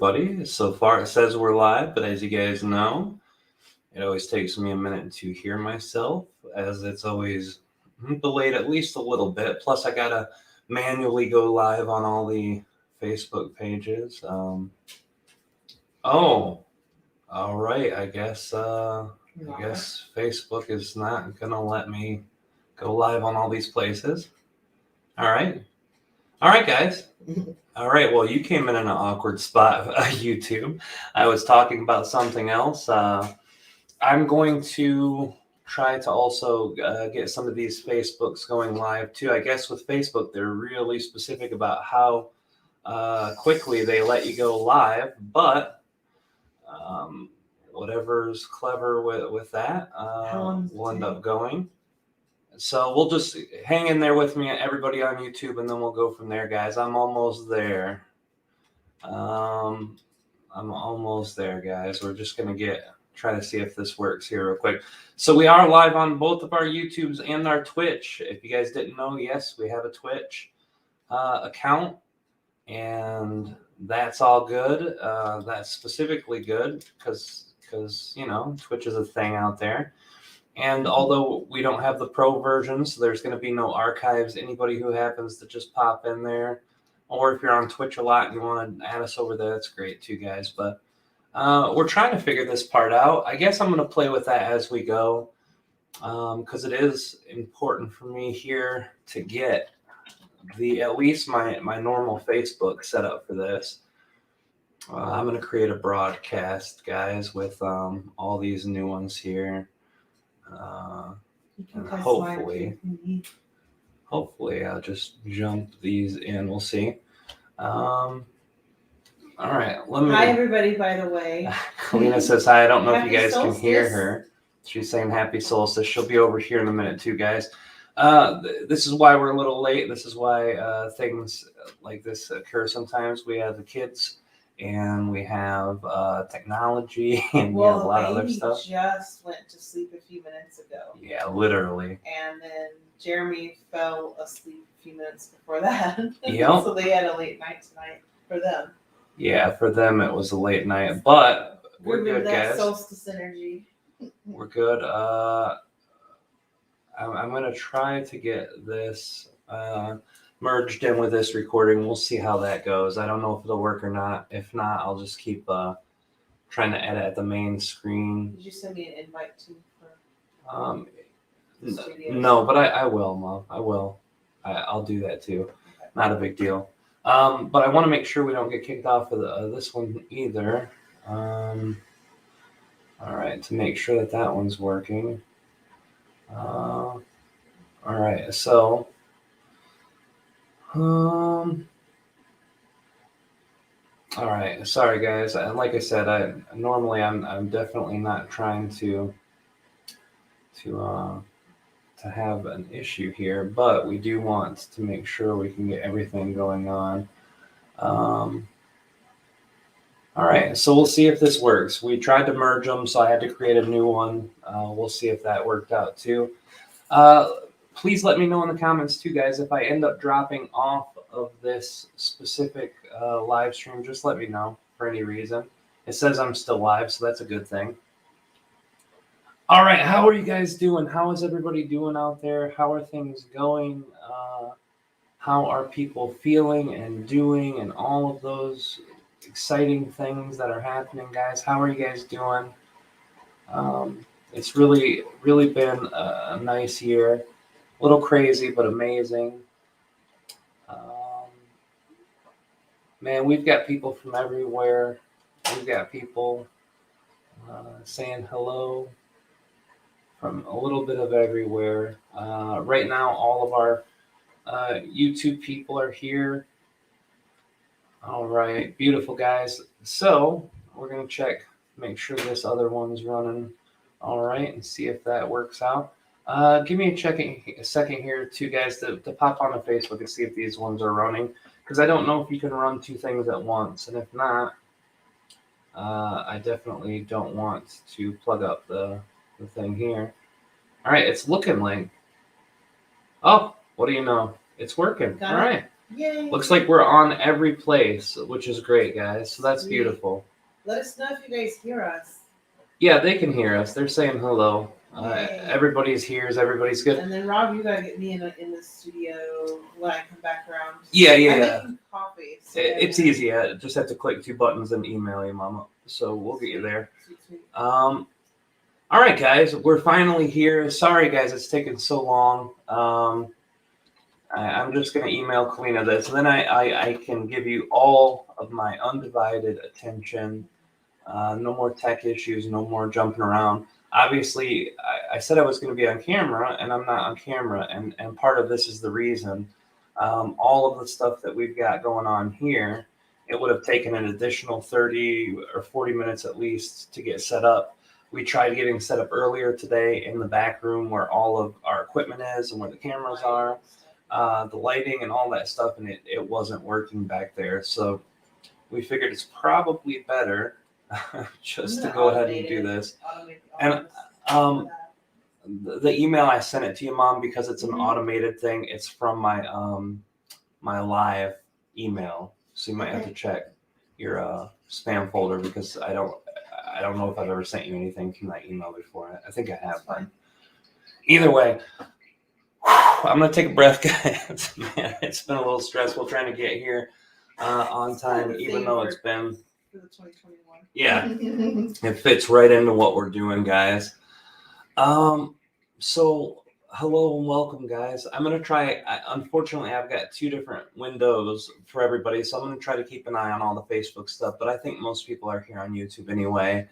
everybody. So far it says we're live, but as you guys know, it always takes me a minute to hear myself, as it's always delayed at least a little bit. Plus, I gotta manually go live on all the Facebook pages. Oh, all right. I guess Facebook is not gonna let me go live on all these places. All right, guys. All right, well, you came in an awkward spot, YouTube. I was talking about something else. I'm going to try to also get some of these Facebooks going live too. I guess with Facebook, they're really specific about how quickly they let you go live, but whatever's clever with that will end up going. So we'll just hang in there with me, everybody on YouTube, and then we'll go from there, guys. I'm almost there. I'm almost there, guys. We're just going to try to see if this works here real quick. So we are live on both of our YouTubes and our Twitch. If you guys didn't know, yes, we have a Twitch account, and that's all good. That's specifically good because, you know, Twitch is a thing out there. And although we don't have the pro version, so there's going to be no archives, anybody who happens to just pop in there, or if you're on Twitch a lot and you want to add us over there, that's great too, guys. But we're trying to figure this part out. I guess I'm going to play with that as we go, because it is important for me here to get at least my normal Facebook set up for this. I'm going to create a broadcast, guys, with all these new ones here. And hopefully I'll just jump these in. We'll see. All right. Hi, everybody, by the way. Kalina says hi. I don't know if you guys Solstice. can hear her. She's saying happy solstice. She'll be over here in a minute too, guys. This is why we're a little late. This is why things like this occur sometimes. We have the kids and we have technology, and we have a lot of other stuff. Just went to sleep a few minutes ago. Yeah, literally. And then Jeremy fell asleep a few minutes before that. Yep. So they had a late night tonight for them. Yeah, for them it was a late night, but we're good, that guys. Solstice energy. We're good. I'm gonna try to get this merged in with this recording. We'll see how that goes. I don't know if it'll work or not. If not, I'll just keep trying to edit at the main screen. Did you send me an invite too? No, but I will, Mom. I will. I'll do that too. Okay. Not a big deal. But I want to make sure we don't get kicked off of this one either. All right, to make sure that one's working. All right, so. All right, sorry guys. And like I said, I'm definitely not trying to have an issue here, but we do want to make sure we can get everything going on. All right, so we'll see if this works. We tried to merge them, so I had to create a new one. We'll see if that worked out too. Please let me know in the comments too, guys, if I end up dropping off of this specific live stream. Just let me know for any reason. It says I'm still live, so that's a good thing. All right, how are you guys doing? How is everybody doing out there? How are things going? How are people feeling and doing and all of those exciting things that are happening, guys? How are you guys doing? It's really been a nice year. A little crazy, but amazing. Man, we've got people from everywhere. We've got people saying hello from a little bit of everywhere. Right now, all of our YouTube people are here. All right, beautiful, guys. So we're going to check, make sure this other one's running all right, and see if that works out. Give me a second here too, guys, to pop on the Facebook and see if these ones are running, because I don't know if you can run two things at once, and if not, I definitely don't want to plug up the thing here. All right, it's looking like, oh, what do you know? It's working. All right. Yay! Looks like we're on every place, which is great, guys. So that's beautiful. Let us know if you guys hear us. Yeah, they can hear us. They're saying hello. Everybody's here. Everybody's good. And then Rob, you gotta get me in the studio when I come back around. Yeah. I'm making coffee. So it's easy. I just have to click 2 buttons and email you, Mama. So we'll get you there. Sweet. All right, guys, we're finally here. Sorry, guys, it's taken so long. I'm just gonna email Kalina this, and then I can give you all of my undivided attention. No more tech issues. No more jumping around. Obviously, I said I was going to be on camera, and I'm not on camera, and part of this is the reason. All of the stuff that we've got going on here, it would have taken an additional 30 or 40 minutes at least to get set up. We tried getting set up earlier today in the back room where all of our equipment is and where the cameras are, the lighting and all that stuff, and it wasn't working back there. So we figured it's probably better just to go ahead and do this. And the email I sent it to you, Mom, because it's an automated thing. It's from my my live email, so you might have to check your spam folder because I don't know if I've ever sent you anything from that email before. I think I have. Either way, I'm gonna take a breath, guys. Man, it's been a little stressful trying to get here on time, even though it's been. For the 2021. Yeah, it fits right into what we're doing, guys. So hello and welcome, guys. I'm gonna try. Unfortunately, I've got 2 different windows for everybody, so I'm gonna try to keep an eye on all the Facebook stuff. But I think most people are here on YouTube anyway.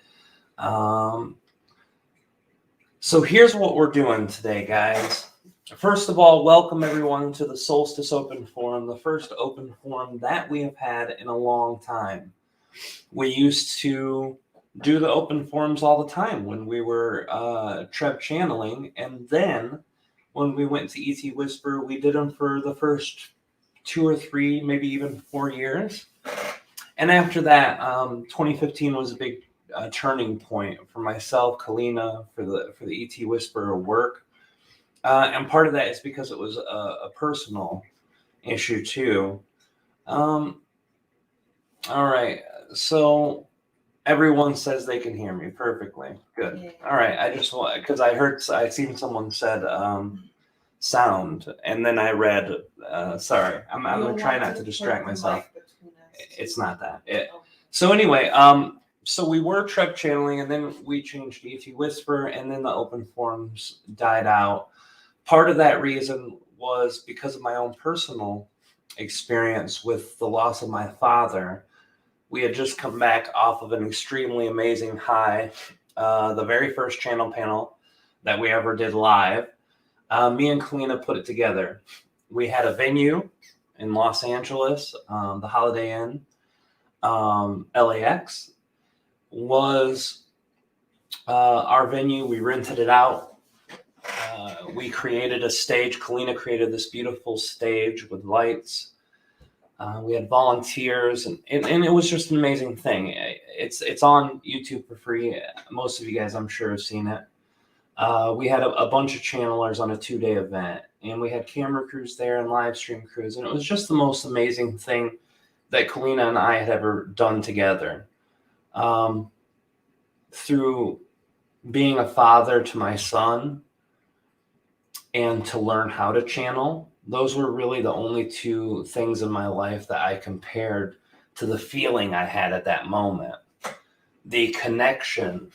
So here's what we're doing today, guys. First of all, welcome everyone to the Solstice Open Forum, the first open forum that we have had in a long time. We used to do the open forums all the time when we were Treb channeling, and then when we went to ET Whisperer, we did them for the first 2 or 3, maybe even 4 years. And after that, 2015 was a big turning point for myself, Kalina, for the ET Whisperer work, and part of that is because it was a personal issue too. All right. So everyone says they can hear me perfectly. Good. Yeah. All right. I just want, because I seen someone said sound, and then I read. Sorry, I'm gonna try not to distract myself. It's not that. So anyway, so we were Treb channeling, and then we changed to ET Whisper, and then the open forums died out. Part of that reason was because of my own personal experience with the loss of my father. We had just come back off of an extremely amazing high, the very first channel panel that we ever did live. Me and Kalina put it together. We had a venue in Los Angeles, the Holiday Inn. LAX was our venue. We rented it out. We created a stage. Kalina created this beautiful stage with lights. We had volunteers, and it was just an amazing thing. It's on YouTube for free. Most of you guys, I'm sure, have seen it. We had a bunch of channelers on a 2-day event, and we had camera crews there and live stream crews, and it was just the most amazing thing that Kalina and I had ever done together. Through being a father to my son and to learn how to channel, those were really the only 2 things in my life that I compared to the feeling I had at that moment. The connection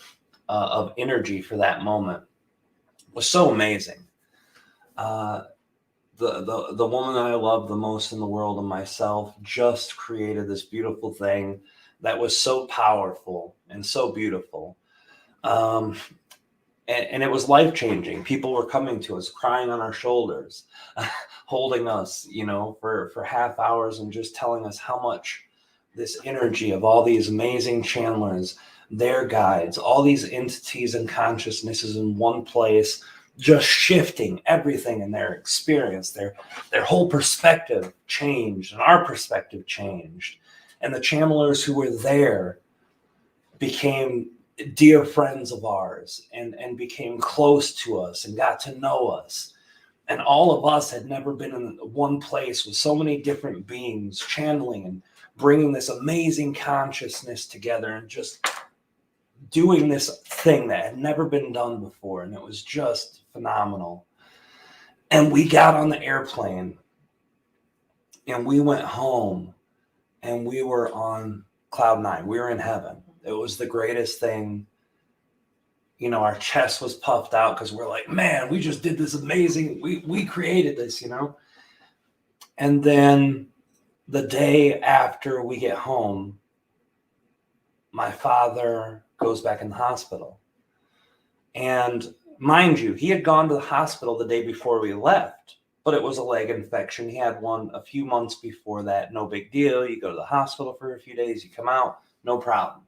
of energy for that moment was so amazing. The woman that I love the most in the world and myself just created this beautiful thing that was so powerful and so beautiful. And it was life-changing. People were coming to us, crying on our shoulders, holding us, for half hours and just telling us how much this energy of all these amazing channelers, their guides, all these entities and consciousnesses in one place, just shifting everything in their experience. Their whole perspective changed, and our perspective changed. And the channelers who were there became dear friends of ours and became close to us and got to know us. And all of us had never been in one place with so many different beings channeling and bringing this amazing consciousness together and just doing this thing that had never been done before. And it was just phenomenal. And we got on the airplane and we went home and we were on cloud nine. We were in heaven. It was the greatest thing. You know, our chest was puffed out because we're like, man, we just did this amazing. We created this, you know. And then the day after we get home, my father goes back in the hospital. And mind you, he had gone to the hospital the day before we left, but it was a leg infection. He had one a few months before that. No big deal. You go to the hospital for a few days, you come out, no problem.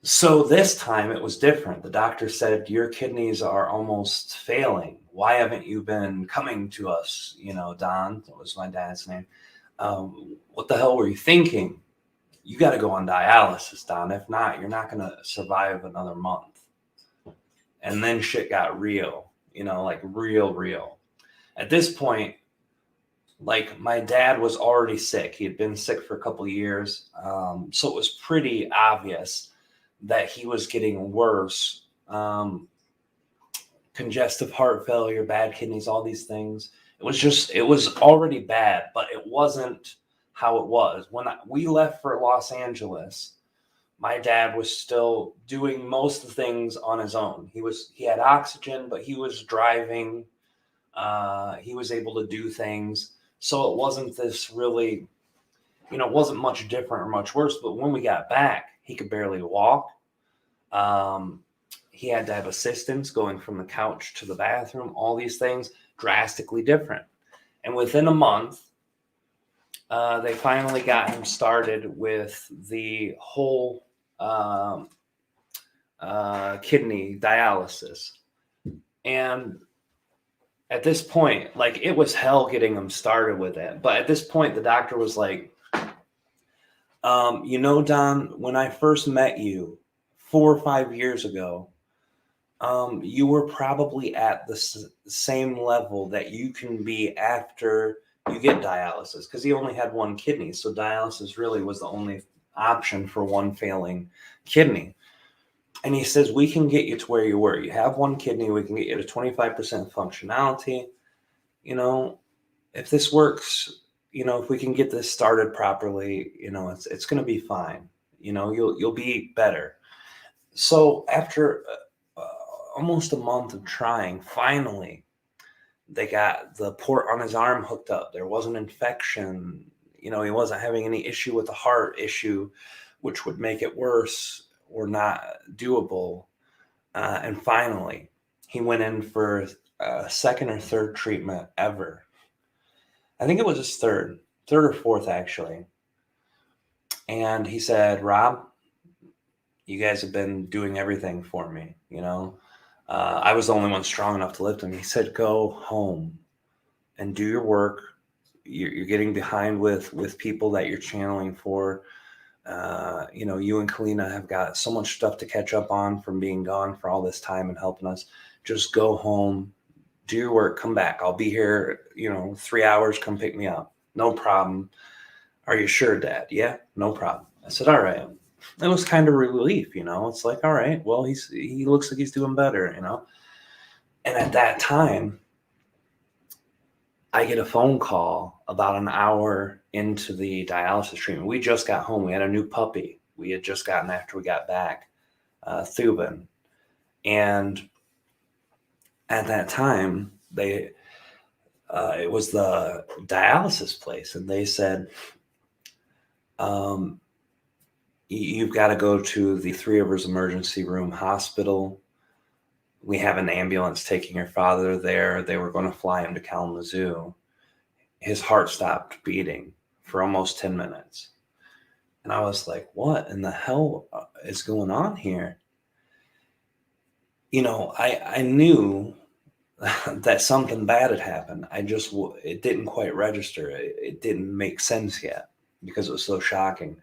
So this time it was different. The doctor said, your kidneys are almost failing. Why haven't you been coming to us? You know, Don, that was my dad's name. What the hell were you thinking? You got to go on dialysis, Don. If not, you're not going to survive another month. And then shit got real, you know, like real. At this point, like my dad was already sick. He had been sick for a couple of years. So it was pretty obvious that he was getting worse. Congestive heart failure, bad kidneys, all these things. It was already bad, but it wasn't how it was. When we left for Los Angeles, my dad was still doing most of the things on his own. He had oxygen, but he was driving. He was able to do things. So it wasn't this really, you know, it wasn't much different or much worse. But when we got back, he could barely walk. He had to have assistance going from the couch to the bathroom, all these things drastically different. And within a month, they finally got him started with the whole kidney dialysis. And at this point, like it was hell getting him started with it. But at this point, the doctor was like, you know, Don, when I first met you 4 or 5 years ago, you were probably at the same level that you can be after you get dialysis, because he only had one kidney. So dialysis really was the only option for one failing kidney. And he says, we can get you to where you were. You have one kidney. We can get you to 25% functionality. You know, if this works, you know, if we can get this started properly, you know, it's going to be fine. You know, you'll be better. So after almost a month of trying, finally, they got the port on his arm hooked up. There wasn't infection. You know, he wasn't having any issue with the heart issue, which would make it worse or not doable. And finally, he went in for a second or third treatment ever. I think it was his third or fourth, actually. And he said, Rob, you guys have been doing everything for me, you know. I was the only one strong enough to lift him. He said, go home and do your work. You're getting behind with people that you're channeling for. You know, you and Kalina have got so much stuff to catch up on from being gone for all this time and helping us. Just go home, do your work, come back. I'll be here, you know, 3 hours, come pick me up. No problem. Are you sure, Dad? Yeah, no problem. I said, all right. It was kind of relief, you know. It's like, all right, well, he looks like he's doing better, you know. And at that time, I get a phone call about an hour into the dialysis treatment. We just got home. We had a new puppy. We had just gotten after we got back, Thuban. And at that time, it was the dialysis place, and they said, you've got to go to the Three Rivers Emergency Room Hospital. We have an ambulance taking your father there. They were going to fly him to Kalamazoo. His heart stopped beating for almost 10 minutes. And I was like, what in the hell is going on here? You know, I knew that something bad had happened. It didn't quite register. It didn't make sense yet because it was so shocking.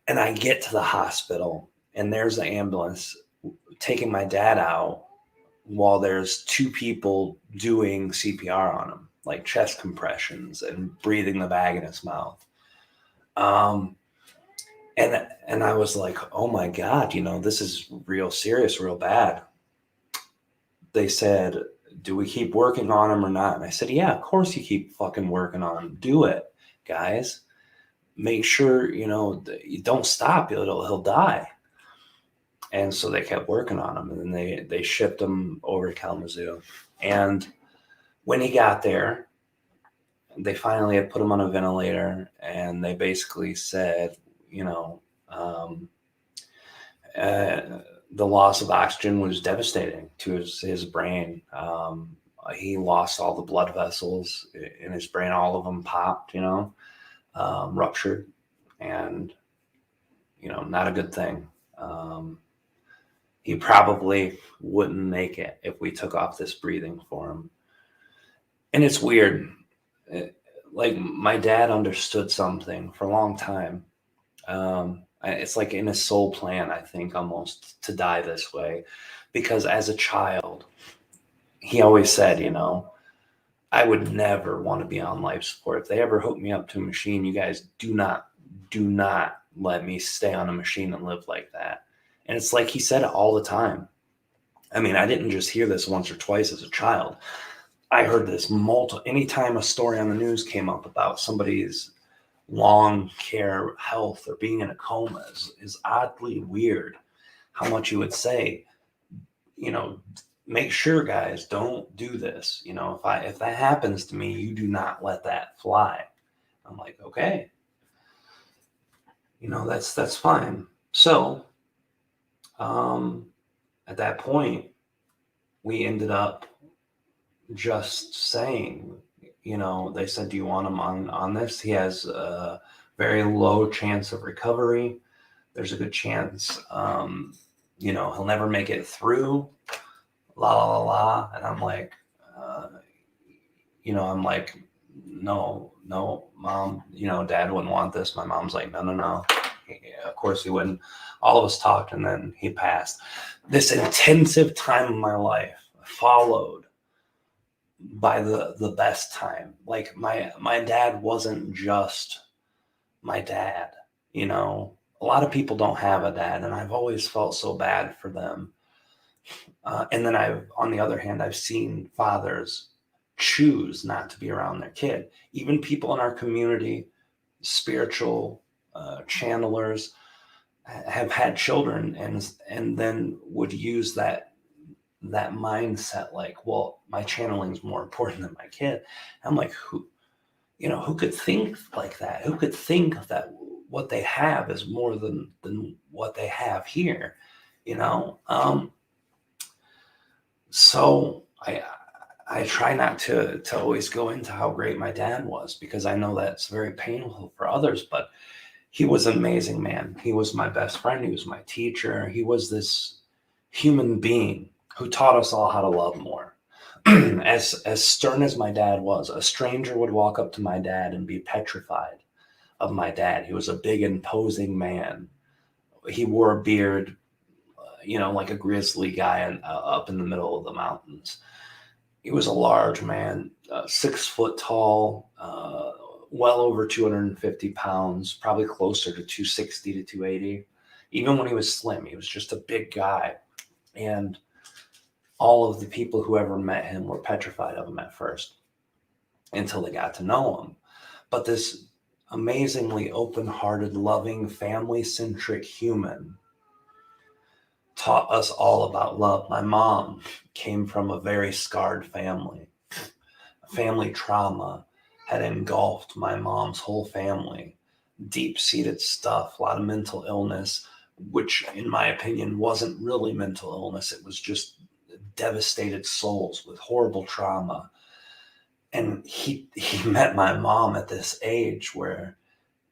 And I get to the hospital, and there's the ambulance taking my dad out. while there's two people doing CPR on him, like chest compressions and breathing the bag in his mouth. And I was like, oh my God, this is real serious, real bad. They said, do we keep working on him or not? And I said, yeah, of course you keep fucking working on him. Do it, guys. Make sure, you don't stop. He'll die. And so they kept working on him, and then they shipped him over to Kalamazoo. And when he got there, they finally had put him on a ventilator, and they basically said, the loss of oxygen was devastating to his brain. He lost all the blood vessels in his brain. All of them popped, ruptured, and, not a good thing. He probably wouldn't make it if we took off this breathing for him. And it's weird. Like, my dad understood something for a long time. It's like in his soul plan, I think, almost, to die this way. Because as a child, he always said, I would never want to be on life support. If they ever hook me up to a machine, you guys do not let me stay on a machine and live like that. And it's like he said it all the time. I mean, I didn't just hear this once or twice as a child. I heard this anytime a story on the news came up about somebody's long care health or being in a coma is oddly weird. How much you would say, make sure, guys, don't do this. If that happens to me, you do not let that fly. I'm like, okay, that's fine. So, at that point, we ended up just saying, they said, do you want him on this? He has a very low chance of recovery. There's a good chance, he'll never make it through, la, la, la, la. And I'm like, no, Mom, Dad wouldn't want this. My mom's like, no. Of course he wouldn't. All of us talked, and then he passed. This intensive time of my life followed by the best time. Like, my dad wasn't just my dad. A lot of people don't have a dad, and I've always felt so bad for them. And then on the other hand, I've seen fathers choose not to be around their kid. Even people in our community, spiritual channelers, have had children and then would use that mindset, like, well, my channeling is more important than my kid. I'm like, who could think like that? Who could think that what they have is more than what they have here? So I try not to always go into how great my dad was, because I know that's very painful for others, but he was an amazing man. He was my best friend. He was my teacher. He was this human being who taught us all how to love more. As stern as my dad was, a stranger would walk up to my dad and be petrified of my dad. He was a big, imposing man. He wore a beard, like a grizzly guy up in the middle of the mountains. He was a large man, 6 foot tall, well over 250 pounds, probably closer to 260 to 280. Even when he was slim, he was just a big guy. And all of the people who ever met him were petrified of him at first until they got to know him. But this amazingly open-hearted, loving, family-centric human taught us all about love. My mom came from a very scarred family. Family trauma had engulfed my mom's whole family. Deep-seated stuff, a lot of mental illness, which in my opinion wasn't really mental illness. It was just devastated souls with horrible trauma. And he met my mom at this age where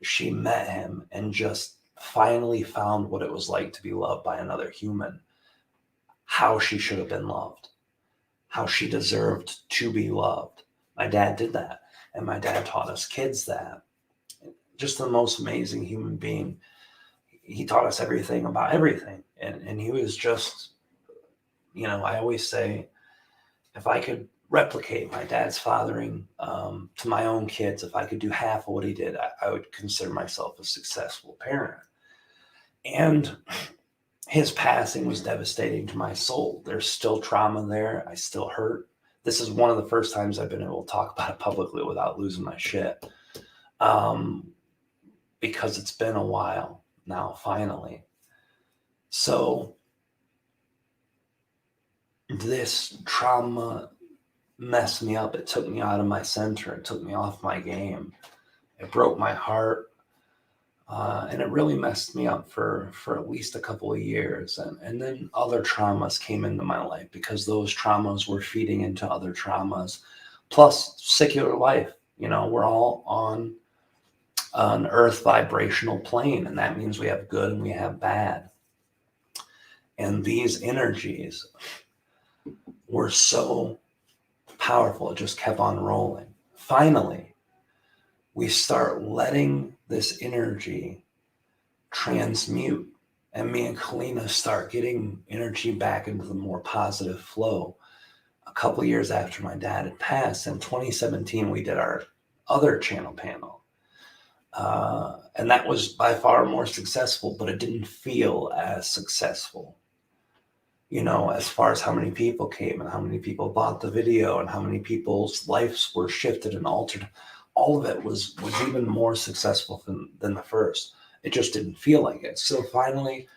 she met him and just finally found what it was like to be loved by another human, how she should have been loved, how she deserved to be loved. My dad did that, and my dad taught us kids that. Just the most amazing human being. He taught us everything about everything, and he was just I always say, if I could replicate my dad's fathering to my own kids, if I could do half of what he did, I would consider myself a successful parent. And his passing was devastating to my soul. There's still trauma there. I still hurt. This is one of the first times I've been able to talk about it publicly without losing my shit. Because it's been a while now, finally. So this trauma messed me up. It took me out of my center. It took me off my game. It broke my heart. And it really messed me up for at least a couple of years. And then other traumas came into my life because those traumas were feeding into other traumas. Plus secular life. We're all on an earth vibrational plane, and that means we have good and we have bad. And these energies were so powerful, it just kept on rolling. Finally, we start letting this energy transmute, and me and Kalina start getting energy back into the more positive flow. A couple years after my dad had passed, in 2017, we did our other channel panel. And that was by far more successful, but it didn't feel as successful. As far as how many people came and how many people bought the video and how many people's lives were shifted and altered, all of it was even more successful than the first. It just didn't feel like it. So finally,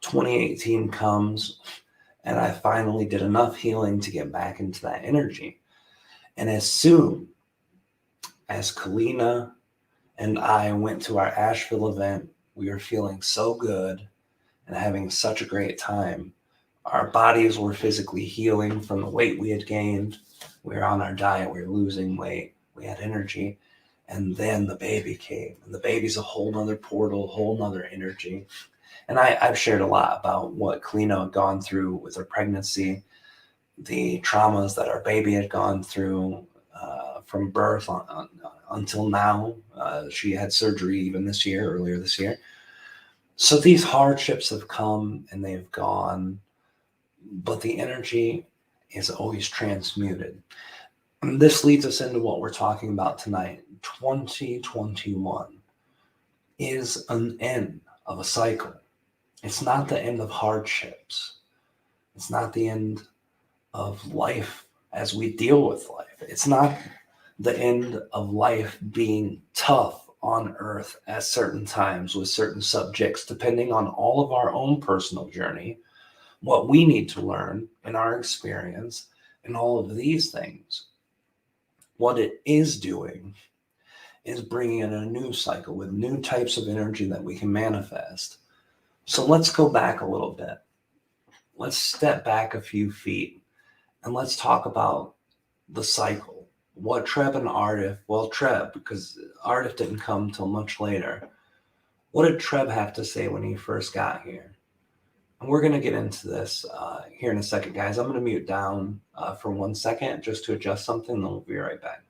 2018 comes, and I finally did enough healing to get back into that energy. And as soon as Kalina and I went to our Asheville event, we were feeling so good and having such a great time. Our bodies were physically healing from the weight we had gained. We were on our diet. We were losing weight. We had energy. And then the baby came. And the baby's a whole nother portal, whole nother energy. And I've shared a lot about what Kalina had gone through with her pregnancy, the traumas that our baby had gone through from birth until now. She had surgery even earlier this year. So these hardships have come and they've gone, but the energy is always transmuted. And this leads us into what we're talking about tonight. 2021 is an end of a cycle. It's not the end of hardships. It's not the end of life as we deal with life. It's not the end of life being tough on Earth at certain times with certain subjects, depending on all of our own personal journey, what we need to learn in our experience, and all of these things. What it is doing is bringing in a new cycle with new types of energy that we can manifest. So let's go back a little bit. Let's step back a few feet and let's talk about the cycle. What Treb and Aridif, Treb, because Aridif didn't come till much later. What did Treb have to say when he first got here? And we're going to get into this here in a second, guys. I'm going to mute down for 1 second just to adjust something, and then we'll be right back.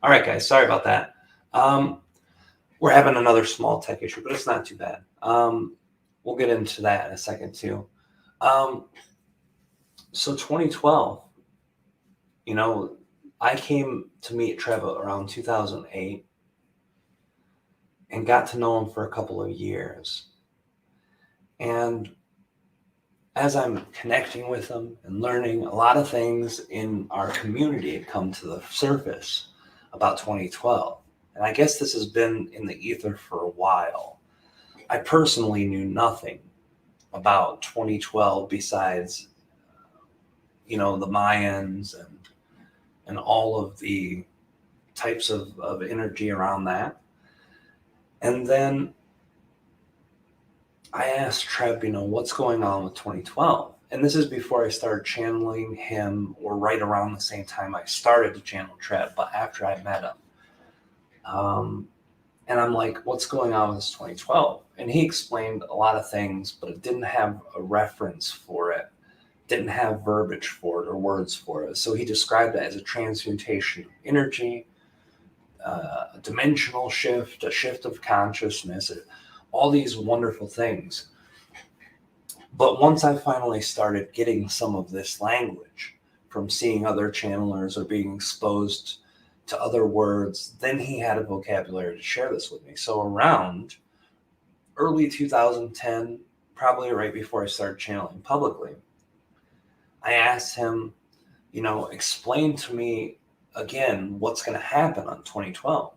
All right, guys, sorry about that. We're having another small tech issue, but it's not too bad. We'll get into that in a second, too. So 2012, I came to meet Treb around 2008 and got to know him for a couple of years. And as I'm connecting with him and learning, a lot of things in our community had come to the surface about 2012. And I guess this has been in the ether for a while. I personally knew nothing about 2012 besides, the Mayans and all of the types of energy around that. And then I asked Treb, what's going on with 2012? And this is before I started channeling him, or right around the same time I started to channel Treb, but after I met him. And I'm like, what's going on with this 2012? And he explained a lot of things, but it didn't have a reference for it, didn't have verbiage for it or words for it. So he described it as a transmutation of energy, a dimensional shift, a shift of consciousness, all these wonderful things. But once I finally started getting some of this language from seeing other channelers or being exposed to other words, then he had a vocabulary to share this with me. So around early 2010, probably right before I started channeling publicly, I asked him, explain to me again what's going to happen on 2012.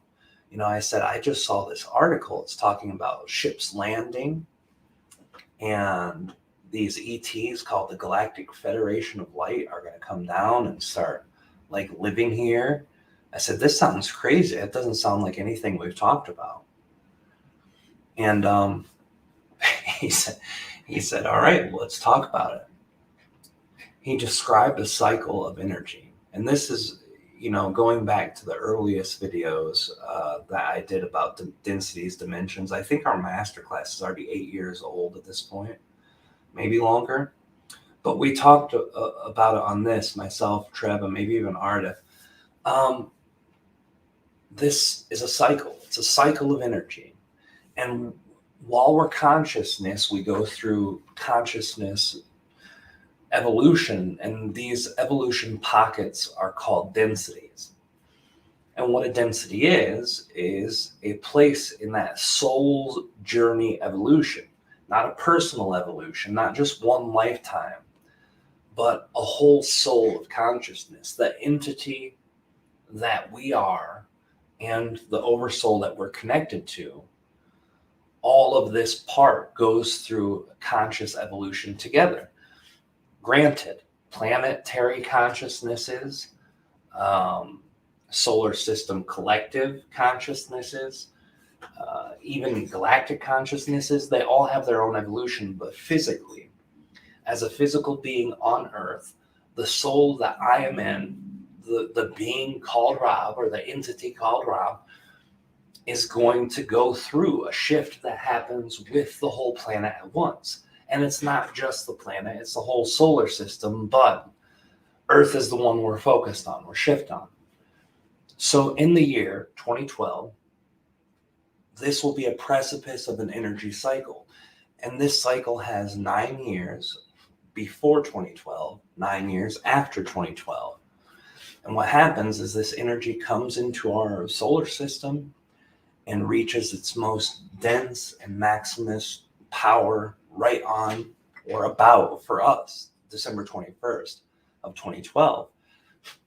I said, I just saw this article. It's talking about ships landing and these ETs called the Galactic Federation of Light are going to come down and start living here. I said, this sounds crazy. It doesn't sound like anything we've talked about. And he said, all right, let's talk about it. He described a cycle of energy. And this is, going back to the earliest videos that I did about densities, dimensions. I think our masterclass is already 8 years old at this point, maybe longer. But we talked about it on this, myself, Treb, and maybe even Aridif. This is a cycle. It's a cycle of energy. And while we're consciousness, we go through consciousness evolution, and these evolution pockets are called densities. And what a density is a place in that soul's journey evolution, not a personal evolution, not just one lifetime, but a whole soul of consciousness, the entity that we are and the oversoul that we're connected to. All of this part goes through conscious evolution together. Granted, planetary consciousnesses, solar system collective consciousnesses, even galactic consciousnesses, they all have their own evolution. But physically, as a physical being on Earth, the soul that I am in, the being called Rob, or the entity called Rob, is going to go through a shift that happens with the whole planet at once. And it's not just the planet, it's the whole solar system, but Earth is the one we're focused on, we're shift on. So in the year 2012, this will be a precipice of an energy cycle. And this cycle has 9 years before 2012, 9 years after 2012. And what happens is this energy comes into our solar system and reaches its most dense and maximus power right on or about, for us, December 21st of 2012.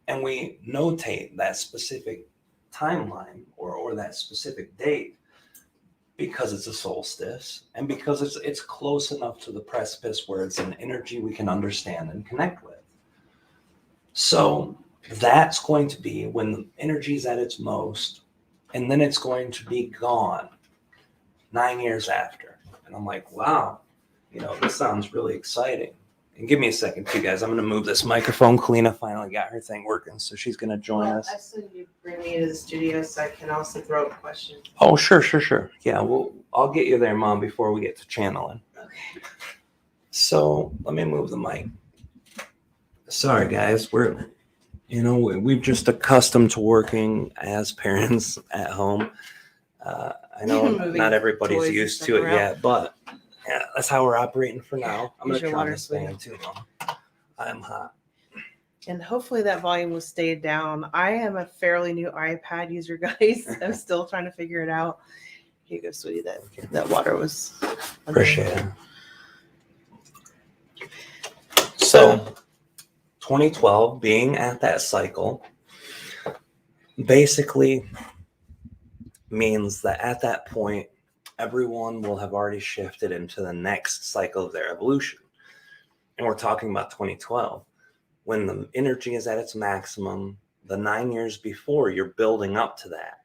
And we notate that specific timeline or that specific date because it's a solstice and because it's close enough to the precipice where it's an energy we can understand and connect with. So that's going to be when the energy is at its most, and then it's going to be gone 9 years after. And I'm like, wow, this sounds really exciting. And give me a second too, guys. I'm going to move this microphone. Kalina finally got her thing working, so she's going to join us. I said you bring me to the studio so I can also throw up questions. Oh, sure. Yeah, I'll get you there, Mom, before we get to channeling. Okay. So let me move the mic. Sorry, guys. We've just accustomed to working as parents at home. I know not everybody's used to it yet, but yeah, that's how we're operating for now. I'm going to turn this fan too, Mom. I'm hot. And hopefully that volume will stay down. I am a fairly new iPad user, guys. I'm still trying to figure it out. Here you go, sweetie. That water was... Appreciate it. So 2012 being at that cycle basically means that at that point, everyone will have already shifted into the next cycle of their evolution. And we're talking about 2012. When the energy is at its maximum, the 9 years before, you're building up to that.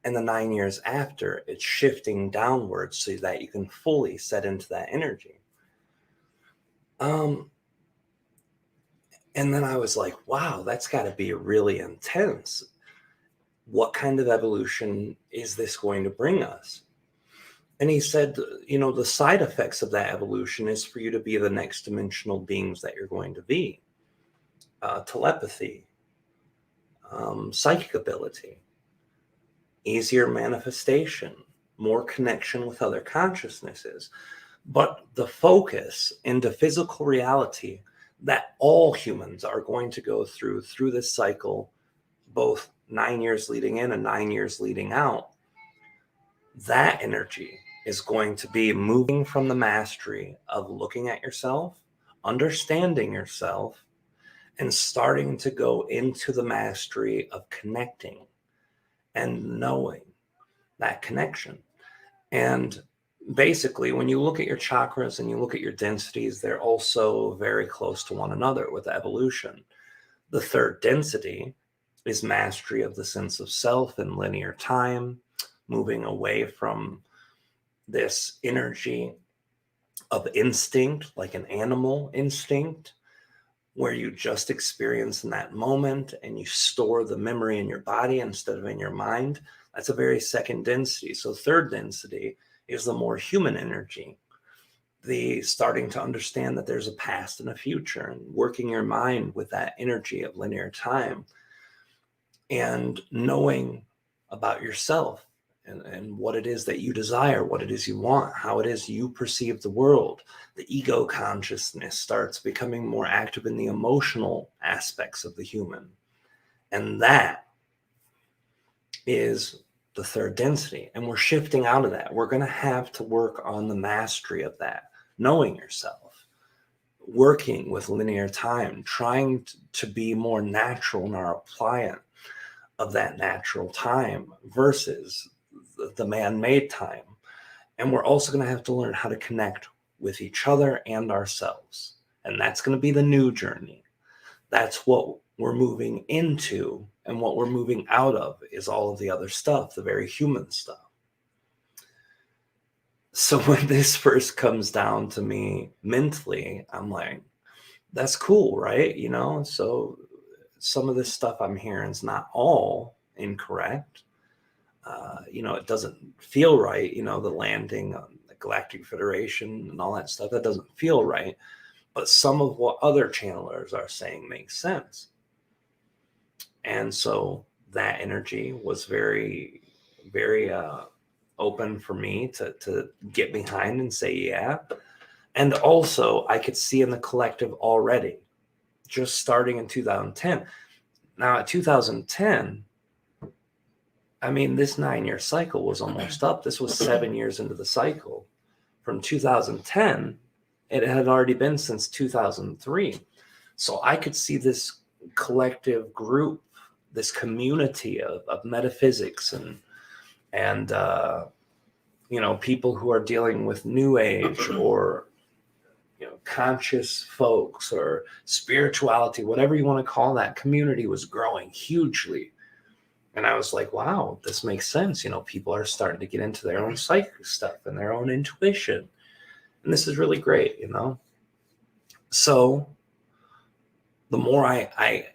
And the 9 years after, it's shifting downwards so that you can fully set into that energy. And then I was like, wow, that's got to be really intense. What kind of evolution is this going to bring us? And he said, the side effects of that evolution is for you to be the next dimensional beings that you're going to be. Telepathy, psychic ability, easier manifestation, more connection with other consciousnesses. But the focus into physical reality that all humans are going to go through this cycle, both 9 years leading in and 9 years leading out, that energy is going to be moving from the mastery of looking at yourself, understanding yourself, and starting to go into the mastery of connecting and knowing that connection. And basically, when you look at your chakras and you look at your densities, they're also very close to one another with evolution. The third density is mastery of the sense of self in linear time, moving away from this energy of instinct, like an animal instinct, where you just experience in that moment and you store the memory in your body instead of in your mind. That's a very second density. So third density is the more human energy, the starting to understand that there's a past and a future, and working your mind with that energy of linear time and knowing about yourself and what it is that you desire, what it is you want, how it is you perceive the world. The ego consciousness starts becoming more active in the emotional aspects of the human. And that is the third density. And we're shifting out of that. We're going to have to work on the mastery of that, knowing yourself, working with linear time, trying to be more natural in our appliance of that natural time versus the man-made time. And we're also going to have to learn how to connect with each other and ourselves. And that's going to be the new journey. That's what we're moving into, and what we're moving out of is all of the other stuff, the very human stuff. So when this first comes down to me mentally, I'm like, that's cool, right? So some of this stuff I'm hearing is not all incorrect. It doesn't feel right, the landing on the Galactic Federation and all that stuff, that doesn't feel right. But some of what other channelers are saying makes sense. And so that energy was very, very open for me to get behind and say, yeah. And also I could see in the collective already, just starting in 2010. Now at 2010, this 9-year cycle was almost up. This was 7 years into the cycle. From 2010, it had already been since 2003. So I could see this collective group, this community of metaphysics and people who are dealing with New Age or conscious folks or spirituality, whatever you want to call that, community was growing hugely. And I was like, wow, this makes sense. People are starting to get into their own psychic stuff and their own intuition. And this is really great, So the more I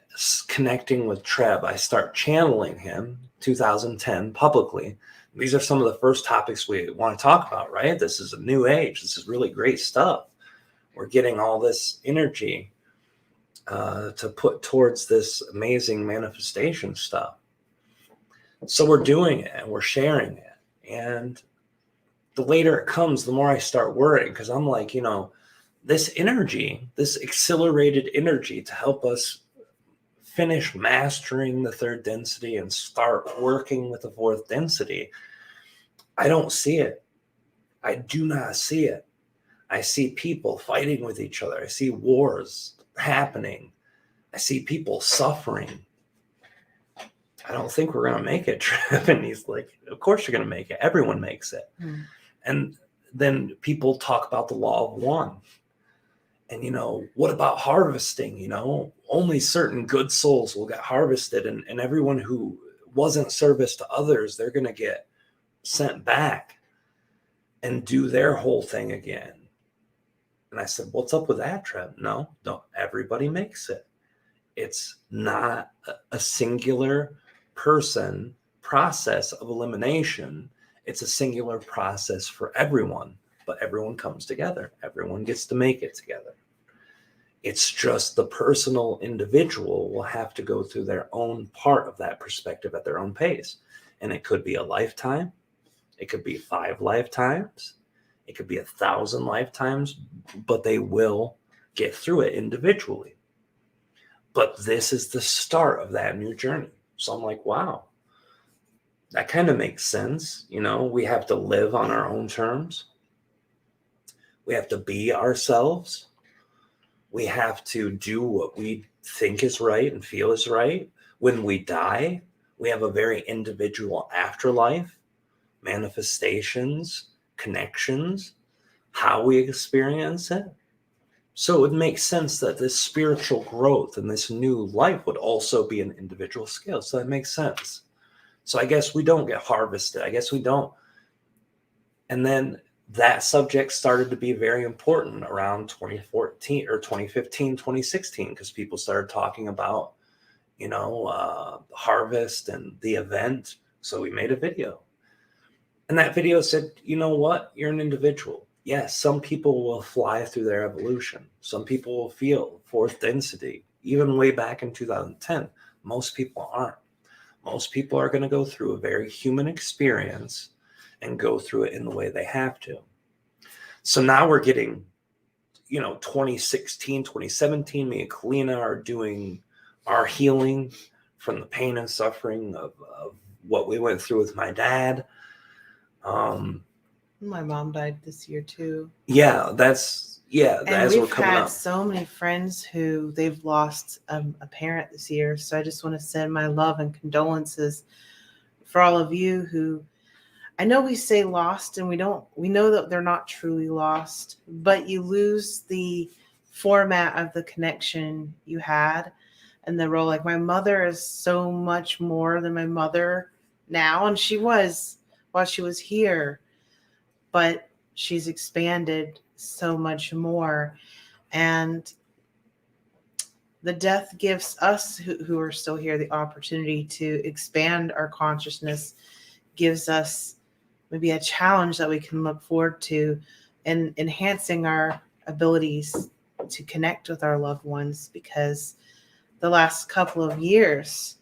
connecting with Treb, I start channeling him, 2010, publicly. These are some of the first topics we want to talk about, right? This is a new age. This is really great stuff. We're getting all this energy to put towards this amazing manifestation stuff. So we're doing it and we're sharing it. And the later it comes, the more I start worrying, because I'm like, this energy, this accelerated energy to help us finish mastering the third density and start working with the fourth density, I don't see it. I do not see it. I see people fighting with each other. I see wars happening. I see people suffering. I don't think we're going to make it, Treb. And he's like, of course you're going to make it. Everyone makes it. Mm. And then people talk about the law of one. And, what about harvesting? Only certain good souls will get harvested. And everyone who wasn't service to others, they're going to get sent back and do their whole thing again. And I said, what's up with that, Treb? No, don't. Everybody makes it. It's not a singular person process of elimination. It's a singular process for everyone, but everyone comes together. Everyone gets to make it together. It's just the personal individual will have to go through their own part of that perspective at their own pace. And it could be a lifetime. It could be 5 lifetimes. It could be 1,000 lifetimes, but they will get through it individually. But this is the start of that new journey. So I'm like, wow, that kind of makes sense. You know, we have to live on our own terms. We have to be ourselves. We have to do what we think is right and feel is right. When we die, we have a very individual afterlife, manifestations, connections, how we experience it. So it would make sense that this spiritual growth and this new life would also be an individual scale. So that makes sense. So I guess we don't get harvested. I guess we don't. And then that subject started to be very important around 2014 or 2015, 2016, because people started talking about, you know, harvest and the event. So we made a video. And that video said, you know what? You're an individual. Yes, some people will fly through their evolution. Some people will feel fourth density. Even way back in 2010, most people aren't. Most people are going to go through a very human experience and go through it in the way they have to. So now we're getting, you know, 2016, 2017, me and Kalina are doing our healing from the pain and suffering of what we went through with my dad. My mom died this year too. Yeah, as we've we're coming had up. so many friends who they've lost a parent this year. So I just want to send my love and condolences for all of you who, I know we say lost and we know that they're not truly lost, but you lose the format of the connection you had and the role. Like my mother is so much more than my mother now. And she was while she was here, but she's expanded so much more. And the death gives us who are still here the opportunity to expand our consciousness, gives us maybe a challenge that we can look forward to and enhancing our abilities to connect with our loved ones, because the last couple of years,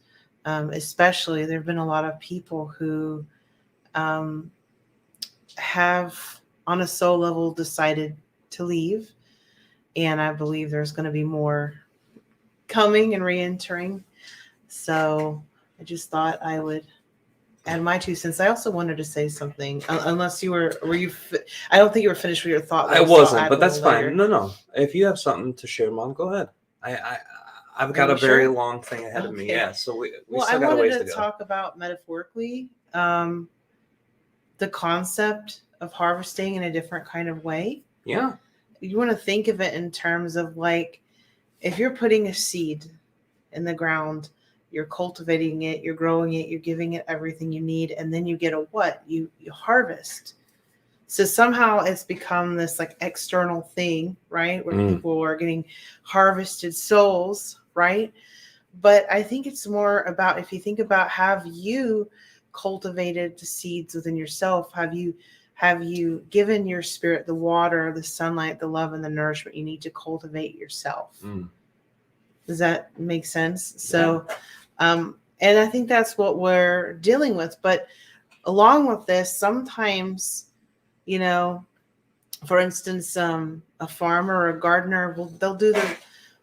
especially, there have been a lot of people who have on a soul level decided to leave. And I believe there's going to be more coming and re-entering. So I just thought I would add my 2 cents. I also wanted to say something, unless you were you? I don't think you were finished with your thought. I wasn't, but that's fine. No. If you have something to share, Mom, go ahead. I've got a very long thing ahead of me. Yeah, so we still got a ways to go. I wanted to talk about metaphorically the concept of harvesting in a different kind of way. Yeah. You want to think of it in terms of like, if you're putting a seed in the ground, you're cultivating it, you're growing it, you're giving it everything you need, and then you get a what? You harvest. So somehow it's become this like external thing, right? Where people are getting harvested souls, right? But I think it's more about, if you think about, have you cultivated the seeds within yourself? Have you given your spirit the water, the sunlight, the love, and the nourishment you need to cultivate yourself? Does that make sense? So, and I think that's what we're dealing with. But along with this, sometimes, you know, for instance, a farmer or a gardener, they'll do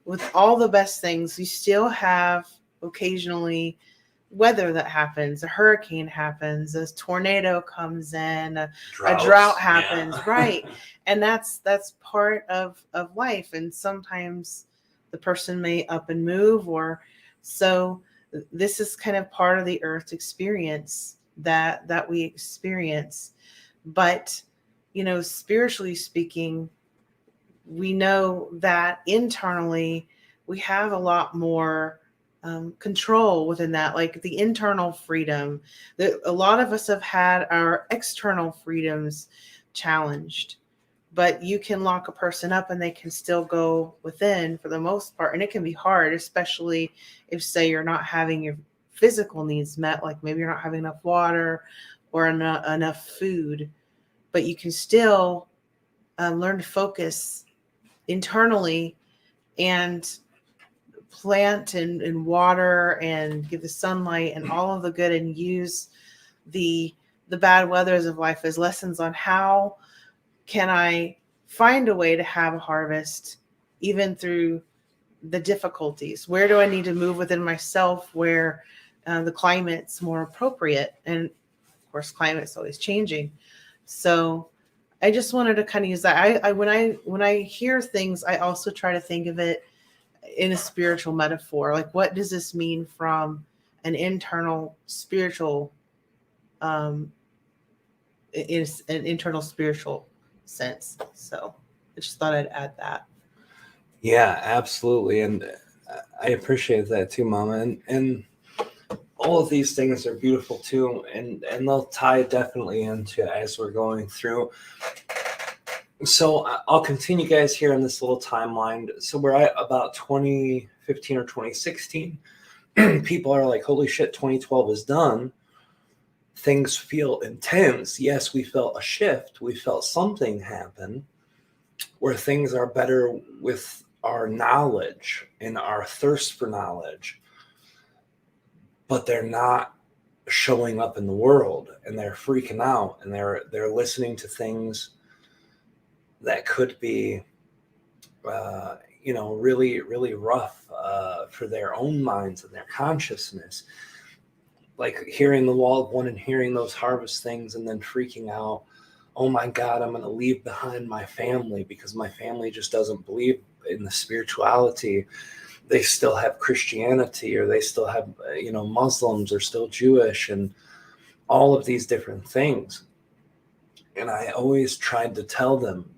with all the best things. You still have occasionally weather that happens, a hurricane happens, a tornado comes in, a drought happens, right? And that's part of life. And sometimes the person may up and move, or so this is kind of part of the earth experience that we experience. But, you know, spiritually speaking, we know that internally we have a lot more control within that, like the internal freedom. That a lot of us have had our external freedoms challenged, but you can lock a person up and they can still go within for the most part. And it can be hard, especially if, say, you're not having your physical needs met, like maybe you're not having enough water or enough food, but you can still learn to focus internally and plant and water and give the sunlight and all of the good, and use the bad weathers of life as lessons on how can I find a way to have a harvest even through the difficulties. Where do I need to move within myself where the climate's more appropriate? And of course, climate's always changing. So I just wanted to kind of use that. I when I hear things, I also try to think of it in a spiritual metaphor. Like, what does this mean from an internal spiritual, in an internal spiritual sense? So I just thought I'd add that. Yeah, absolutely. And I appreciate that too, Mama. And all of these things are beautiful too. And they'll tie definitely into as we're going through. So I'll continue, guys, here on this little timeline. So we're at about 2015 or 2016. People are like, holy shit, 2012 is done. Things feel intense. Yes, we felt a shift. We felt something happen where things are better with our knowledge and our thirst for knowledge. But they're not showing up in the world, and they're freaking out, and they're listening to things that could be, really, really rough for their own minds and their consciousness. Like hearing the Wall of One and hearing those harvest things and then freaking out, oh my God, I'm going to leave behind my family because my family just doesn't believe in the spirituality. They still have Christianity, or they still have, Muslims are still Jewish, and all of these different things. And I always tried to tell them,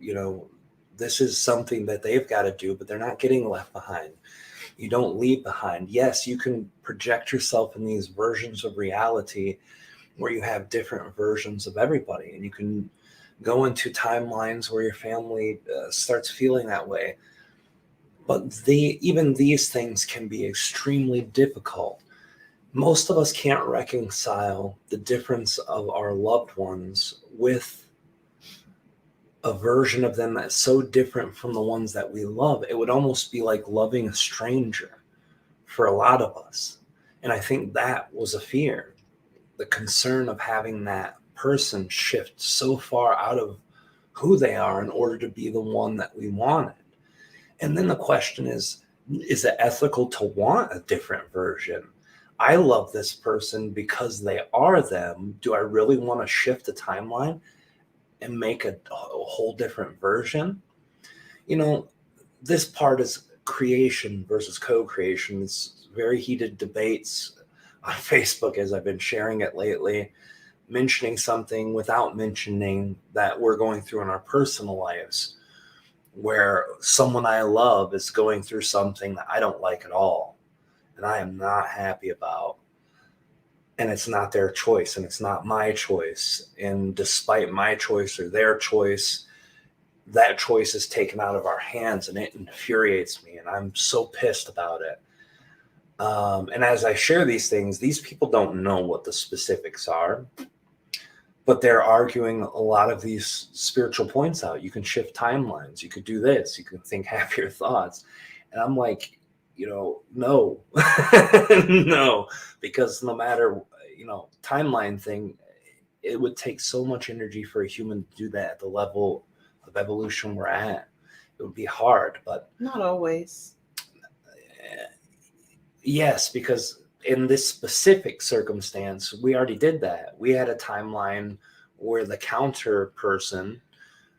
this is something that they've got to do, but they're not getting left behind. You don't leave behind. Yes, you can project yourself in these versions of reality where you have different versions of everybody, and you can go into timelines where your family starts feeling that way. But even these things can be extremely difficult. Most of us can't reconcile the difference of our loved ones with a version of them that's so different from the ones that we love. It would almost be like loving a stranger for a lot of us. And I think that was a fear, the concern of having that person shift so far out of who they are in order to be the one that we wanted. And then the question is it ethical to want a different version? I love this person because they are them. Do I really want to shift the timeline and make a whole different version? This part is creation versus co-creation. It's very heated debates on Facebook as I've been sharing it lately, mentioning something without mentioning that we're going through in our personal lives, where someone I love is going through something that I don't like at all, and I am not happy about. And it's not their choice, and it's not my choice. And despite my choice or their choice, that choice is taken out of our hands, and it infuriates me. And I'm so pissed about it. And as I share these things, these people don't know what the specifics are, but they're arguing a lot of these spiritual points out. You can shift timelines. You could do this. You can think happier thoughts. And I'm like, no, no, because no matter, timeline thing, it would take so much energy for a human to do that at the level of evolution we're at. It would be hard, but not always. Yes, because in this specific circumstance, we already did that. We had a timeline where the counter person,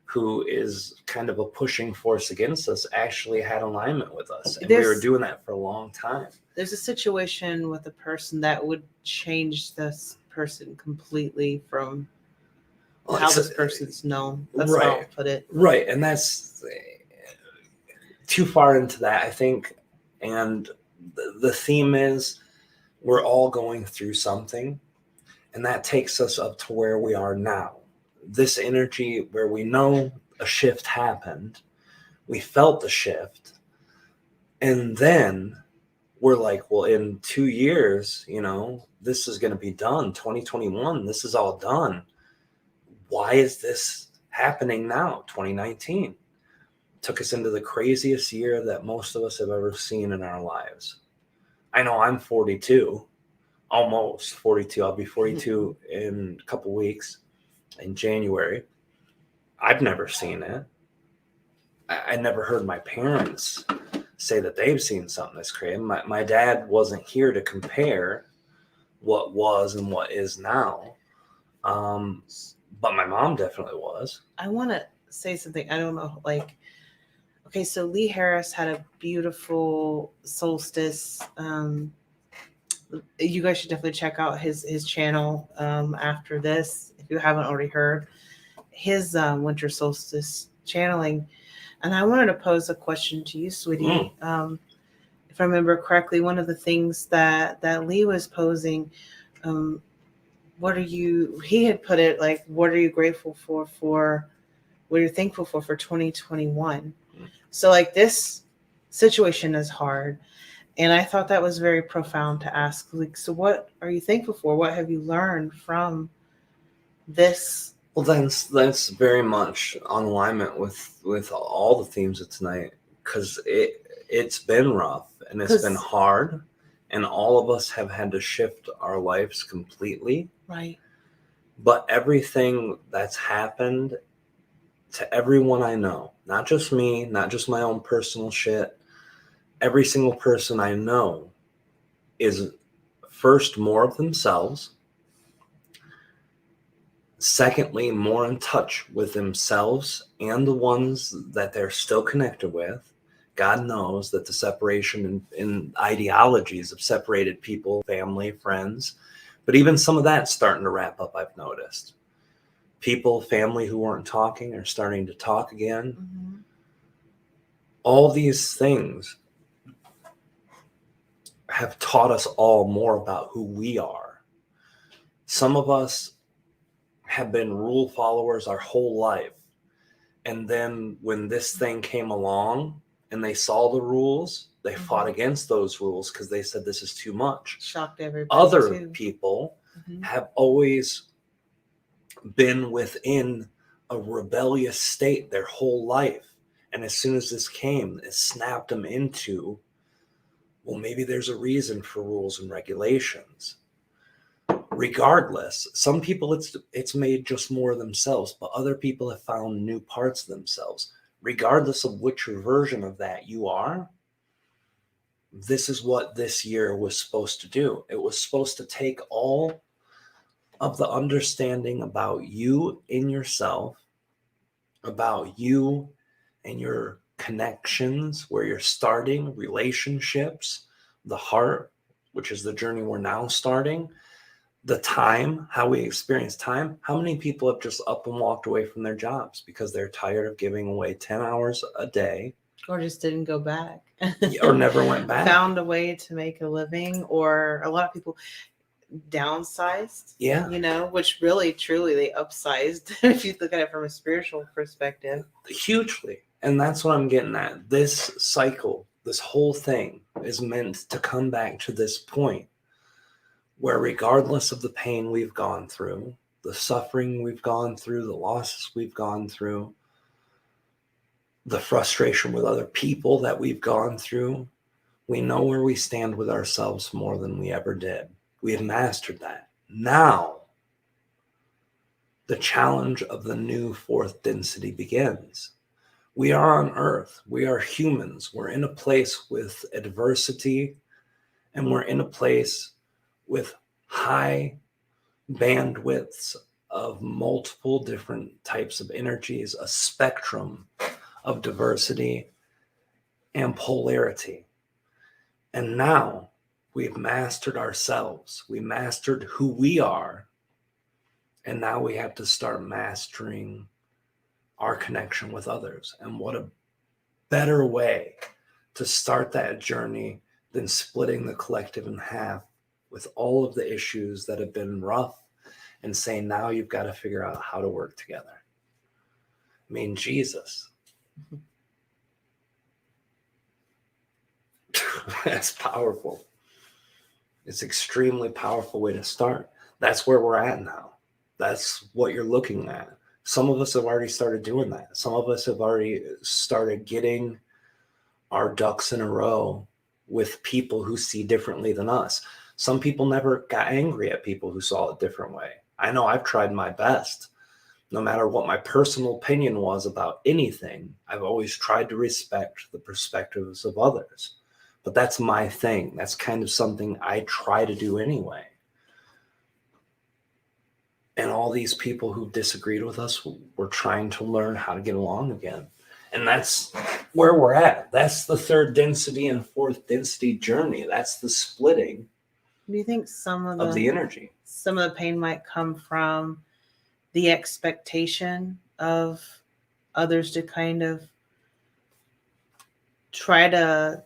who is kind of a pushing force against us, actually had alignment with us. And we were doing that for a long time. There's a situation with a person that would change this person completely from how this person's known. That's right, how I'll put it. Right. And that's too far into that, I think. And the theme is we're all going through something, and that takes us up to where we are now. This energy where we know a shift happened, we felt the shift, and then we're like, well, in 2 years, this is going to be done. 2021, this is all done. Why is this happening now? 2019 took us into the craziest year that most of us have ever seen in our lives. I know I'm 42, almost 42. I'll be 42 in a couple weeks in January. I've never seen it. I never heard my parents say that they've seen something that's crazy. My dad wasn't here to compare what was and what is now. But my mom definitely was. I want to say something. I don't know, okay, so Lee Harris had a beautiful solstice. You guys should definitely check out his channel after this, if you haven't already heard his winter solstice channeling. And I wanted to pose a question to you, sweetie. If I remember correctly, one of the things that Lee was posing, he had put it like, what are you grateful for what you're thankful for 2021? So like, this situation is hard. And I thought that was very profound to ask. Like, so what are you thankful for? What have you learned from this? Well, that's very much on alignment with all the themes of tonight, because it's been rough and it's been hard, and all of us have had to shift our lives completely. Right. But everything that's happened to everyone I know, not just me, not just my own personal shit, every single person I know is first more of themselves. Secondly, more in touch with themselves and the ones that they're still connected with. God knows that the separation in ideologies have separated people, family, friends, but even some of that's starting to wrap up, I've noticed. People, family who weren't talking are starting to talk again. Mm-hmm. All these things have taught us all more about who we are. Some of us have been rule followers our whole life. And then when this thing came along and they saw the rules, they fought against those rules because they said this is too much. Shocked everybody. Other people have always been within a rebellious state their whole life. And as soon as this came, it snapped them into, well, maybe there's a reason for rules and regulations. Regardless, some people it's made just more of themselves, but other people have found new parts of themselves. Regardless of which version of that you are, this is what this year was supposed to do. It was supposed to take all of the understanding about you in yourself, about you and your connections, where you're starting, relationships, the heart, which is the journey we're now starting, the time, how we experience time. How many people have just up and walked away from their jobs because they're tired of giving away 10 hours a day? Or just didn't go back. Or never went back. Found a way to make a living, or a lot of people downsized. Yeah. Which really, truly, they upsized if you look at it from a spiritual perspective. Hugely. And that's what I'm getting at. This cycle, this whole thing is meant to come back to this point where, regardless of the pain we've gone through, the suffering we've gone through, the losses we've gone through, the frustration with other people that we've gone through, we know where we stand with ourselves more than we ever did. We have mastered that. Now, the challenge of the new fourth density begins. We are on Earth. We are humans. We're in a place with adversity, and we're in a place with high bandwidths of multiple different types of energies, a spectrum of diversity and polarity. And now we've mastered ourselves. We mastered who we are. And now we have to start mastering our connection with others. And what a better way to start that journey than splitting the collective in half with all of the issues that have been rough and saying, now you've got to figure out how to work together. I mean, Jesus. That's powerful. It's an extremely powerful way to start. That's where we're at now. That's what you're looking at. Some of us have already started doing that. Some of us have already started getting our ducks in a row with people who see differently than us. Some people never got angry at people who saw it a different way. I know I've tried my best. No matter what my personal opinion was about anything, I've always tried to respect the perspectives of others. But that's my thing. That's kind of something I try to do anyway. And all these people who disagreed with us were trying to learn how to get along again. And that's where we're at. That's the third density and fourth density journey. That's the splitting. Do you think some of the energy, some of the pain might come from the expectation of others to kind of try to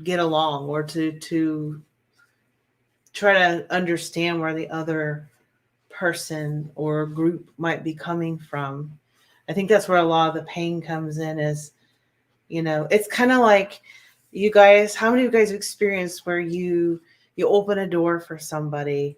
get along, or to try to understand where the other person or group might be coming from? I think that's where a lot of the pain comes in, is, it's kind of like, you guys, how many of you guys have experienced where you open a door for somebody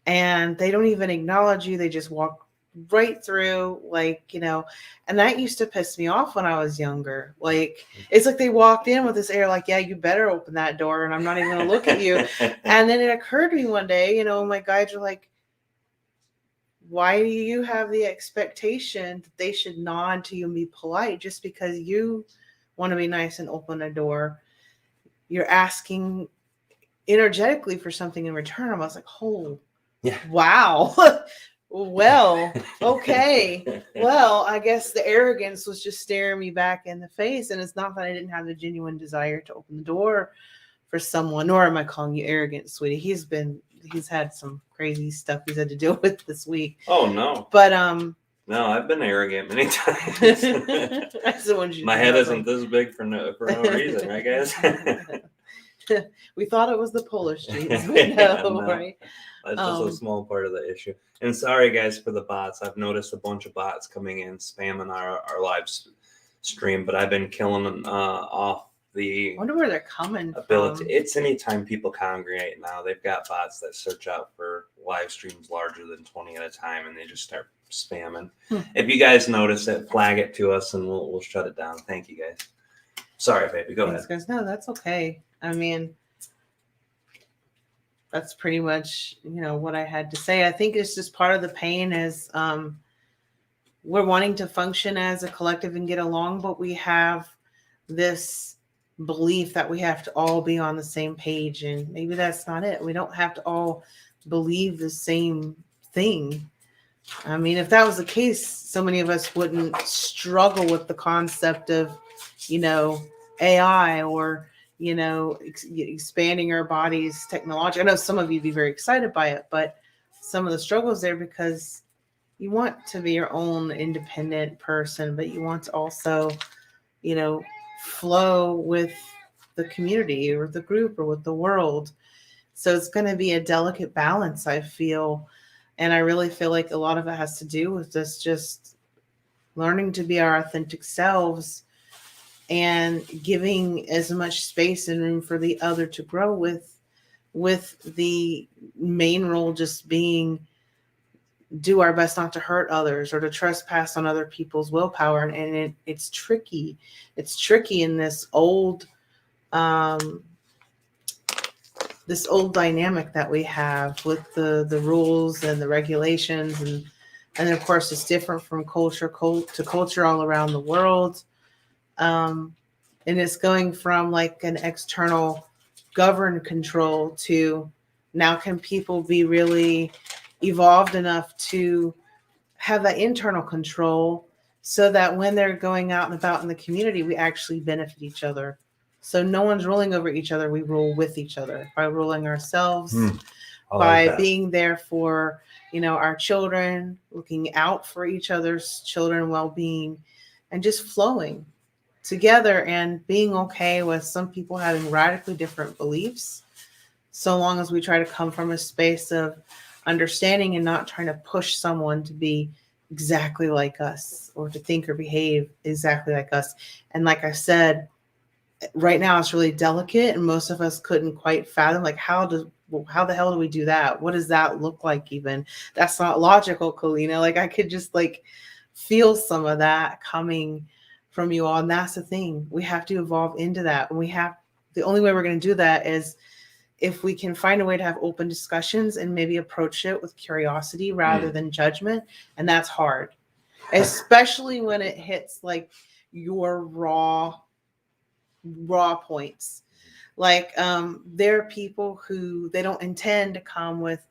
and they don't even acknowledge you, they just walk right through, and that used to piss me off when I was younger. It's like they walked in with this air like, yeah, you better open that door and I'm not even gonna look at you. And then it occurred to me one day, my guides were like, why do you have the expectation that they should nod to you and be polite just because you want to be nice and open a door? You're asking energetically for something in return. I was like, oh, yeah, wow. Well, okay. Well, I guess the arrogance was just staring me back in the face. And it's not that I didn't have the genuine desire to open the door for someone, nor am I calling you arrogant, sweetie. He's had some crazy stuff he's had to deal with this week. Oh no. But no, I've been arrogant many times. My head isn't this big for no reason, right, guys? We thought it was the Polish genes, no, right? That's just a small part of the issue. And sorry, guys, for the bots. I've noticed a bunch of bots coming in, spamming our live stream, but I've been killing them off the. I wonder where they're coming ability. from. It's anytime people congregate now. They've got bots that search out for live streams larger than 20 at a time, and they just start spamming. If you guys notice it, flag it to us, and we'll shut it down. Thank you, guys. Sorry, baby. Go ahead. Guys. No, that's okay. I mean, that's pretty much, what I had to say. I think it's just part of the pain is we're wanting to function as a collective and get along, but we have this belief that we have to all be on the same page, and maybe that's not it. We don't have to all believe the same thing. I mean, if that was the case, so many of us wouldn't struggle with the concept of, AI or, expanding our bodies technology. I know some of you'd be very excited by it, but some of the struggles there, because you want to be your own independent person, but you want to also, flow with the community or the group or with the world. So it's going to be a delicate balance, I feel. And I really feel like a lot of it has to do with us just learning to be our authentic selves and giving as much space and room for the other to grow, with the main role just being do our best not to hurt others or to trespass on other people's willpower. And it's tricky. It's tricky in this old dynamic that we have with the rules and the regulations. And of course, it's different from culture to culture all around the world. And it's going from like an external governed control to now can people be really evolved enough to have that internal control so that when they're going out and about in the community, we actually benefit each other. So no one's ruling over each other. We rule with each other by ruling ourselves, by being there for, our children, looking out for each other's children well-being, and just flowing. together and being okay with some people having radically different beliefs, so long as we try to come from a space of understanding and not trying to push someone to be exactly like us or to think or behave exactly like us. And like I said, right now it's really delicate, and most of us couldn't quite fathom, like, how the hell do we do that? What does that look like? Even that's not logical, Kalina. Like, I could just like feel some of that coming from you all, and that's the thing. We have to evolve into that, and the only way we're going to do that is if we can find a way to have open discussions and maybe approach it with curiosity rather than judgment. And that's hard, especially when it hits like your raw points. Like, there are people who they don't intend to come with,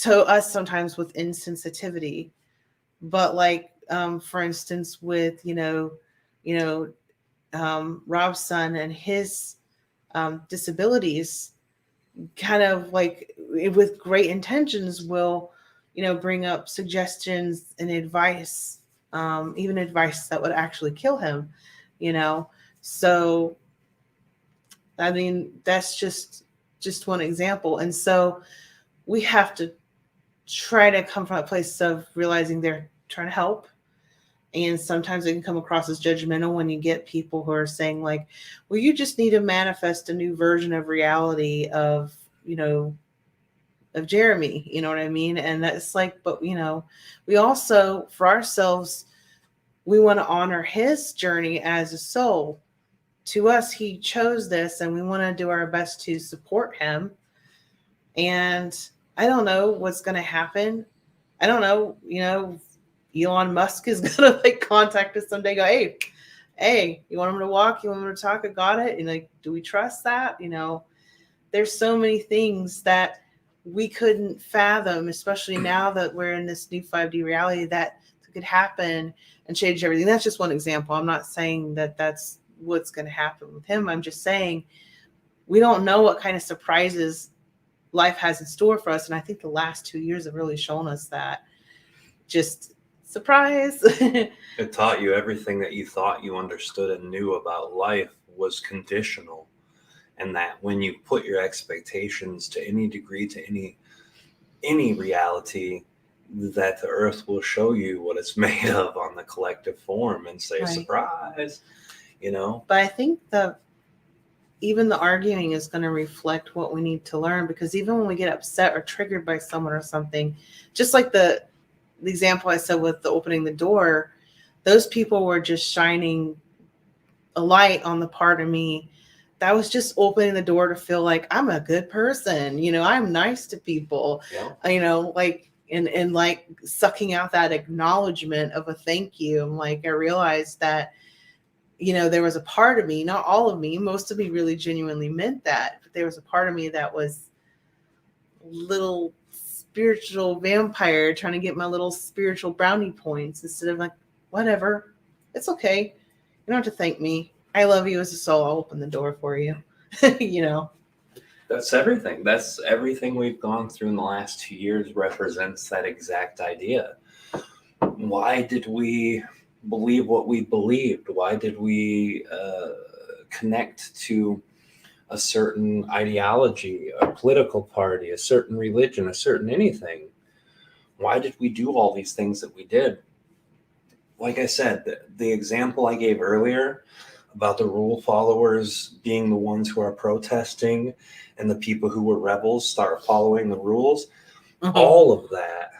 to us sometimes, with insensitivity, but like, for instance, with Rob's son and his disabilities, kind of like with great intentions will bring up suggestions and advice, even advice that would actually kill him. So I mean, that's just one example. And so we have to try to come from a place of realizing they're trying to help. And sometimes it can come across as judgmental when you get people who are saying like, well, you just need to manifest a new version of reality of Jeremy, you know what I mean? And that's like, but we also, for ourselves, we want to honor his journey as a soul. To us, he chose this, and we want to do our best to support him. And I don't know what's going to happen. I don't know, Elon Musk is going to like contact us someday, go, hey, you want him to walk? You want him to talk? I got it. And like, do we trust that? There's so many things that we couldn't fathom, especially now that we're in this new 5D reality, that could happen and change everything. That's just one example. I'm not saying that that's what's going to happen with him. I'm just saying we don't know what kind of surprises life has in store for us. And I think the last 2 years have really shown us that. Just surprise. It taught you everything that you thought you understood and knew about life was conditional. And that when you put your expectations to any degree, to any reality, that the earth will show you what it's made of on the collective form and say, right, surprise, But I think even the arguing is going to reflect what we need to learn, because even when we get upset or triggered by someone or something, just like the example I said with the opening the door, those people were just shining a light on the part of me that was just opening the door to feel like I'm a good person. I'm nice to people, like, and like sucking out that acknowledgement of a thank you. And like, I realized that, there was a part of me, not all of me, most of me really genuinely meant that, but there was a part of me that was little spiritual vampire trying to get my little spiritual brownie points, instead of like, whatever, it's okay. You don't have to thank me. I love you as a soul. I'll open the door for you. That's everything. That's everything we've gone through in the last 2 years represents that exact idea. Why did we believe what we believed? Why did we connect to a certain ideology, a political party, a certain religion, a certain anything? Why did we do all these things that we did? Like I said, the example I gave earlier about the rule followers being the ones who are protesting and the people who were rebels start following the rules, all of that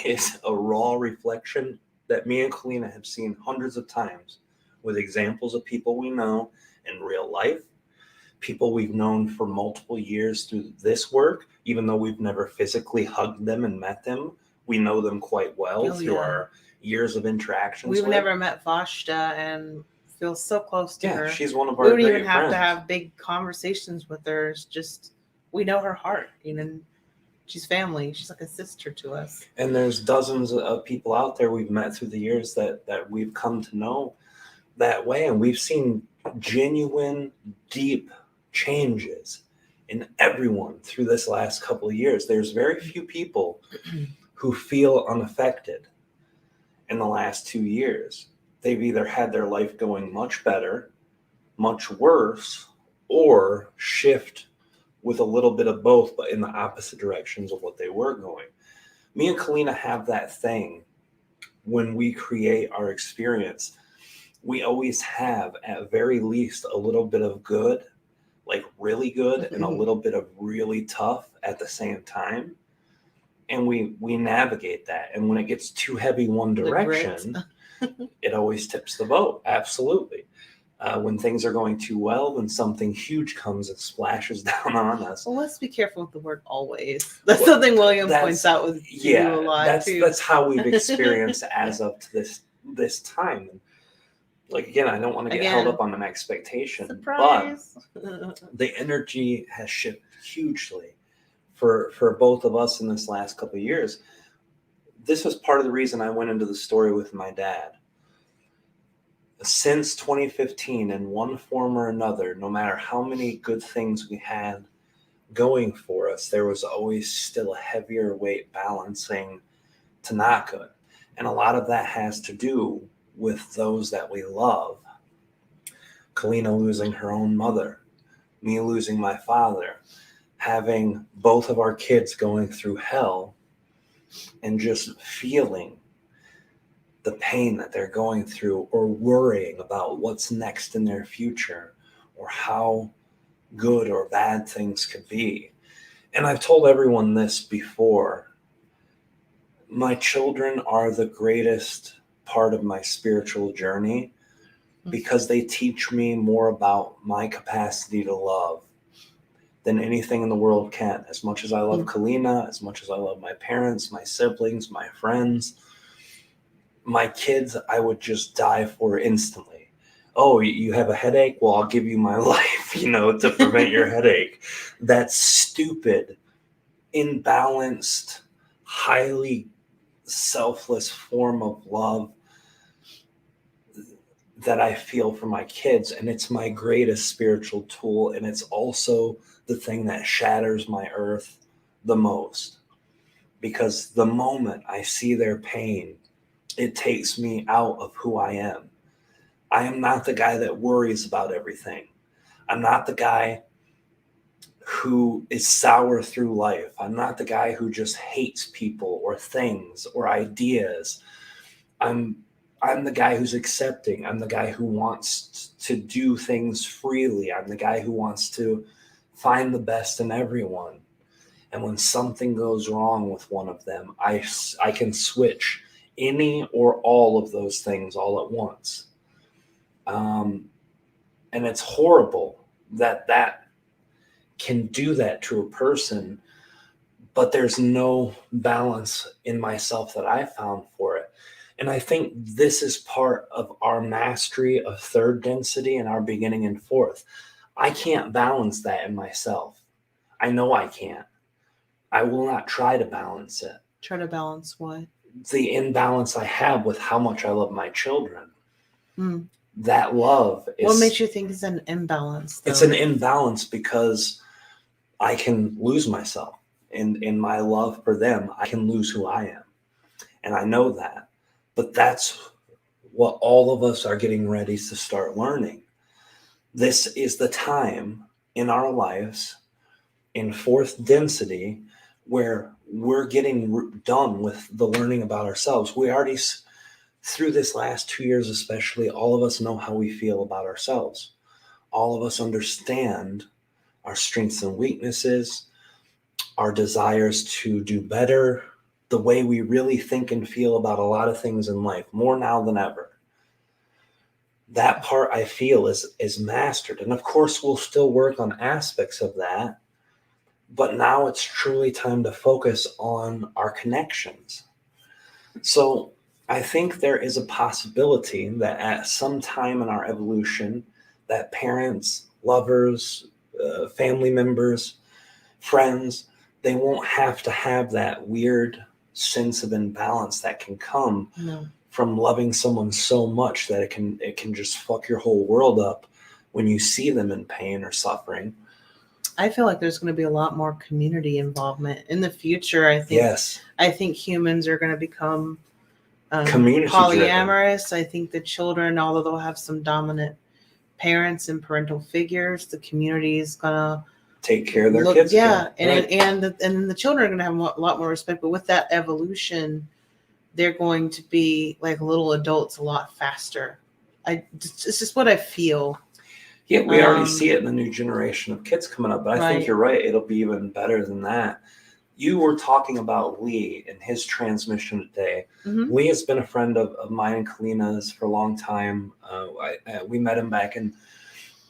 is a raw reflection that me and Kalina have seen hundreds of times with examples of people we know in real life, people we've known for multiple years through this work, even though we've never physically hugged them and met them. We know them quite well through our years of interactions. We've never met Vashta and feel so close to her. She's one of our We don't great even have friends. to have big conversations with her. It's just, we know her heart, she's family. She's like a sister to us. And there's dozens of people out there we've met through the years that we've come to know that way. And we've seen genuine, deep changes in everyone through this last couple of years. There's very few people who feel unaffected in the last 2 years. they've either had their life going much better, much worse, or shift with a little bit of both, but in the opposite directions of what they were going. Me and Kalina have that thing when we create our experience. We always have, at very least, a little bit of good, like really good, and a little bit of really tough at the same time. And we navigate that. And when it gets too heavy one direction, it always tips the boat. Absolutely. When things are going too well, then something huge comes and splashes down on us. Well, let's be careful with the word always. That's something William points out with you a lot too. That's how we've experienced as up to this time. And like, again, I don't want to get held up on an expectation. Surprise. But the energy has shifted hugely for both of us in this last couple of years. This was part of the reason I went into the story with my dad. Since 2015, in one form or another, no matter how many good things we had going for us, there was always still a heavier weight balancing to not good. And a lot of that has to do with those that we love. Kalina losing her own mother, me losing my father, having both of our kids going through hell, and just feeling the pain that they're going through, or worrying about what's next in their future, or how good or bad things could be. And I've told everyone this before. My children are the greatest part of my spiritual journey because they teach me more about my capacity to love than anything in the world can. As much as I love Kalina, as much as I love my parents, my siblings, my friends, my kids, I would just die for instantly. Oh, you have a headache? Well, I'll give you my life, to prevent your headache. That stupid, imbalanced, highly selfless form of love that I feel for my kids. And it's my greatest spiritual tool. And it's also the thing that shatters my earth the most. Because the moment I see their pain, it takes me out of who I am. I am not the guy that worries about everything. I'm not the guy who is sour through life. I'm not the guy who just hates people or things or ideas. I'm the guy who's accepting. I'm the guy who wants to do things freely. I'm the guy who wants to find the best in everyone. And when something goes wrong with one of them, I can switch any or all of those things all at once. And it's horrible that can do that to a person, but there's no balance in myself that I found for it. And I think this is part of our mastery of third density and our beginning in fourth. I can't balance that in myself. I know I can't. I will not try to balance it. Try to balance what? The imbalance I have with how much I love my children. That love is... What makes you think it's an imbalance, though? It's an imbalance because I can lose myself. In my love for them, I can lose who I am. And I know that. But that's what all of us are getting ready to start learning. This is the time in our lives, in fourth density, where we're getting done with the learning about ourselves. We already, through this last 2 years especially, all of us know how we feel about ourselves. All of us understand our strengths and weaknesses, our desires to do better, the way we really think and feel about a lot of things in life, more now than ever. That part, I feel, is mastered. And of course, we'll still work on aspects of that. But now it's truly time to focus on our connections. So I think there is a possibility that at some time in our evolution, that parents, lovers, family members, friends, they won't have to have that weird sense of imbalance that can come from loving someone so much that it can just fuck your whole world up when you see them in pain or suffering. I feel like there's going to be a lot more community involvement in the future. I think. Yes. I think humans are going to become community polyamorous. I think the children, although they'll have some dominant parents and parental figures, the community is gonna take care of their kids. Yeah, and the children are gonna have a lot more respect. But with that evolution, they're going to be like little adults a lot faster. It's just what I feel. Yeah, we already see it in the new generation of kids coming up, but I think you're right. It'll be even better than that. You were talking about Lee and his transmission today. Mm-hmm. Lee has been a friend of mine and Kalina's for a long time. We met him back in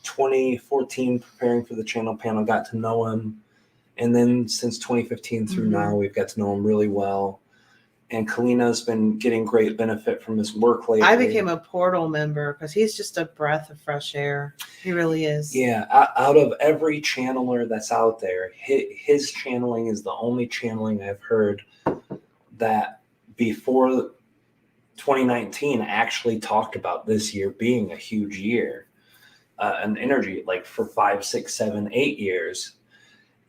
2014, preparing for the channel panel, got to know him. And then since 2015 through now, we've got to know him really well. And Kalina's been getting great benefit from his work lately. I became a portal member because he's just a breath of fresh air. He really is. Yeah, out of every channeler that's out there, his channeling is the only channeling I've heard that before 2019 actually talked about this year being a huge year, an energy like for 5, 6, 7, 8 years.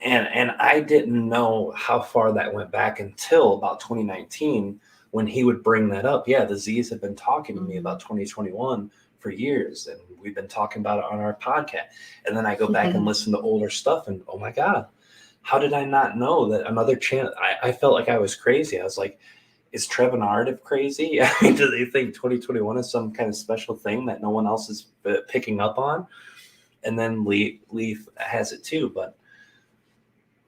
And I didn't know how far that went back until about 2019 when he would bring that up. Yeah, the Z's have been talking to me about 2021 for years, and we've been talking about it on our podcast. And then I go back and listen to older stuff, and oh my God, how did I not know that another channel? I felt like I was crazy. I was like, is Treb and Aridif crazy? I mean, do they think 2021 is some kind of special thing that no one else is picking up on? And then Leaf has it too, but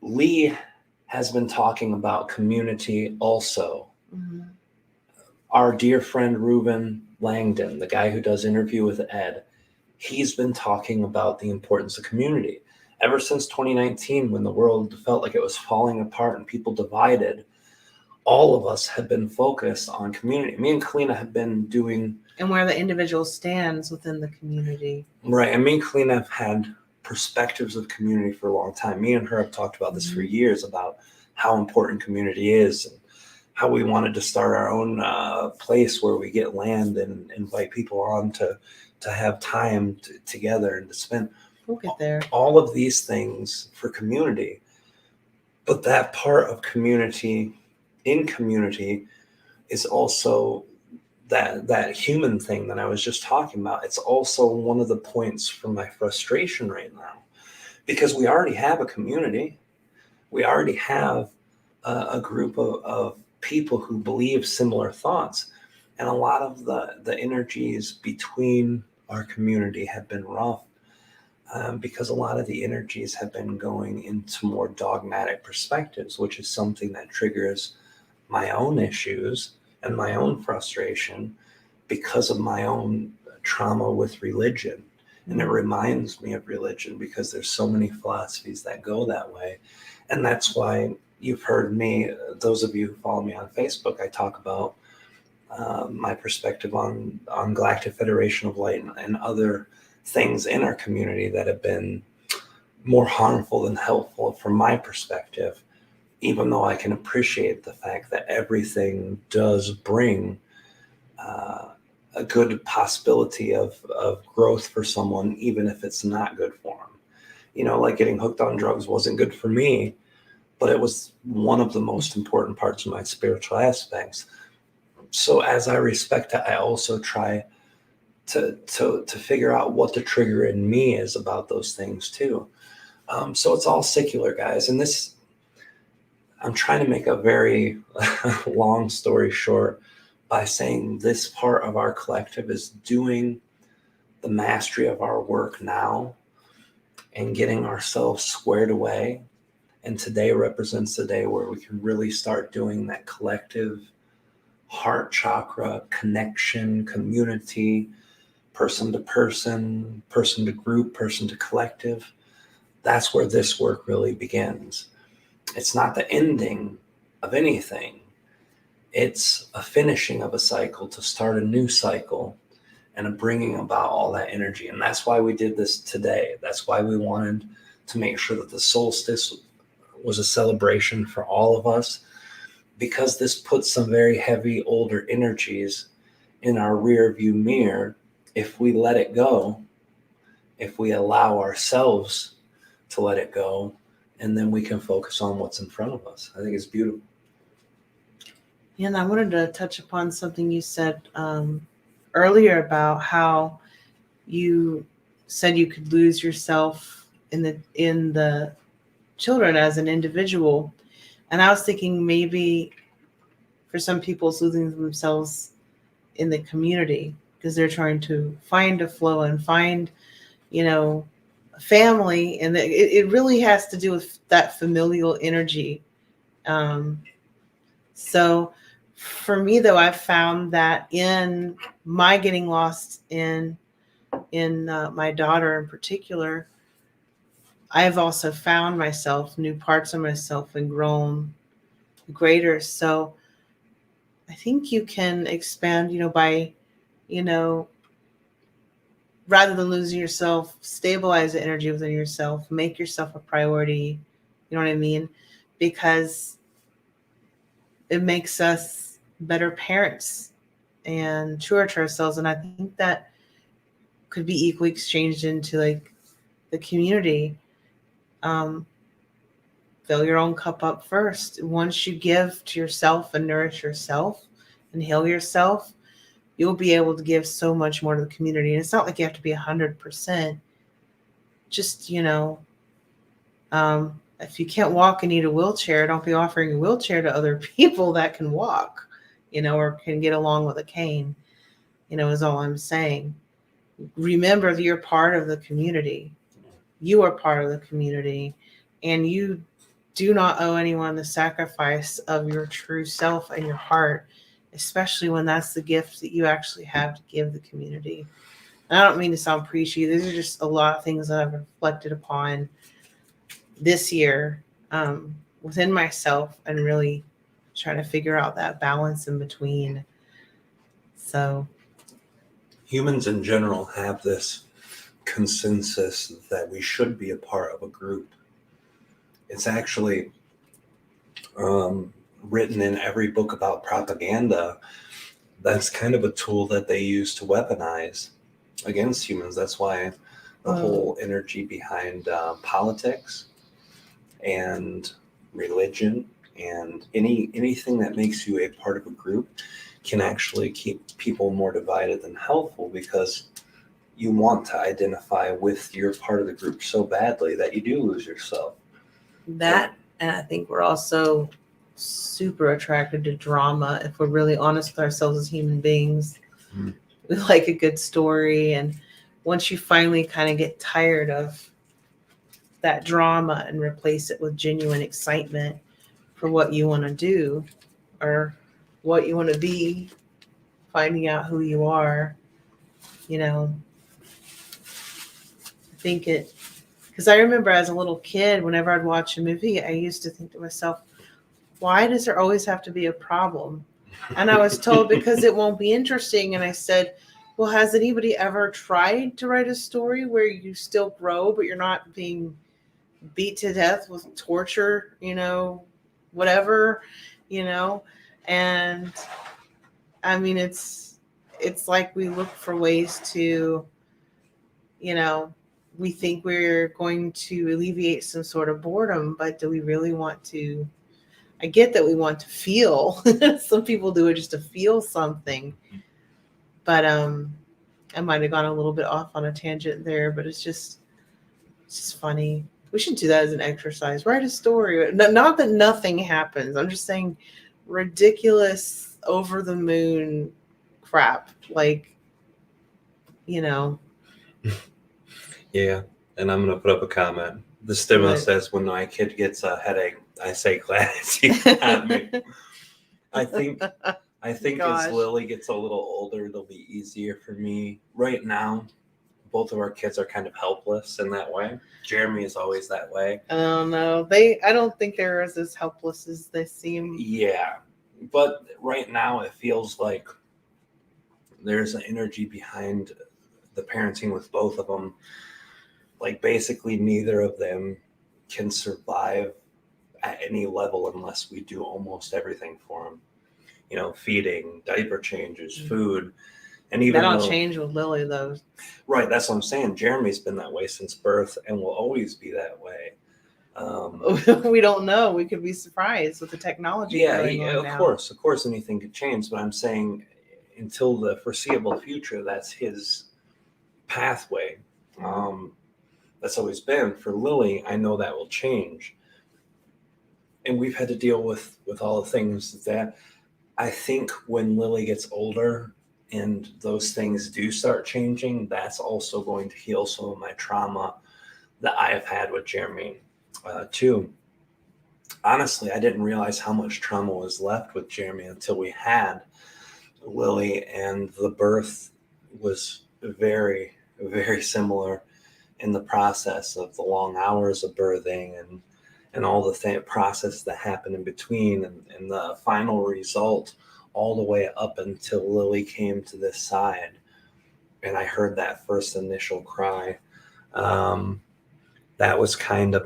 Lee has been talking about community also. Mm-hmm. Our dear friend Reuben Langdon, the guy who does Interview with Ed, he's been talking about the importance of community. Ever since 2019, when the world felt like it was falling apart and people divided, all of us have been focused on community. Me and Kalina have been doing... And where the individual stands within the community. Right, and me and Kalina have had perspectives of community for a long time. Me and her have talked about this for years, about how important community is and how we wanted to start our own place where we get land and invite people on to have time together and to spend. We'll get there. All of these things for community. But that part of community in community is also that human thing that I was just talking about. It's also one of the points for my frustration right now, because we already have a community. We already have a group of people who believe similar thoughts. And a lot of the energies between our community have been rough because a lot of the energies have been going into more dogmatic perspectives, which is something that triggers my own issues and my own frustration because of my own trauma with religion. And it reminds me of religion because there's so many philosophies that go that way. And that's why you've heard me, those of you who follow me on Facebook, I talk about my perspective on Galactic Federation of Light and other things in our community that have been more harmful than helpful from my perspective, even though I can appreciate the fact that everything does bring a good possibility of growth for someone, even if it's not good for them. You know, like getting hooked on drugs wasn't good for me, but it was one of the most important parts of my spiritual aspects. So as I respect it, I also try to figure out what the trigger in me is about those things too. So it's all secular, guys. And this, I'm trying to make a very long story short by saying this part of our collective is doing the mastery of our work now and getting ourselves squared away. And today represents the day where we can really start doing that collective heart chakra connection, community, person to person, person to group, person to collective. That's where this work really begins. It's not the ending of anything. It's a finishing of a cycle to start a new cycle and a bringing about all that energy. And that's why we did this today. That's why we wanted to make sure that the solstice was a celebration for all of us, because this puts some very heavy older energies in our rear view mirror. If we let it go, if we allow ourselves to let it go, and then we can focus on what's in front of us. I think it's beautiful. And I wanted to touch upon something you said earlier about how you said you could lose yourself in the children as an individual. And I was thinking maybe for some people it's losing themselves in the community because they're trying to find a flow and find, a family. And it really has to do with that familial energy. So for me, though, I've found that in my getting lost in my daughter in particular, I've also found myself, new parts of myself, and grown greater. So I think you can expand, by, rather than losing yourself, stabilize the energy within yourself, make yourself a priority. You know what I mean? Because it makes us better parents and truer to ourselves. And I think that could be equally exchanged into like the community. Fill your own cup up first. Once you give to yourself and nourish yourself and heal yourself, you'll be able to give so much more to the community. And it's not like you have to be 100%. Just, if you can't walk and need a wheelchair, don't be offering a wheelchair to other people that can walk, or can get along with a cane, is all I'm saying. Remember that you're part of the community. You are part of the community, and you do not owe anyone the sacrifice of your true self and your heart, especially when that's the gift that you actually have to give the community. And I don't mean to sound preachy. These are just a lot of things that I've reflected upon this year within myself and really trying to figure out that balance in between. So humans in general have this consensus that we should be a part of a group. It's actually written in every book about propaganda. That's kind of a tool that they use to weaponize against humans. That's why the whole energy behind politics and religion and anything that makes you a part of a group can actually keep people more divided than helpful, because you want to identify with your part of the group so badly that you do lose yourself. That, and I think we're also super attracted to drama. If we're really honest with ourselves as human beings, we like a good story. And once you finally kind of get tired of that drama and replace it with genuine excitement for what you want to do or what you want to be, finding out who you are, I think it, because I remember as a little kid, whenever I'd watch a movie, I used to think to myself, why does there always have to be a problem? And I was told because it won't be interesting. And I said, well, has anybody ever tried to write a story where you still grow, but you're not being beat to death with torture, whatever, and I mean, it's like we look for ways to, we think we're going to alleviate some sort of boredom, but do we really want to? I get that we want to feel. Some people do it just to feel something, but I might have gone a little bit off on a tangent there, but it's just funny. We should do that as an exercise. Write a story. Not that nothing happens. I'm just saying ridiculous, over the moon crap. Like, Yeah. And I'm going to put up a comment. The stimulus says, when my kid gets a headache, I say, glad you got me. I think as Lily gets a little older, it'll be easier for me. Right now, both of our kids are kind of helpless in that way. Jeremy is always that way. I don't know. I don't think they're as helpless as they seem. Yeah. But right now it feels like there's an energy behind the parenting with both of them. Like basically neither of them can survive at any level unless we do almost everything for them. Feeding, diaper changes, food. And even that'll change with Lily, though. Right, that's what I'm saying. Jeremy's been that way since birth and will always be that way. We don't know. We could be surprised with the technology going on now. Of course, anything could change. But I'm saying, until the foreseeable future, that's his pathway. That's always been. For Lily, I know that will change, and we've had to deal with all the things that I think when Lily gets older and those things do start changing, that's also going to heal some of my trauma that I have had with Jeremy too. Honestly, I didn't realize how much trauma was left with Jeremy until we had Lily, and the birth was very, very similar in the process of the long hours of birthing and all the process that happened in between, and the final result all the way up until Lily came to this side and I heard that first initial cry. That was kind of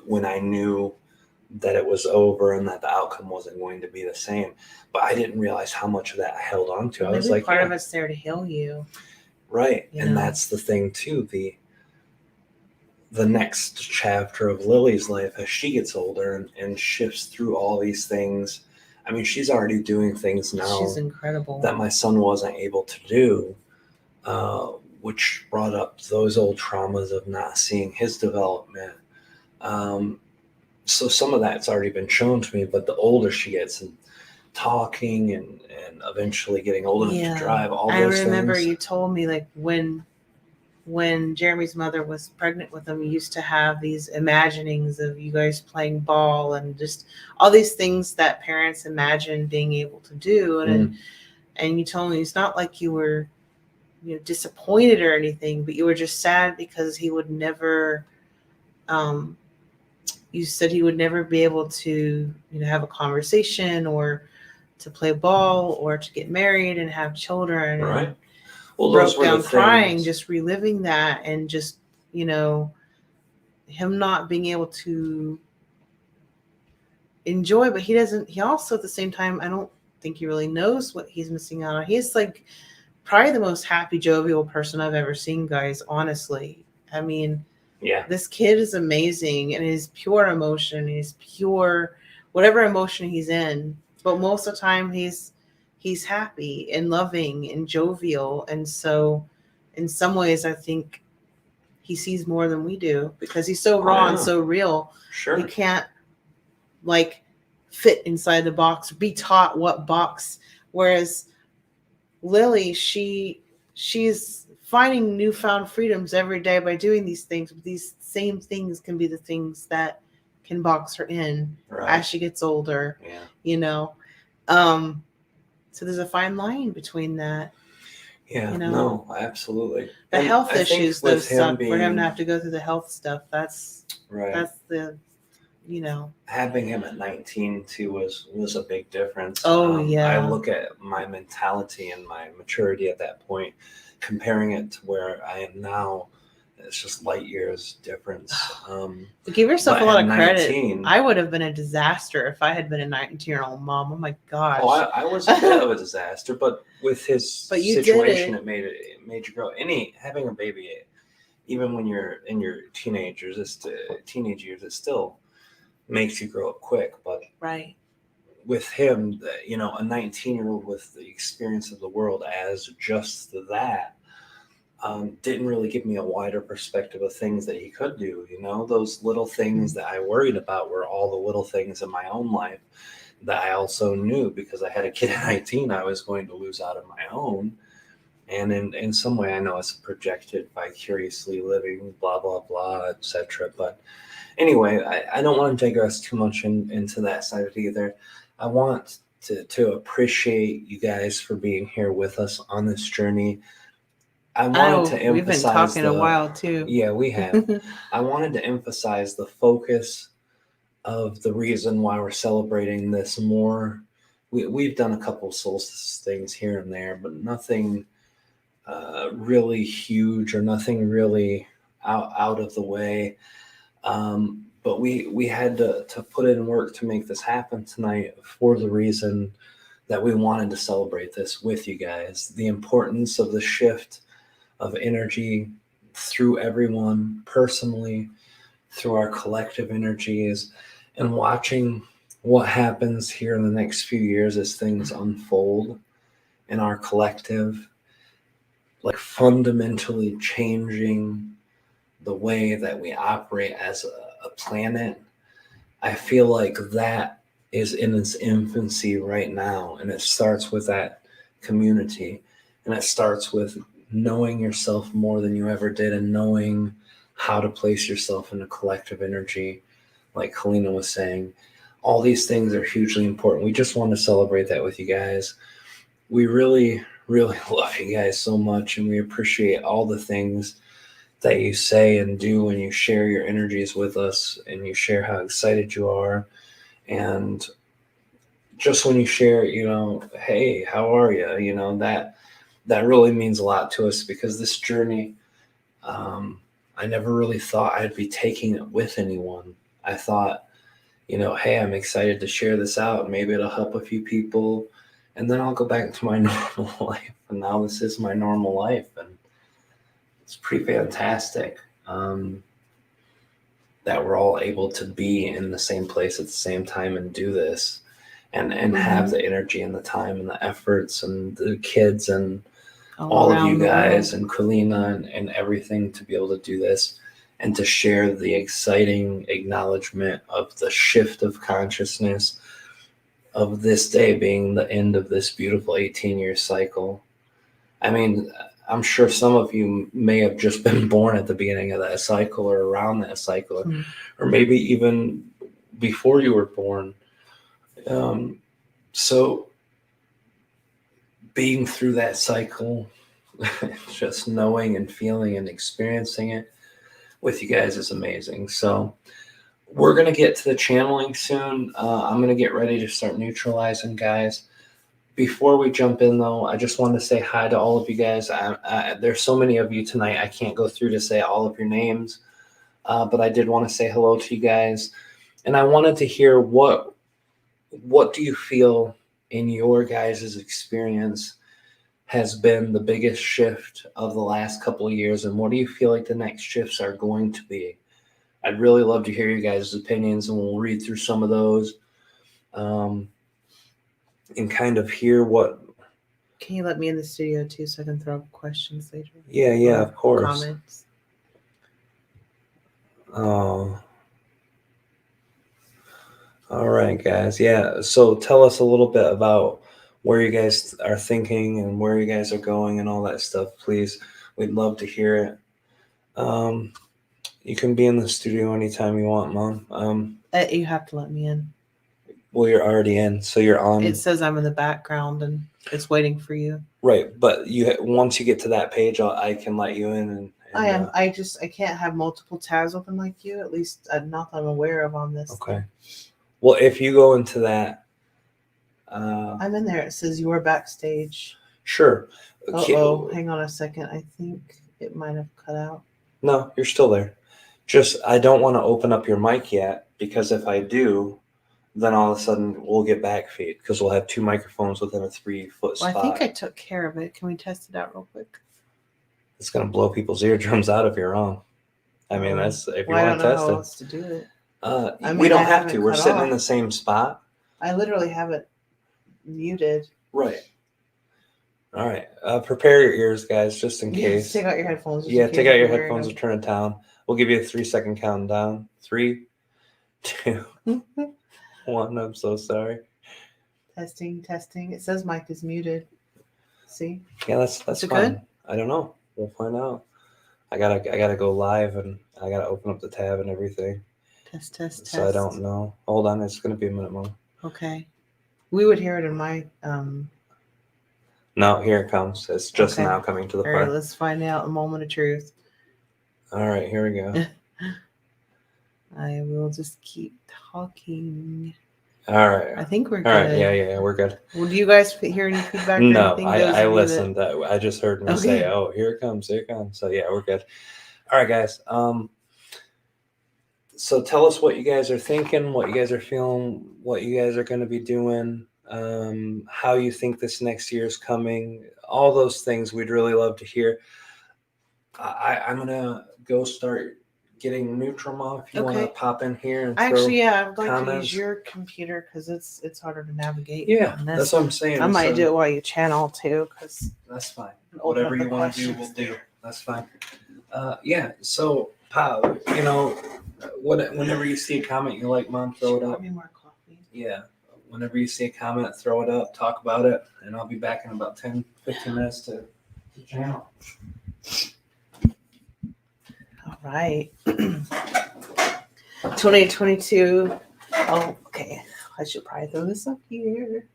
when I knew that it was over and that the outcome wasn't going to be the same. But I didn't realize how much of that I held on to. I was like, part of it's there to heal you. Right. And that's the thing too. The next chapter of Lily's life as she gets older and shifts through all these things. I mean, she's already doing things now. She's incredible. That my son wasn't able to do, which brought up those old traumas of not seeing his development. So some of that's already been shown to me, but the older she gets and talking and eventually getting old enough to drive, all those things. I remember you told me, like, when Jeremy's mother was pregnant with him, you used to have these imaginings of you guys playing ball and just all these things that parents imagine being able to do. And you told me it's not like you were disappointed or anything, but you were just sad because he would never, you said he would never be able to, have a conversation or to play ball or to get married and have children. Right. And well, broke down crying, just reliving that, and just, him not being able to enjoy, but he also at the same time, I don't think he really knows what he's missing out on. He's like probably the most happy, jovial person I've ever seen, guys, honestly. I mean, yeah, this kid is amazing, and his pure emotion, his pure, whatever emotion he's in, but most of the time he's happy and loving and jovial. And so in some ways, I think he sees more than we do because he's so raw and so real. Sure. He can't fit inside the box, be taught what box. Whereas Lily, she's finding newfound freedoms every day by doing these things. But these same things can be the things that can box her in as she gets older. Yeah. So there's a fine line between that. Yeah, no, absolutely. The health issues, though, suck for him to have to go through the health stuff. That's right. That's the, Having him at 19 too was a big difference. Yeah. I look at my mentality and my maturity at that point, comparing it to where I am now. It's just light years difference. Give yourself a lot of credit. I would have been a disaster if I had been a 19-year-old mom. Oh my gosh. Oh, I was a bit of a disaster, but with his situation, it made you grow. Having a baby, even when you're in your teenage years, it still makes you grow up quick. But with him, a 19-year-old with the experience of the world as just that. Didn't really give me a wider perspective of things that he could do. Those little things that I worried about were all the little things in my own life that I also knew, because I had a kid at 19 I was going to lose out of my own. And in some way, I know it's projected vicariously living, blah, blah, blah, etc. But anyway, I don't want to digress too much into that side of it either. I want to appreciate you guys for being here with us on this journey. I wanted to emphasize. We've been talking a while too. Yeah, we have. I wanted to emphasize the focus of the reason why we're celebrating this more. We've done a couple of solstice things here and there, but nothing really huge or nothing really out of the way. But we had to put in work to make this happen tonight for the reason that we wanted to celebrate this with you guys. The importance of the shift of energy through everyone personally, through our collective energies, and watching what happens here in the next few years as things unfold in our collective, like fundamentally changing the way that we operate as a planet. I feel like that is in its infancy right now, and it starts with that community, and it starts with knowing yourself more than you ever did, and knowing how to place yourself in a collective energy, like Helena was saying. All these things are hugely important. We just want to celebrate that with you guys. We really, really love you guys so much, and we appreciate all the things that you say and do when you share your energies with us, and you share how excited you are. And just when you share, hey, how are you? That really means a lot to us, because this journey, I never really thought I'd be taking it with anyone. I thought, hey, I'm excited to share this out. Maybe it'll help a few people, and then I'll go back to my normal life. And now this is my normal life, and it's pretty fantastic that we're all able to be in the same place at the same time and do this, and have the energy and the time and the efforts and the kids and all of you guys and Kalina and everything to be able to do this and to share the exciting acknowledgement of the shift of consciousness of this day being the end of this beautiful 18-year cycle. I mean, I'm sure some of you may have just been born at the beginning of that cycle or around that cycle, or maybe even before you were born. So being through that cycle, just knowing and feeling and experiencing it with you guys is amazing. So we're going to get to the channeling soon. I'm going to get ready to start neutralizing, guys. Before we jump in, though, I just want to say hi to all of you guys. There's so many of you tonight, I can't go through to say all of your names, but I did want to say hello to you guys. And I wanted to hear what do you feel in your guys' experience has been the biggest shift of the last couple of years, and what do you feel like the next shifts are going to be? I'd really love to hear you guys' opinions, and we'll read through some of those. And kind of hear what. Can you let me in the studio too, so I can throw up questions later? Yeah, of course. Comments. Oh, all right, guys. Yeah, so tell us a little bit about where you guys are thinking and where you guys are going and all that stuff, please. We'd love to hear it. You can be in the studio anytime you want, Mom. You have to let me in. Well, you're already in, so you're on. It says I'm in the background and it's waiting for you. Right, but once you get to that page, I can let you in. And I am. I can't have multiple tabs open like you. At least not that I'm aware of on this. Okay. Well, if you go into that, I'm in there. It says you are backstage. Sure. Oh, hang on a second. I think it might have cut out. No, you're still there. Just I don't want to open up your mic yet, because if I do, then all of a sudden we'll get back feed, because we'll have two microphones within a 3-foot spot. I think I took care of it. Can we test it out real quick? It's going to blow people's eardrums out if you're wrong. I mean, that's if you want to test it. I don't know how else to do it. We don't have to. We're sitting in the same spot. I literally have it muted. Right. All right. Prepare your ears, guys, just in case. Take out your headphones. Yeah, take out your headphones and turn it down. We'll give you a 3-second countdown. 3, 2, 1. I'm so sorry. Testing. It says mic is muted. See? Yeah, that's fine. Good? I don't know. We'll find out. I gotta go live, and I gotta open up the tab and everything. Test. So I don't know. Hold on, it's gonna be a minute more. Okay. We would hear it in my No, here it comes. It's just now coming to the part. All right, let's find out a moment of truth. All right, here we go. I will just keep talking. All right. I think we're good. All right, yeah, we're good. Well, do you guys hear any feedback? No, I listened. I just heard me say, "Oh, here it comes." So yeah, we're good. All right, guys. So tell us what you guys are thinking, what you guys are feeling, what you guys are going to be doing, how you think this next year is coming, all those things we'd really love to hear. I'm gonna go start getting neutral mom. If you want to Okay. pop in here and Actually, yeah, I'm going to comments. use your computer because it's harder to navigate. Yeah, on this. that's what I'm saying. I might So do it while you channel too, because that's fine. open Whatever up you the want to do, we'll questions. do. That's fine. Yeah. So, Pop, you know, whenever you see a comment you like, Mom, throw it Pour up. me more coffee. Yeah. Whenever you see a comment, throw it up, talk about it, and I'll be back in about 10, 15 minutes to channel. All right. 2022. Oh, okay. I should probably throw this up here.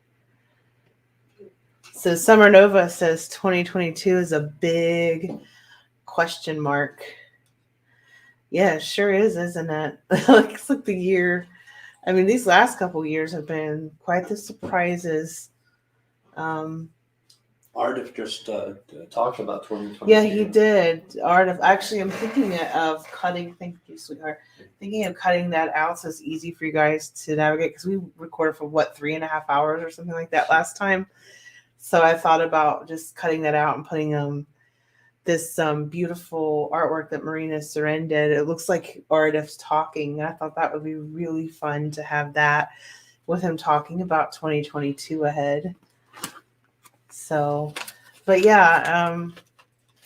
So Summer Nova says 2022 is a big question mark. Yeah, it sure is, isn't it? It's like the year. I mean, these last couple years have been quite the surprises. Aridif just talked about 2022. Yeah, he did. Actually, I'm thinking of cutting. Thank you, sweetheart. Thinking of cutting that out so it's easy for you guys to navigate because we recorded for 3.5 hours or something like that last time. So I thought about just cutting that out and putting this beautiful artwork that Marina Seren did. It looks like Aridif's talking. I thought that would be really fun to have that with him talking about 2022 ahead. So, but yeah,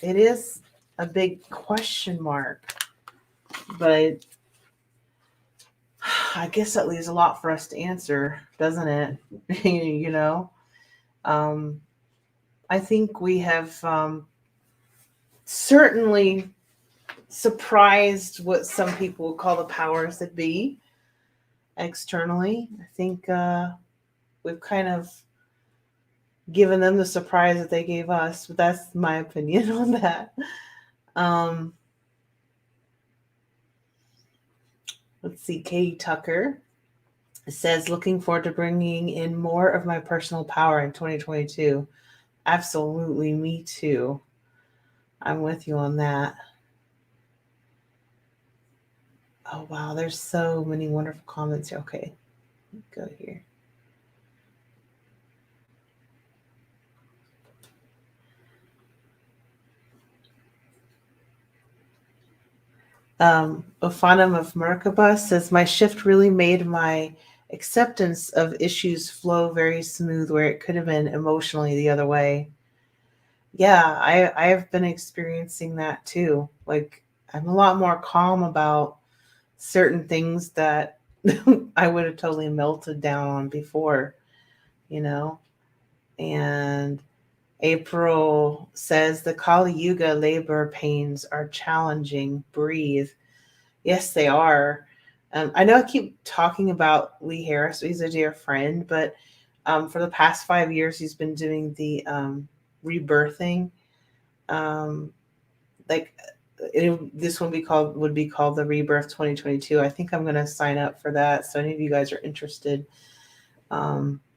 it is a big question mark. But I guess that leaves a lot for us to answer, doesn't it? You know? I think we have certainly surprised what some people would call the powers that be externally. I think we've kind of given them the surprise that they gave us, but that's my opinion on that. Let's see, Katie Tucker says, looking forward to bringing in more of my personal power in 2022. Absolutely, me too. I'm with you on that. Oh, wow, there's so many wonderful comments here. Okay, go here. Ophanum of Merkaba says, my shift really made my acceptance of issues flow very smooth where it could have been emotionally the other way. Yeah, I have been experiencing that too. Like, I'm a lot more calm about certain things that I would have totally melted down on before, you know? And April says the Kali Yuga labor pains are challenging. Breathe. Yes, they are. I know I keep talking about Lee Harris. He's a dear friend, but for the past 5 years, he's been doing the rebirthing. This one would be called the Rebirth 2022. I think I'm going to sign up for that. So any of you guys are interested,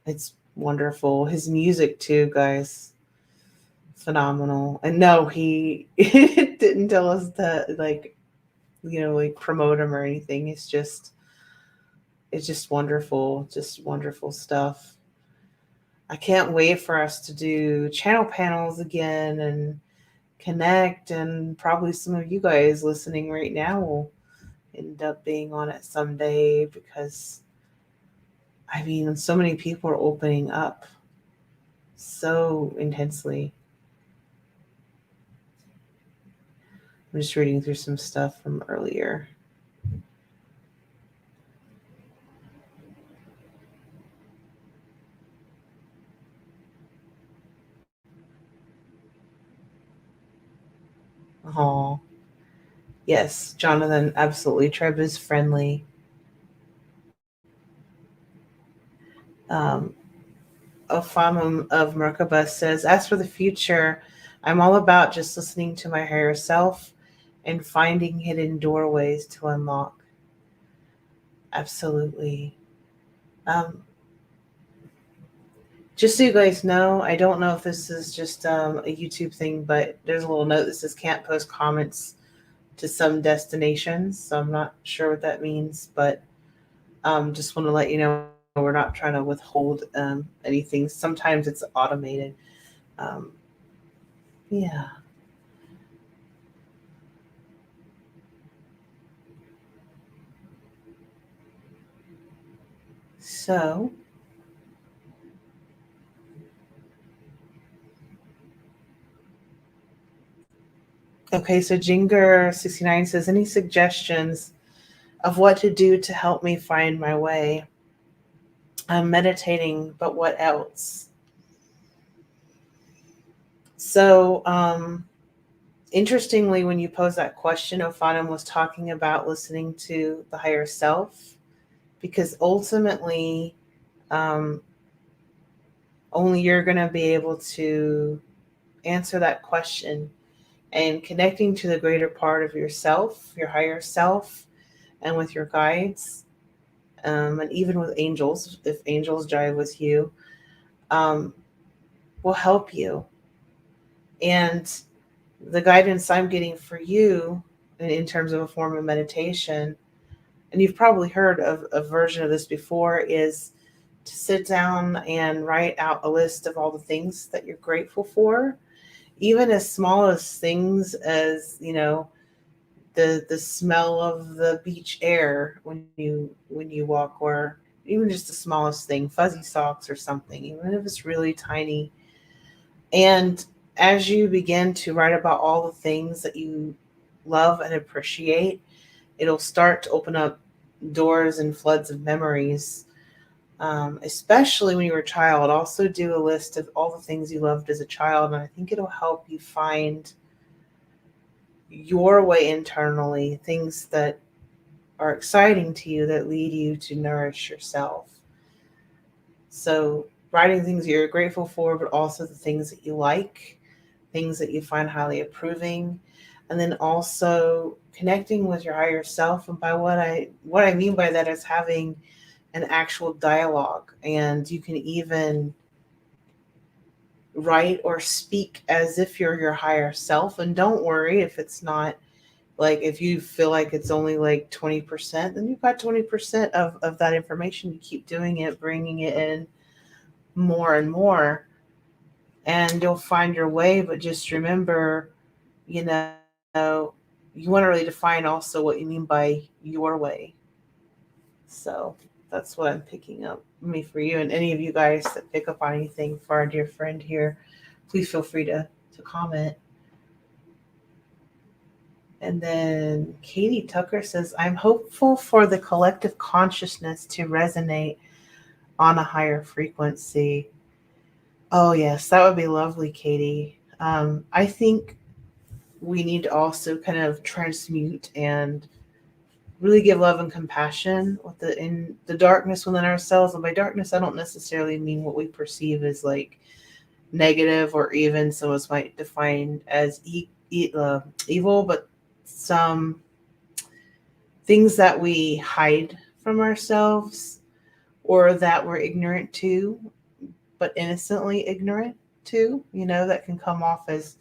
it's wonderful. His music too, guys, phenomenal. And no, he didn't tell us that like promote him or anything. It's just wonderful, just wonderful stuff. I can't wait for us to do channel panels again and connect, and probably some of you guys listening right now will end up being on it someday, because I mean, so many people are opening up so intensely. I'm just reading through some stuff from earlier. Oh, yes, Jonathan, absolutely. Treb is friendly. Ofamum of Merkaba says, as for the future, I'm all about just listening to my higher self and finding hidden doorways to unlock. Absolutely. Just so you guys know, I don't know if this is just a YouTube thing, but there's a little note that says can't post comments to some destinations. So I'm not sure what that means, but just want to let you know we're not trying to withhold anything. Sometimes it's automated. Yeah. So, okay, so Jinger69 says, any suggestions of what to do to help me find my way? I'm meditating, but what else? So, interestingly, when you posed that question, Ophanim was talking about listening to the higher self, because ultimately, only you're going to be able to answer that question, and connecting to the greater part of yourself, your higher self, and with your guides, and even with angels, if angels jive with you, will help you. And the guidance I'm getting for you in terms of a form of meditation, and you've probably heard of a version of this before, is to sit down and write out a list of all the things that you're grateful for, even as small as things as, the smell of the beach air when you walk, or even just the smallest thing, fuzzy socks or something, even if it's really tiny. And as you begin to write about all the things that you love and appreciate, it'll start to open up doors and floods of memories, especially when you were a child. Also do a list of all the things you loved as a child, and I think it'll help you find your way internally, things that are exciting to you that lead you to nourish yourself. So writing things you're grateful for, but also the things that you like, things that you find highly approving, and then also connecting with your higher self. And by what I mean by that is having an actual dialogue, and you can even write or speak as if you're your higher self. And don't worry if it's not, like, if you feel like it's only like 20%, then you've got 20% of that information. You keep doing it, bringing it in more and more, and you'll find your way. But just remember, you want to really define also what you mean by your way. So that's what I'm picking up for you. And any of you guys that pick up on anything for our dear friend here, please feel free to comment. And then Katie Tucker says, I'm hopeful for the collective consciousness to resonate on a higher frequency. Oh, yes, that would be lovely, Katie. I think we need to also kind of transmute and really give love and compassion in the darkness within ourselves. And by darkness, I don't necessarily mean what we perceive as like negative, or even some of us might define as evil, but some things that we hide from ourselves, or that we're ignorant to, but innocently ignorant to, that can come off as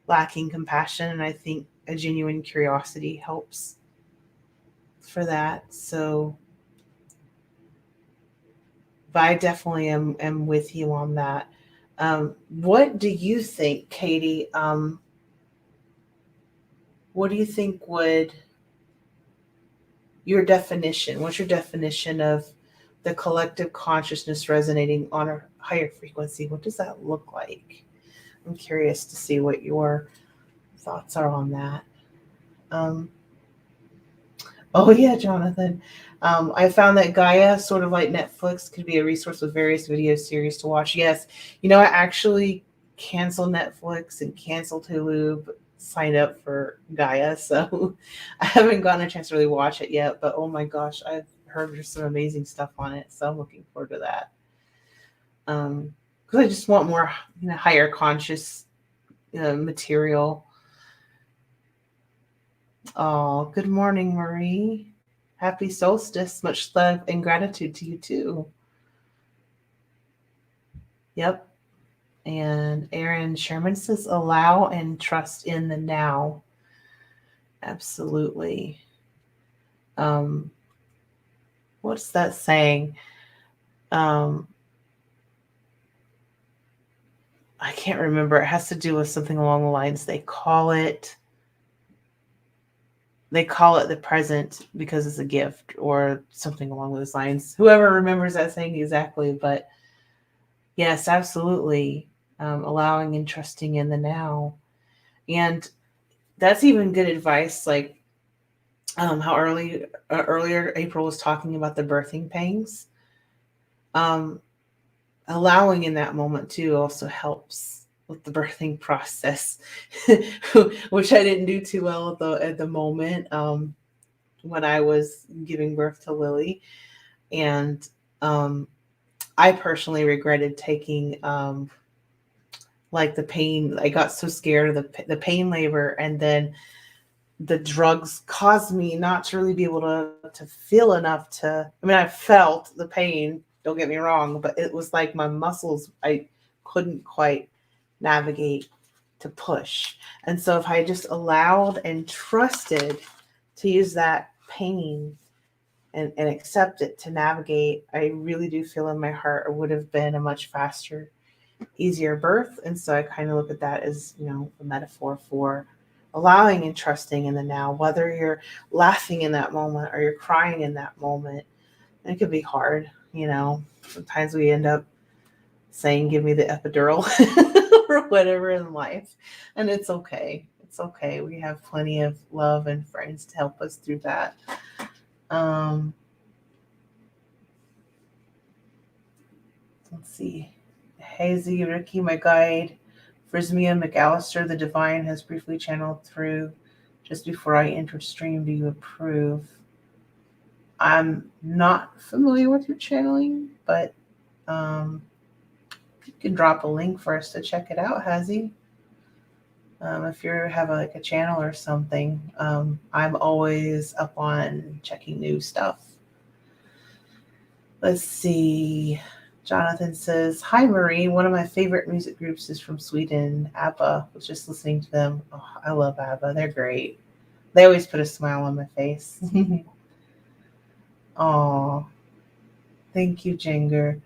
lacking compassion. And I think a genuine curiosity helps for that. So, but I definitely am with you on that. What do you think, Katie? What do you think what's your definition of the collective consciousness resonating on a higher frequency? What does that look like? I'm curious to see what your thoughts are on that. Oh yeah, Jonathan. I found that Gaia, sort of like Netflix, could be a resource with various video series to watch. Yes, I actually canceled Netflix and canceled Hulu, but signed up for Gaia, so I haven't gotten a chance to really watch it yet. But oh my gosh, I've heard there's some amazing stuff on it, so I'm looking forward to that. Because I just want more, higher conscious material. Oh, good morning, Marie. Happy solstice. Much love and gratitude to you too. Yep. And Aaron Sherman says, allow and trust in the now. Absolutely. What's that saying? I can't remember. It has to do with something along the lines. They call it, they call it the present because it's a gift or something along those lines. Whoever remembers that saying exactly, but yes, absolutely. Allowing and trusting in the now. And that's even good advice. Like how earlier April was talking about the birthing pangs. Allowing in that moment too also helps with the birthing process, which I didn't do too well at the moment when I was giving birth to Lily. And I personally regretted taking like the pain. I got so scared of the pain labor, and then the drugs caused me not to really be able to feel enough to. I mean, I felt the pain. Don't get me wrong, but it was like my muscles. I couldn't quite navigate to push. And so if I just allowed and trusted to use that pain and accept it to navigate, I really do feel in my heart it would have been a much faster, easier birth. And so I kind of look at that as, a metaphor for allowing and trusting in the now, whether you're laughing in that moment or you're crying in that moment. It could be hard, Sometimes we end up saying, give me the epidural or whatever in life. And it's okay. It's okay. We have plenty of love and friends to help us through that. Let's see. Hazy, Ricky, my guide. Frismia McAllister, the divine, has briefly channeled through just before I entered stream. Do you approve? I'm not familiar with your channeling, but you can drop a link for us to check it out, Hazy. If you have a channel or something, I'm always up on checking new stuff. Let's see. Jonathan says, hi, Marie. One of my favorite music groups is from Sweden, ABBA. Was just listening to them. Oh, I love ABBA. They're great. They always put a smile on my face. Oh, thank you, Jinger.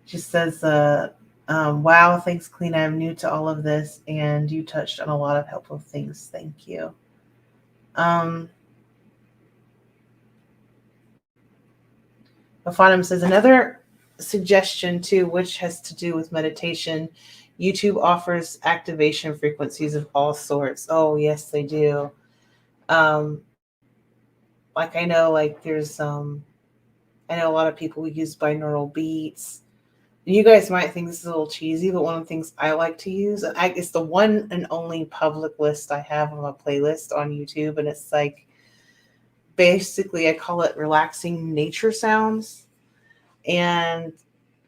She says, wow, thanks, Clean. I'm new to all of this, and you touched on a lot of helpful things. Thank you. Ophanum says, another suggestion too, which has to do with meditation. YouTube offers activation frequencies of all sorts. Oh, yes, they do. Like I know, like there's I know a lot of people who use binaural beats. You guys might think this is a little cheesy, but one of the things I like to use, and it's the one and only public list I have on a playlist on YouTube, and it's like basically I call it relaxing nature sounds. And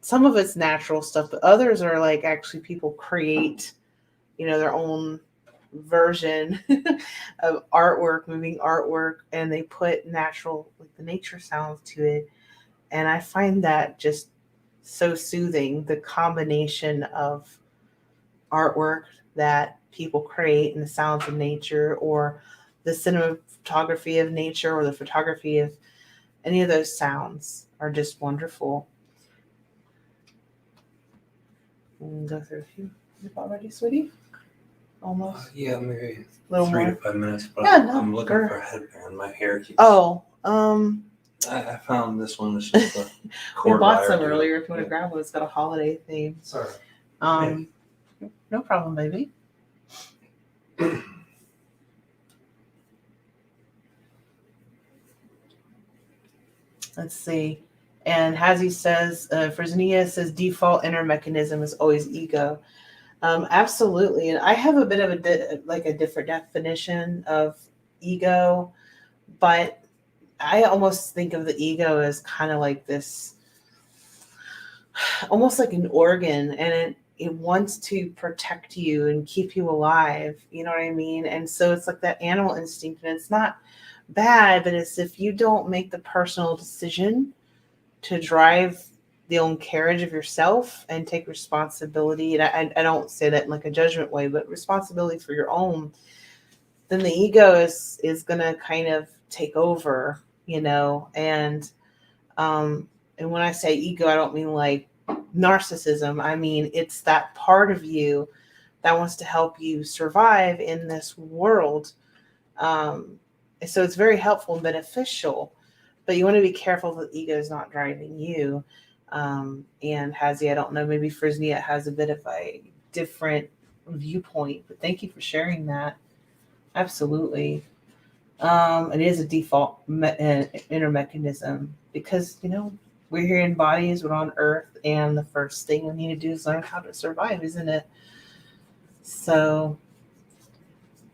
some of it's natural stuff, but others are like actually people create, their own version of artwork, moving artwork, and they put natural, like the nature sounds to it. And I find that just so soothing, the combination of artwork that people create and the sounds of nature, or the cinematography of nature, or the photography of any of those sounds are just wonderful. Go through a few. You already, sweetie? Almost. Yeah, maybe Little 3 more. to 5 minutes. But Yeah, no, I'm looking for a headband. My hair keeps. Oh, I found this one. It's just a we cord bought wire some deal. earlier. If you want to grab one, it's got a holiday theme. Sorry. No problem, baby. Let's see. And Hazy says, Fresnia says, default inner mechanism is always ego. Absolutely. And I have a bit of a different definition of ego, but I almost think of the ego as kind of like this, almost like an organ, and it wants to protect you and keep you alive. You know what I mean? And so it's like that animal instinct, and it's not bad, but it's if you don't make the personal decision to drive the own carriage of yourself and take responsibility, and I don't say that in like a judgment way, but responsibility for your own, then the ego is going to kind of take over, and when I say ego, I don't mean like narcissism. I mean, it's that part of you that wants to help you survive in this world. So it's very helpful and beneficial, but you want to be careful that ego is not driving you. And Hazy, I don't know, maybe Frisnia has a bit of a different viewpoint, but thank you for sharing that. Absolutely. It is a default inner mechanism because, we're here in bodies, we're on Earth, and the first thing we need to do is learn how to survive, isn't it? So,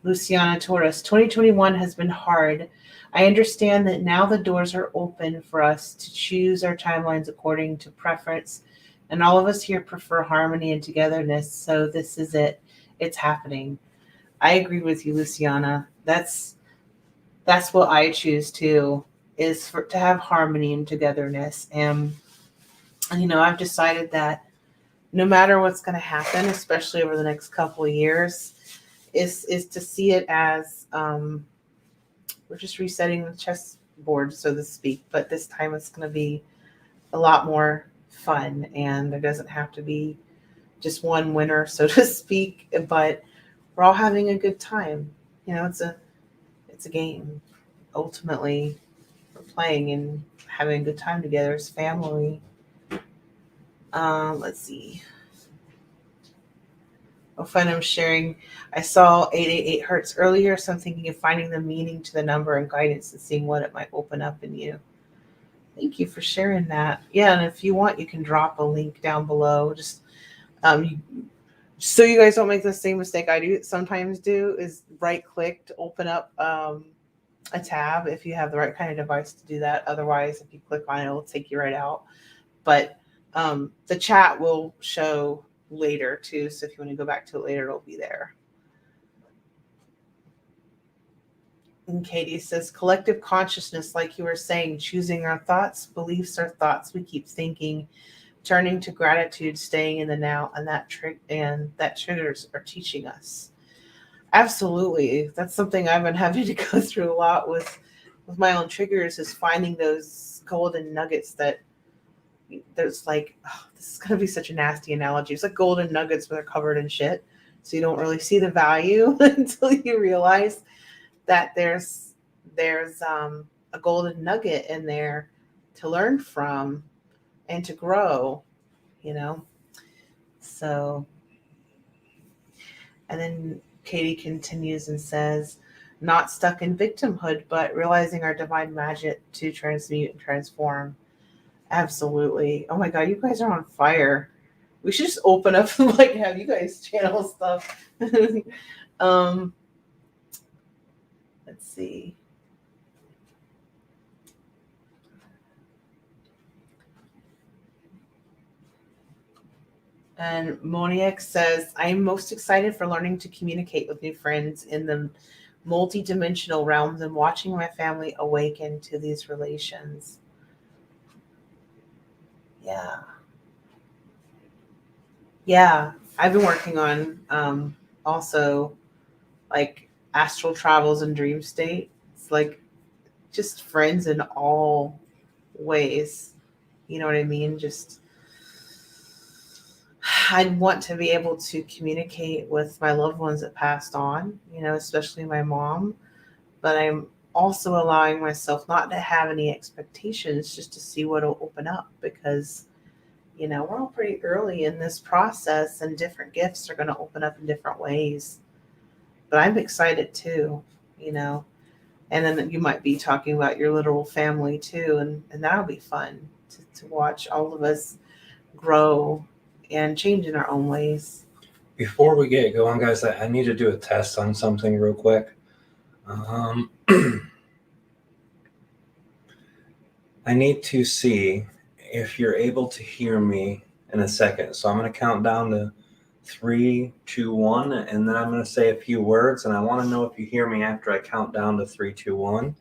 Luciana Torres, 2021 has been hard. I understand that now the doors are open for us to choose our timelines according to preference, and all of us here prefer harmony and togetherness, so this is it. It's happening. I agree with you, Luciana. That's what I choose too, is to have harmony and togetherness. And I've decided that no matter what's going to happen, especially over the next couple of years, is to see it as we're just resetting the chessboard, so to speak. But this time it's going to be a lot more fun, and there doesn't have to be just one winner, so to speak. But we're all having a good time. It's a game. Ultimately, we're playing and having a good time together as family. Let's see. A friend I'm sharing, I saw 888 Hertz earlier, so I'm thinking of finding the meaning to the number and guidance and seeing what it might open up in you. Thank you for sharing that. Yeah, and if you want, you can drop a link down below. Just so you guys don't make the same mistake I sometimes do, is right click to open up a tab if you have the right kind of device to do that. Otherwise, if you click on it, it'll take you right out. But the chat will show later too, so if you want to go back to it later, it'll be there. And Katie says, collective consciousness, like you were saying, choosing our thoughts, beliefs are thoughts we keep thinking, turning to gratitude, staying in the now, and that triggers are teaching us. Absolutely. That's something I've been having to go through a lot with my own triggers, is finding those golden nuggets that there's like, this is going to be such a nasty analogy. It's like golden nuggets, but they're covered in shit. So you don't really see the value until you realize that there's a golden nugget in there to learn from and to grow, So, and then Katie continues and says, not stuck in victimhood, but realizing our divine magic to transmute and transform. Absolutely. Oh my God, you guys are on fire. We should just open up and have you guys channel stuff. Let's see. And Monique says, I am most excited for learning to communicate with new friends in the multi-dimensional realms and watching my family awaken to these relations. Yeah, I've been working on also like astral travels and dream state. It's like just friends in all ways. You know what I mean? Just I'd want to be able to communicate with my loved ones that passed on, especially my mom. But I'm also allowing myself not to have any expectations, just to see what will open up, because we're all pretty early in this process and different gifts are going to open up in different ways. But I'm excited too, and then you might be talking about your literal family too, and that'll be fun to watch all of us grow and change in our own ways. Before we get going, guys, I need to do a test on something real quick. I need to see if you're able to hear me in a second. So I'm going to count down to 3, 2, 1, and then I'm going to say a few words, and I want to know if you hear me after I count down to 3, 2, 1,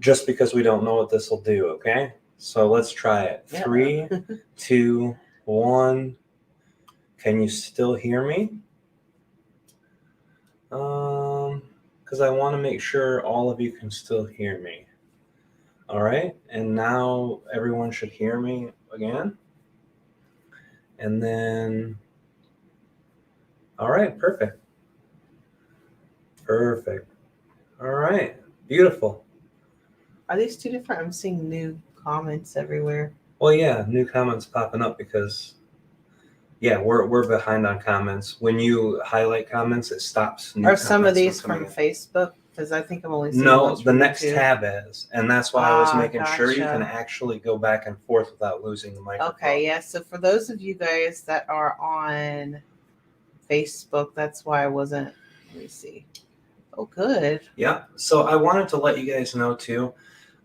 just because we don't know what this will do, okay? So let's try it. Yeah. 3, 2, 1. Can you still hear me? Because I want to make sure all of you can still hear me. All right, and now everyone should hear me again. And then, all right, perfect. All right. Beautiful. Are these two different? I'm seeing new comments everywhere. Well, yeah, new comments popping up because, yeah, we're behind on comments. When you highlight comments, it stops new Are some of these coming from in. Facebook? Because I think I'm only seeing No, ones the from next YouTube. tab is, and that's why I was making sure you can Gotcha. actually go back and forth without losing the microphone. Okay, yeah. So for those of you guys that are on Facebook, that's why I wasn't. Let me see. Oh, good. Yeah. So I wanted to let you guys know too.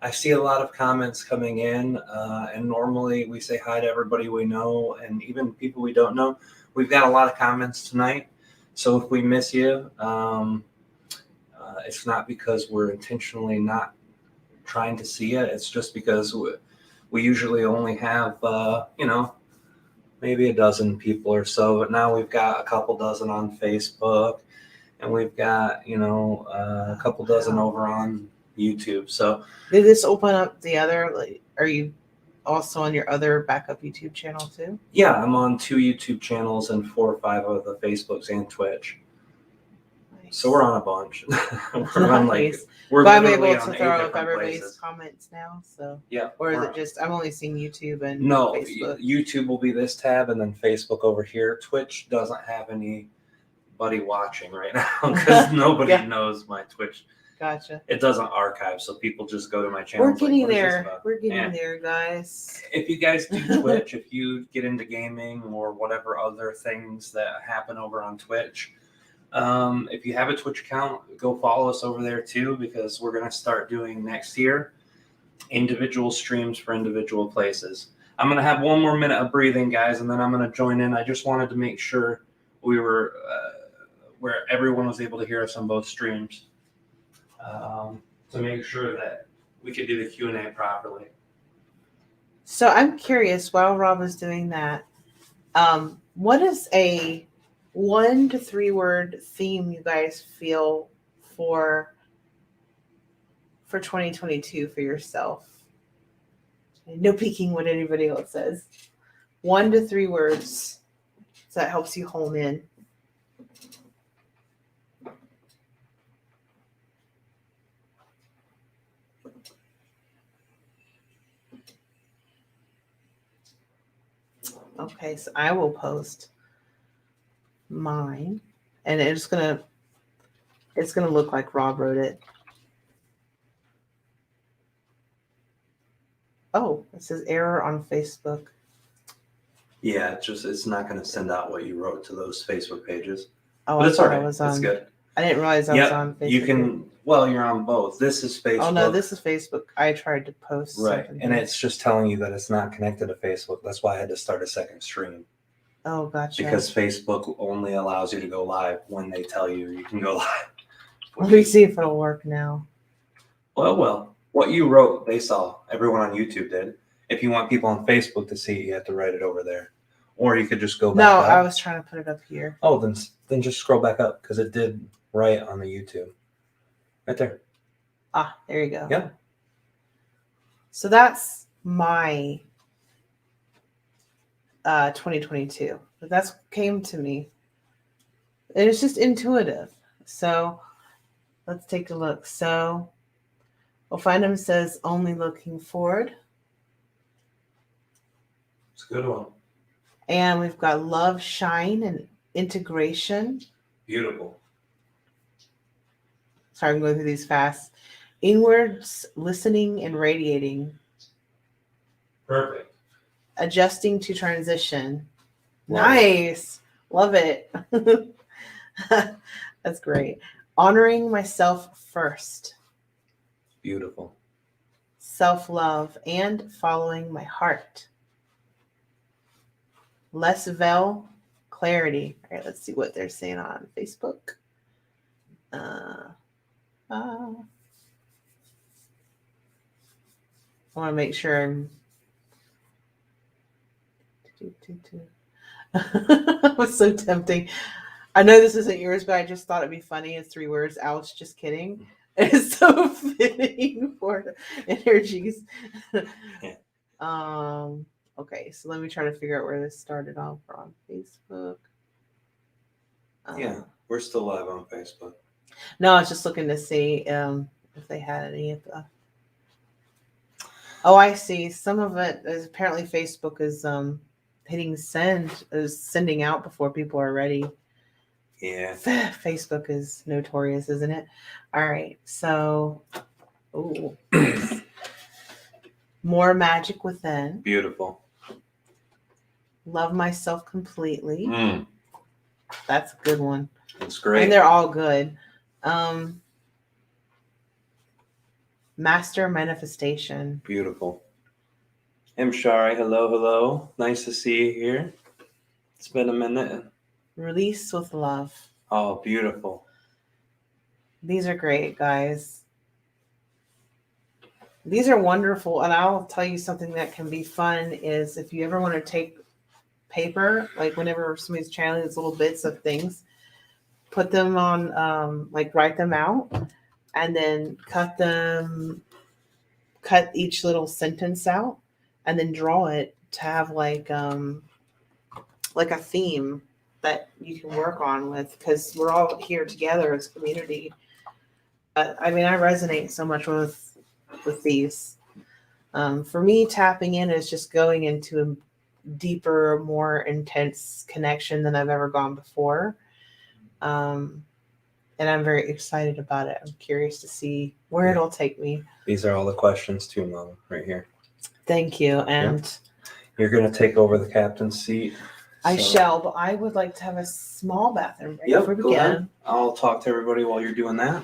I see a lot of comments coming in, and normally we say hi to everybody we know, and even people we don't know. We've got a lot of comments tonight, so if we miss you, it's not because we're intentionally not trying to see it. It's just because we usually only have, maybe a dozen people or so, but now we've got a couple dozen on Facebook, and we've got, a couple dozen over on YouTube. So did this open up the other? Like, are you also on your other backup YouTube channel too? yeah, I'm on 2 YouTube channels and 4 or 5 of the Facebooks and Twitch. Nice. So we're on a bunch. We're on nice. we're but I'm literally able to on throw 8 up different everybody's places. comments now. So yeah, or is it just I'm only seeing YouTube and no? Facebook? YouTube will be this tab, and then Facebook over here. Twitch doesn't have anybody watching right now because nobody knows my Twitch. Gotcha. It doesn't archive, so people just go to my channel. We're getting there. We're getting there, guys. If you guys do Twitch, if you get into gaming or whatever other things that happen over on Twitch, if you have a Twitch account, go follow us over there too, because we're going to start doing next year individual streams for individual places. I'm going to have one more minute of breathing, guys, and then I'm going to join in. I just wanted to make sure we were where everyone was able to hear us on both streams. To make sure that we could do the Q&A properly. So I'm curious, while Rob is doing that, what is a 1 to 3 word theme you guys feel for 2022 for yourself? No peeking what anybody else says. 1 to 3 words. So that helps you hone in. Okay, so I will post mine, and it's gonna look like Rob wrote it. Oh, it says error on Facebook. Yeah, it's not going to send out what you wrote to those Facebook pages. Oh, but I it's thought all right. I was on. It's good. I didn't realize I was on Facebook. You can. Well, you're on both. This is Facebook. Oh no, this is Facebook. I tried to post right, something and here. it's just telling you that it's not connected to Facebook. That's why I had to start a second stream. Oh, gotcha. Because Facebook only allows you to go live when they tell you can go live. Let me see if it'll work now. Well, what you wrote, they saw. Everyone on YouTube did. If you want people on Facebook to see it, you have to write it over there. Or you could just go back up. No, I was trying to put it up here. Oh, then just scroll back up because it did right on the YouTube. Right there. Ah, there you go. Yeah. So that's my 2022. That's came to me. And it's just intuitive. So let's take a look. So Ophinum says only looking forward. It's a good one. And we've got love, shine, and integration. Beautiful. Sorry, I'm going through these fast. Inwards, listening, and radiating. Perfect. Adjusting to transition. Love Nice. Love it. That's great. Honoring myself first. Beautiful. Self-love and following my heart. Less veil, clarity. All right, let's see what they're saying on Facebook. I want to make sure I'm. It was so tempting. I know this isn't yours, but I just thought it'd be funny. It's 3 words. Ouch, just kidding. It's so fitting for energies. Okay, so let me try to figure out where this started off from. Facebook. Yeah, we're still live on Facebook. No, I was just looking to see if they had any of the. Oh, I see. Some of it is apparently Facebook is hitting send, is sending out before people are ready. Yeah. Facebook is notorious, isn't it? All right. So, ooh, more magic within. Beautiful. Love myself completely. Mm. That's a good one. That's great. And they're all good. Master manifestation. Beautiful. Shari, hello. Nice to see you here. It's been a minute. Release with love. Oh, beautiful. These are great, guys. These are wonderful. And I'll tell you something that can be fun is if you ever want to take paper, like whenever somebody's channeling these little bits of things, put them on, like write them out and then cut each little sentence out and then draw it to have like a theme that you can work on with, because we're all here together as a community. I mean, I resonate so much with these. For me, tapping in is just going into a deeper, more intense connection than I've ever gone before. And I'm very excited about it. I'm curious to see where it'll take me. These are all the questions too, Mom, right here. Thank you. And you're going to take over the captain's seat. I shall, but I would like to have a small bathroom break before we begin. I'll talk to everybody while you're doing that.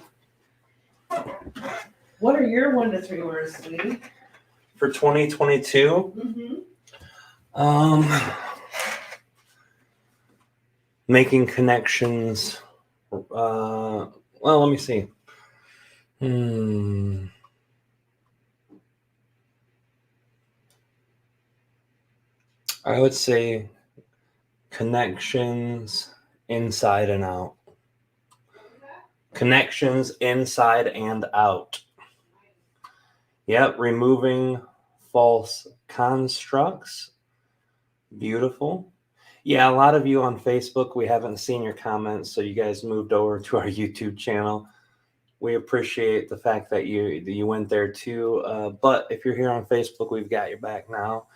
What are your 1 to 3 words, sweetie? For 2022? Making connections. Well, let me see. I would say connections inside and out. Connections inside and out. Yep, removing false constructs. Beautiful. Yeah, a lot of you on Facebook, we haven't seen your comments, so you guys moved over to our YouTube channel. We appreciate the fact that you went there too. But if you're here on Facebook, we've got your back now.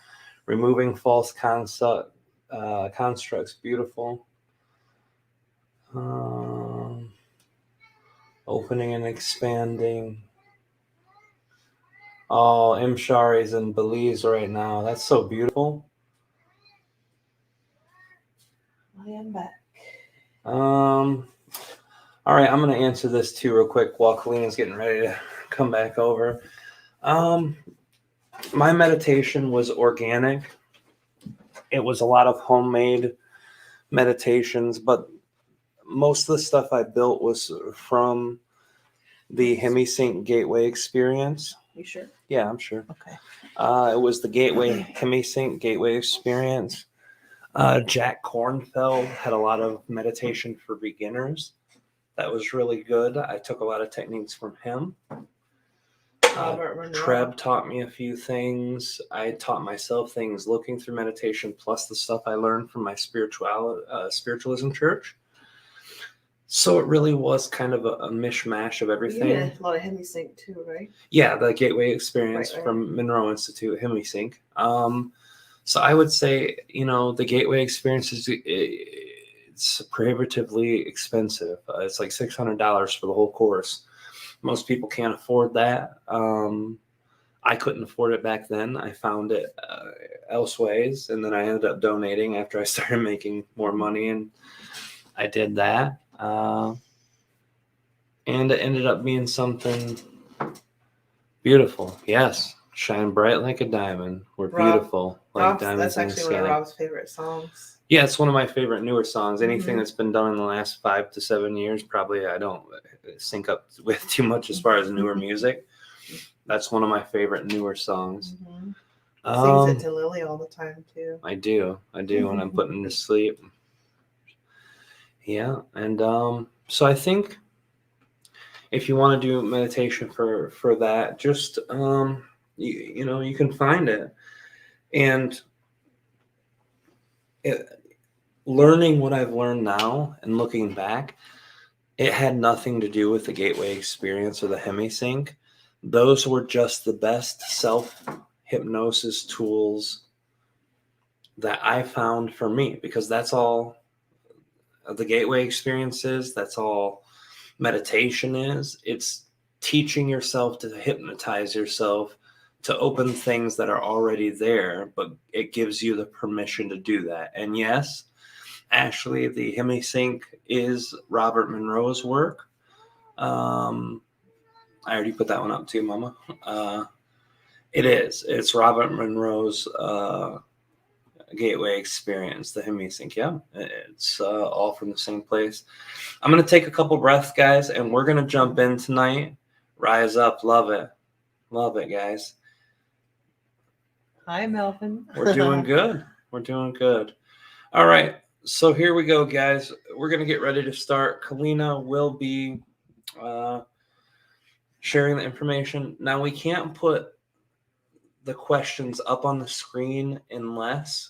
Removing false constructs. Beautiful. Opening and expanding. Oh, Shari's in Belize right now. That's so beautiful. I am back. All right, I'm going to answer this too real quick while Kalina's getting ready to come back over. My meditation was organic. It was a lot of homemade meditations, but most of the stuff I built was from the Hemisync Gateway experience. You sure? Yeah, I'm sure. Okay. It was the Hemisync Gateway experience. Jack Kornfeld had a lot of meditation for beginners. That was really good. I took a lot of techniques from him. Treb taught me a few things. I taught myself things looking through meditation, plus the stuff I learned from my spiritualism church. So it really was kind of a mishmash of everything. You did a lot of Hemisync too, right? Yeah, the Gateway experience from Monroe Institute, Hemisync. So I would say, the Gateway experience it's prohibitively expensive. It's like $600 for the whole course. Most people can't afford that. I couldn't afford it back then. I found it elseways, and then I ended up donating after I started making more money, and I did that. And it ended up being something beautiful. Yes. Shine bright like a diamond. We're beautiful like diamonds in the sky. That's actually one of Rob's favorite songs. Yeah, it's one of my favorite newer songs. Anything that's been done in the last 5 to 7 years, probably I don't sync up with too much as far as newer music. That's one of my favorite newer songs. Sings it to Lily all the time too. I do when I'm putting her to sleep. Yeah, and so I think if you want to do meditation for that, just you can find it, and learning what I've learned now and looking back, It had nothing to do with the gateway experience or the hemisync. Those were just the best self-hypnosis tools that I found for me, because that's all the gateway experience is. That's all meditation is. It's teaching yourself to hypnotize yourself to open things that are already there, but it gives you the permission to do that. And yes, Ashley, the hemisync is Robert Monroe's work. I already put that one up too, Mama. It is. It's Robert Monroe's gateway experience, the hemisync. Yeah, it's all from the same place. I'm going to take a couple breaths, guys, and we're going to jump in tonight. Rise up. Love it. Love it, guys. Hi, Melvin. We're doing good. We're doing good. All right. So here we go, guys. We're going to get ready to start. Kalina will be sharing the information. Now, we can't put the questions up on the screen unless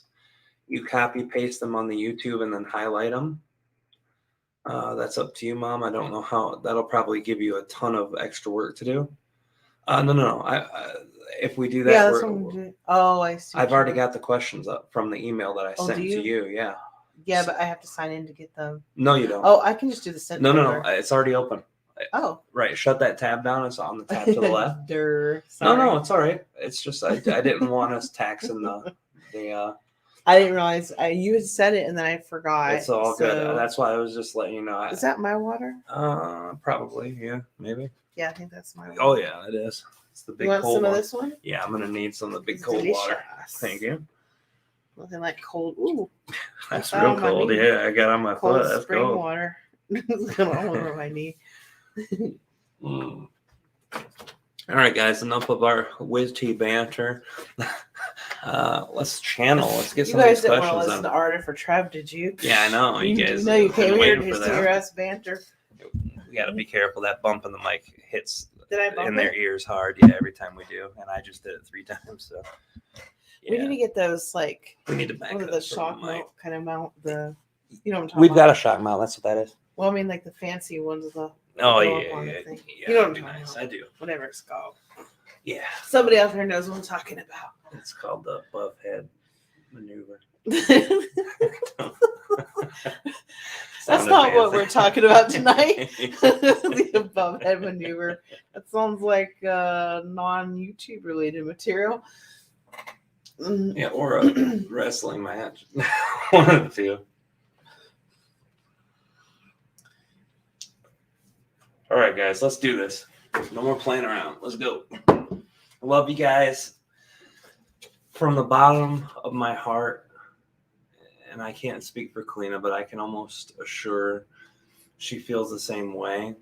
you copy paste them on the YouTube and then highlight them. That's up to you, Mom. I don't know how. That'll probably give you a ton of extra work to do. No. If we do that, yeah, that's what I'm doing. Oh, I see. I've already got the questions up from the email that I sent to you. Yeah. Yeah, but I have to sign in to get them. No, you don't. Oh, I can just do the sent. No. It's already open. Oh. Right. Shut that tab down. It's on the tab to the left. Sorry. No, it's all right. It's just I didn't want us taxing the I didn't realize you had said it and then I forgot. It's all good. That's why I was just letting you know. Is that my water? Probably. Yeah, maybe. Yeah, I think that's my water. Oh yeah, it is. It's the big you want cold some one. of this one? Yeah, I'm gonna need some of the big it's cold delicious. water. Thank you. Nothing like cold. Ooh, that's real cold. Yeah, I got on my cold foot. That's spring cold. water. It's going all over my knee. All right, guys. Enough of our whiz tea banter. Let's channel. Let's get some of these questions. You guys didn't want to listen to Aridif or Treb, did you? Yeah, I know. You guys. You know, you came here to hear us banter. We got to be careful. That bump in the mic hits in their ears hard. Yeah, every time we do, and I just did it 3 times. So yeah. We need to get those we need to back the shock mount kind of mount. You know what I'm talking We've about? got a shock mount. That's what that is. Well, I mean, like the fancy ones. Yeah. You know what I'm talking about. I do. Whatever it's called. Yeah. Somebody out there knows what I'm talking about. It's called the above head maneuver. That's not what we're talking about tonight. The above head maneuver. That sounds like non-YouTube related material. Yeah, or a wrestling match. One of the two. All right, guys, let's do this. No more playing around. Let's go. I love you guys from the bottom of my heart. And I can't speak for Kalina, but I can almost assure she feels the same way.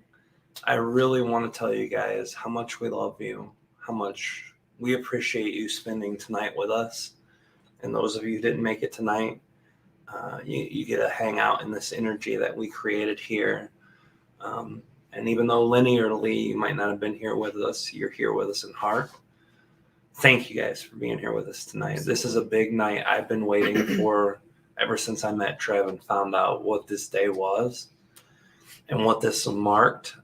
I really want to tell you guys how much we love you, how much we appreciate you spending tonight with us. And those of you who didn't make it tonight, you get to hang out in this energy that we created here. And even though linearly you might not have been here with us, you're here with us in heart. Thank you guys for being here with us tonight. This is a big night I've been waiting for ever since I met Treb and found out what this day was and what this marked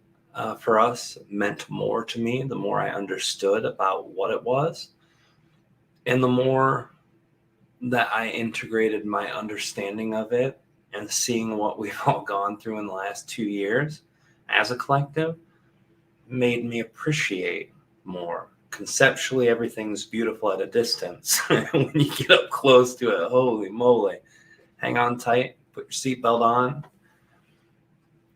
for us meant more to me, the more I understood about what it was. And the more that I integrated my understanding of it and seeing what we've all gone through in the last 2 years as a collective made me appreciate more. Conceptually, everything's beautiful at a distance. When you get up close to it, holy moly. Hang on tight, put your seatbelt on,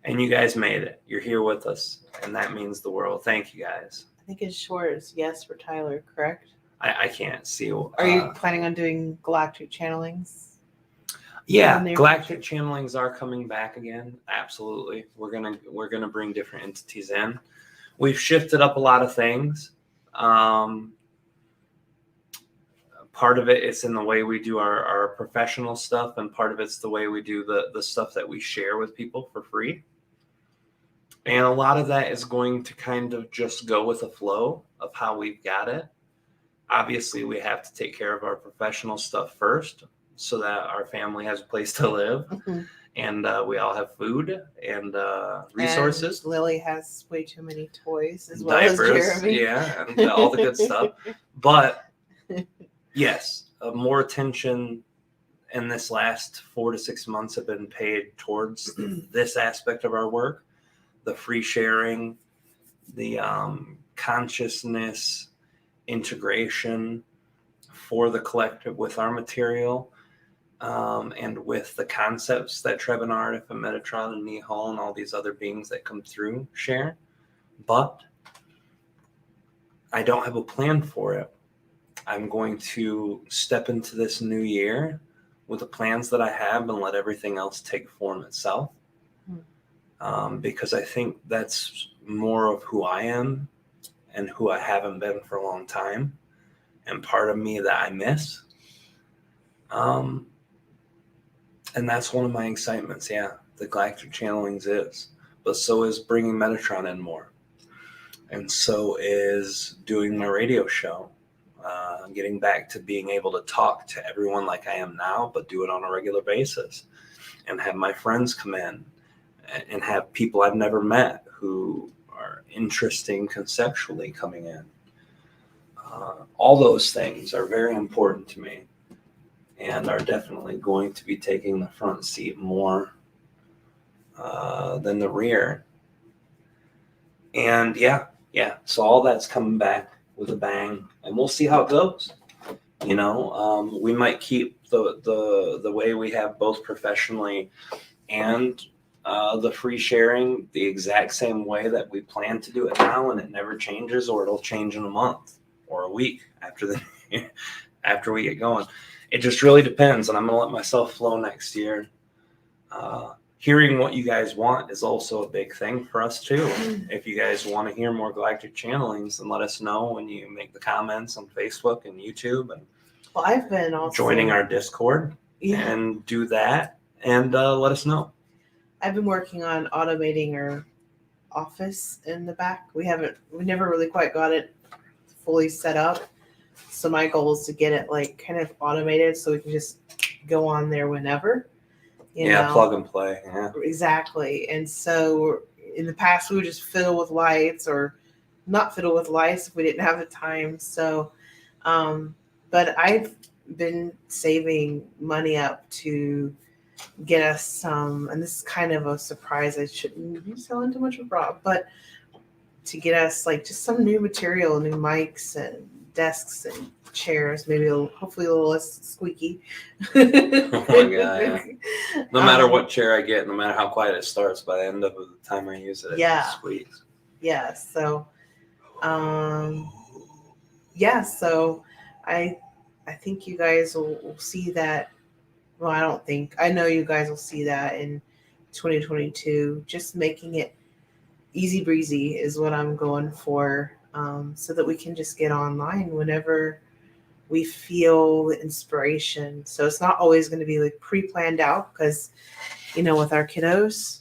and you guys made it. You're here with us, and that means the world. Thank you, guys. I think it's short is yes for Tyler, correct? I can't see. Are you planning on doing galactic channelings? Yeah, galactic channelings are coming back again. Absolutely. We're gonna bring different entities in. We've shifted up a lot of things. Part of it is in the way we do our professional stuff, and part of it's the way we do the stuff that we share with people for free. And a lot of that is going to kind of just go with the flow of how we've got it. Obviously, we have to take care of our professional stuff first so that our family has a place to live. Mm-hmm. And we all have food and resources. And Lily has way too many toys as well Diapers, as Jeremy. yeah, and all the good stuff. But yes, more attention in this last 4 to 6 months have been paid towards this aspect of our work, the free sharing, the consciousness integration for the collective with our material, and with the concepts that Treb and Aridif and Metatron and Nihal and all these other beings that come through share. But I don't have a plan for it. I'm going to step into this new year with the plans that I have and let everything else take form itself. Because I think that's more of who I am and who I haven't been for a long time, and part of me that I miss. And that's one of my excitements. Yeah, the Galactic channelings is, but so is bringing Metatron in more. And so is doing my radio show, getting back to being able to talk to everyone like I am now, but do it on a regular basis, and have my friends come in and have people I've never met who are interesting conceptually coming in. All those things are very important to me and are definitely going to be taking the front seat more than the rear. And yeah, so all that's coming back with a bang, and we'll see how it goes. You know, we might keep the way we have both professionally and the free sharing the exact same way that we plan to do it now, and it never changes, or it'll change in a month or a week after we get going. It just really depends, and I'm going to let myself flow next year. Hearing what you guys want is also a big thing for us too. If you guys want to hear more Galactic channelings, then let us know when you make the comments on Facebook and YouTube, and well, I've been also joining our Discord and do that, and let us know. I've been working on automating our office in the back. We never really quite got it fully set up. So my goal is to get it like kind of automated so we can just go on there whenever. You know? Plug and play. Yeah, exactly. And so in the past we would just fiddle with lights, or not fiddle with lights if we didn't have the time. So, but I've been saving money up to get us some, and this is kind of a surprise. I shouldn't be selling too much of Rob, but to get us like just some new material, new mics and desks and chairs, maybe hopefully a little less squeaky. Oh my God, yeah. No matter what chair I get, no matter how quiet it starts, by the end of the time I use it, it squeaks. Yeah. So, so I think you guys will see that. Well, I don't think. I know you guys will see that in 2022. Just making it easy breezy is what I'm going for, so that we can just get online whenever we feel the inspiration. So it's not always going to be like pre-planned out, because, you know, with our kiddos,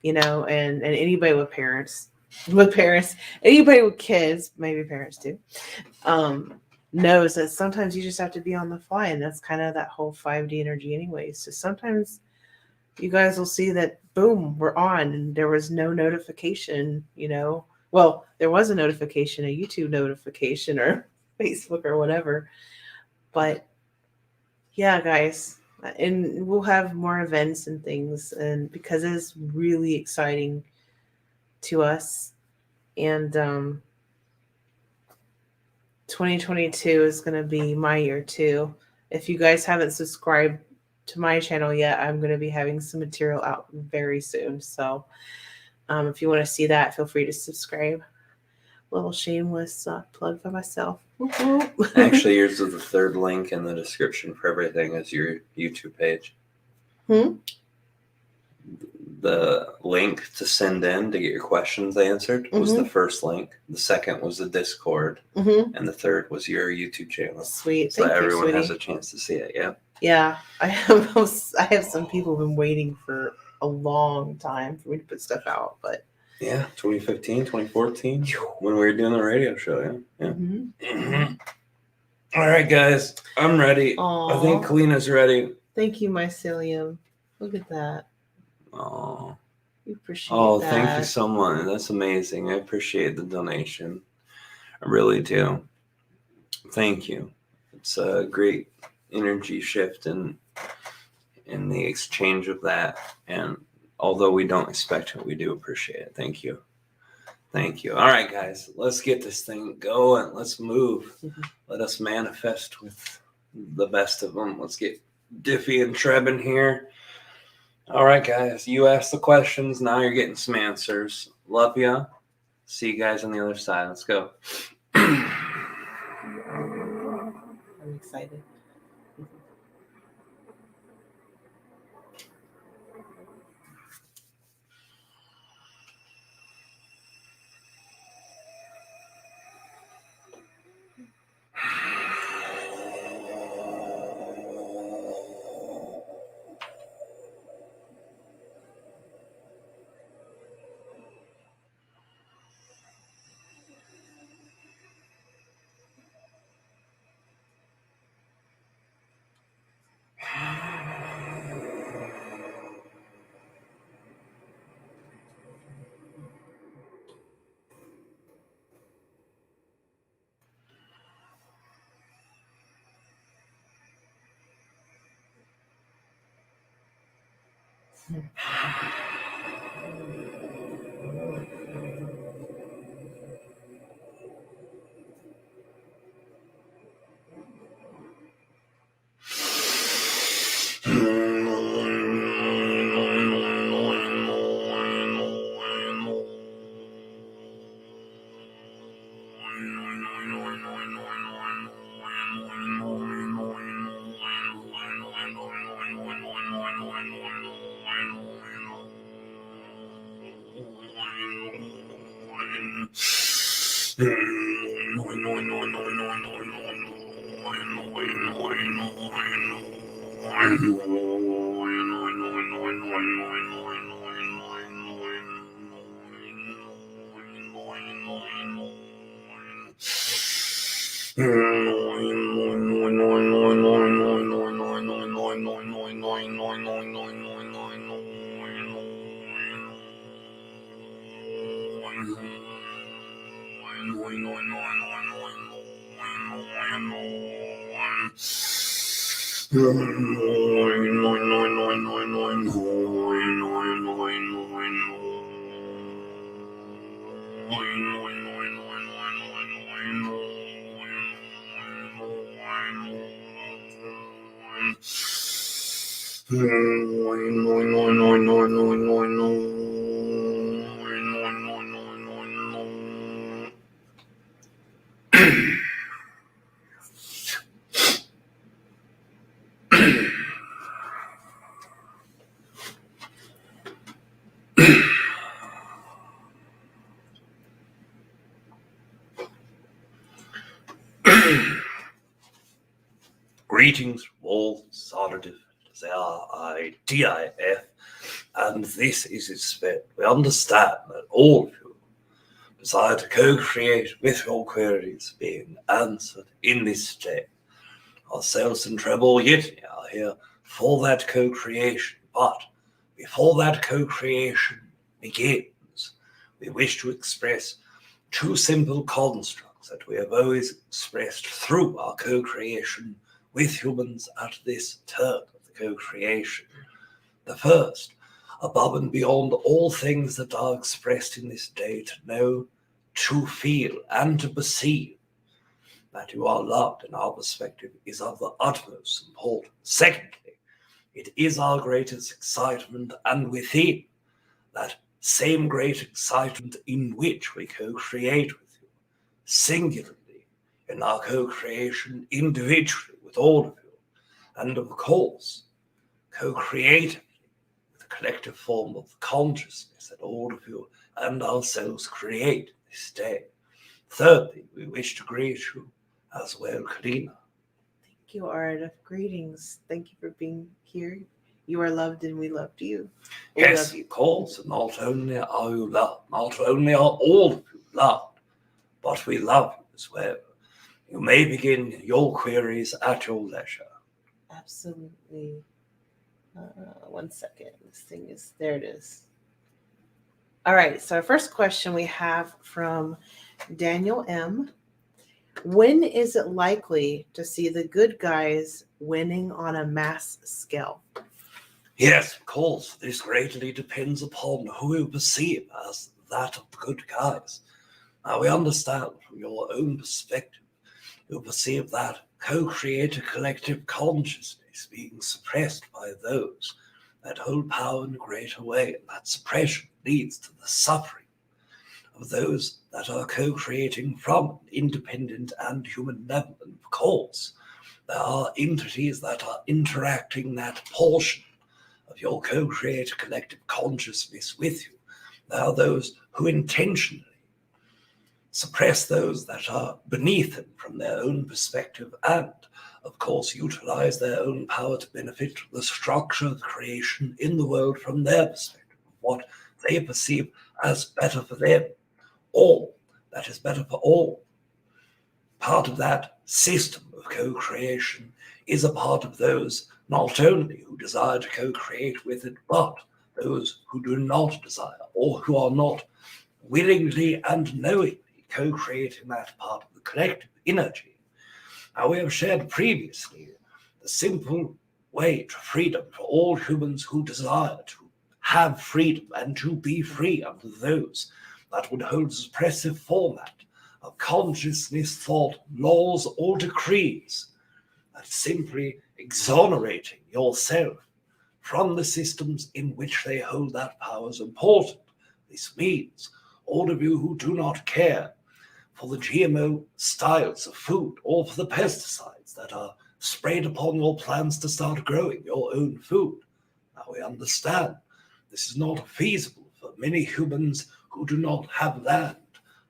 you know, and anybody with parents, anybody with kids, maybe parents too, knows that sometimes you just have to be on the fly, and that's kind of that whole 5D energy anyway. So sometimes you guys will see that, boom, we're on, and there was no notification, you know. Well, there was a notification, a YouTube notification or Facebook or whatever. But yeah, guys, and we'll have more events and things, and because it's really exciting to us. And 2022 is going to be my year too. If you guys haven't subscribed to my channel yet, I'm going to be having some material out very soon. So if you want to see that, feel free to subscribe. Little shameless plug for myself. Actually, yours is the third link in the description for everything is your YouTube page. The link to send in to get your questions answered was the first link. The second was the Discord. And the third was your YouTube channel. Sweet. So that everyone has a chance to see it. Yeah. Yeah. I have some people who've been waiting for a long time for me to put stuff out, but yeah, 2015, 2014, when we were doing the radio show. Yeah. All right, guys, I'm ready. Aww. I think Kalina's ready. Thank you, mycelium. Look at that. Oh. We appreciate that. Thank you so much. That's amazing. I appreciate the donation. I really do. Thank you. It's a great energy shift in the exchange of that. And although we don't expect it, we do appreciate it. Thank you. Thank you. All right, guys, let's get this thing going. Let's move. Let us manifest with the best of them. Let's get Diffie and Treb in here. All right, guys, you asked the questions. Now you're getting some answers. Love ya. See you guys on the other side. Let's go. I'm excited. Greetings, all Aridif, Aridif, and this is its spirit. We understand that all of you desire to co-create with your queries being answered in this day. Ourselves and Treb Bor Yit-Ne are here for that co-creation, but before that co-creation begins, we wish to express two simple constructs that we have always expressed through our co-creation with humans at this turn of the co-creation. The first, above and beyond all things that are expressed in this day, to know, to feel, and to perceive that you are loved in our perspective is of the utmost importance. Secondly, it is our greatest excitement, and within that same great excitement in which we co-create with you, singularly in our co-creation, individually with all of you, and of course, co-creatively with the collective form of consciousness that all of you and ourselves create this day. Thirdly, we wish to greet you as well, Karina. Thank you, Aridif. Greetings. Thank you for being here. You are loved and we loved you. We Yes, love you. of course, and not only are you loved, not only are all of you loved, but we love you as well. You may begin your queries at your leisure. Absolutely. 1 second. This thing is, there it is. All right. So our first question we have from Daniel M. When is it likely to see the good guys winning on a mass scale? Yes, of course. This greatly depends upon who you perceive as that of the good guys. Now, we understand from your own perspective, you perceive that co-creator collective consciousness being suppressed by those that hold power in a greater way, and that suppression leads to the suffering of those that are co-creating from an independent and human level. And of course, there are entities that are interacting that portion of your co-creator collective consciousness with you. There are those who intentionally suppress those that are beneath them from their own perspective, and of course utilize their own power to benefit the structure of creation in the world from their perspective, what they perceive as better for them, all that is better for all. Part of that system of co-creation is a part of those not only who desire to co-create with it, but those who do not desire, or who are not willingly and knowingly co-creating that part of the collective energy. Now, we have shared previously the simple way to freedom for all humans who desire to have freedom and to be free under those that would hold a suppressive format of consciousness, thought, laws, or decrees, that simply exonerating yourself from the systems in which they hold that power is important. This means all of you who do not care for the GMO styles of food or for the pesticides that are sprayed upon your plants to start growing your own food. Now, we understand this is not feasible for many humans who do not have land,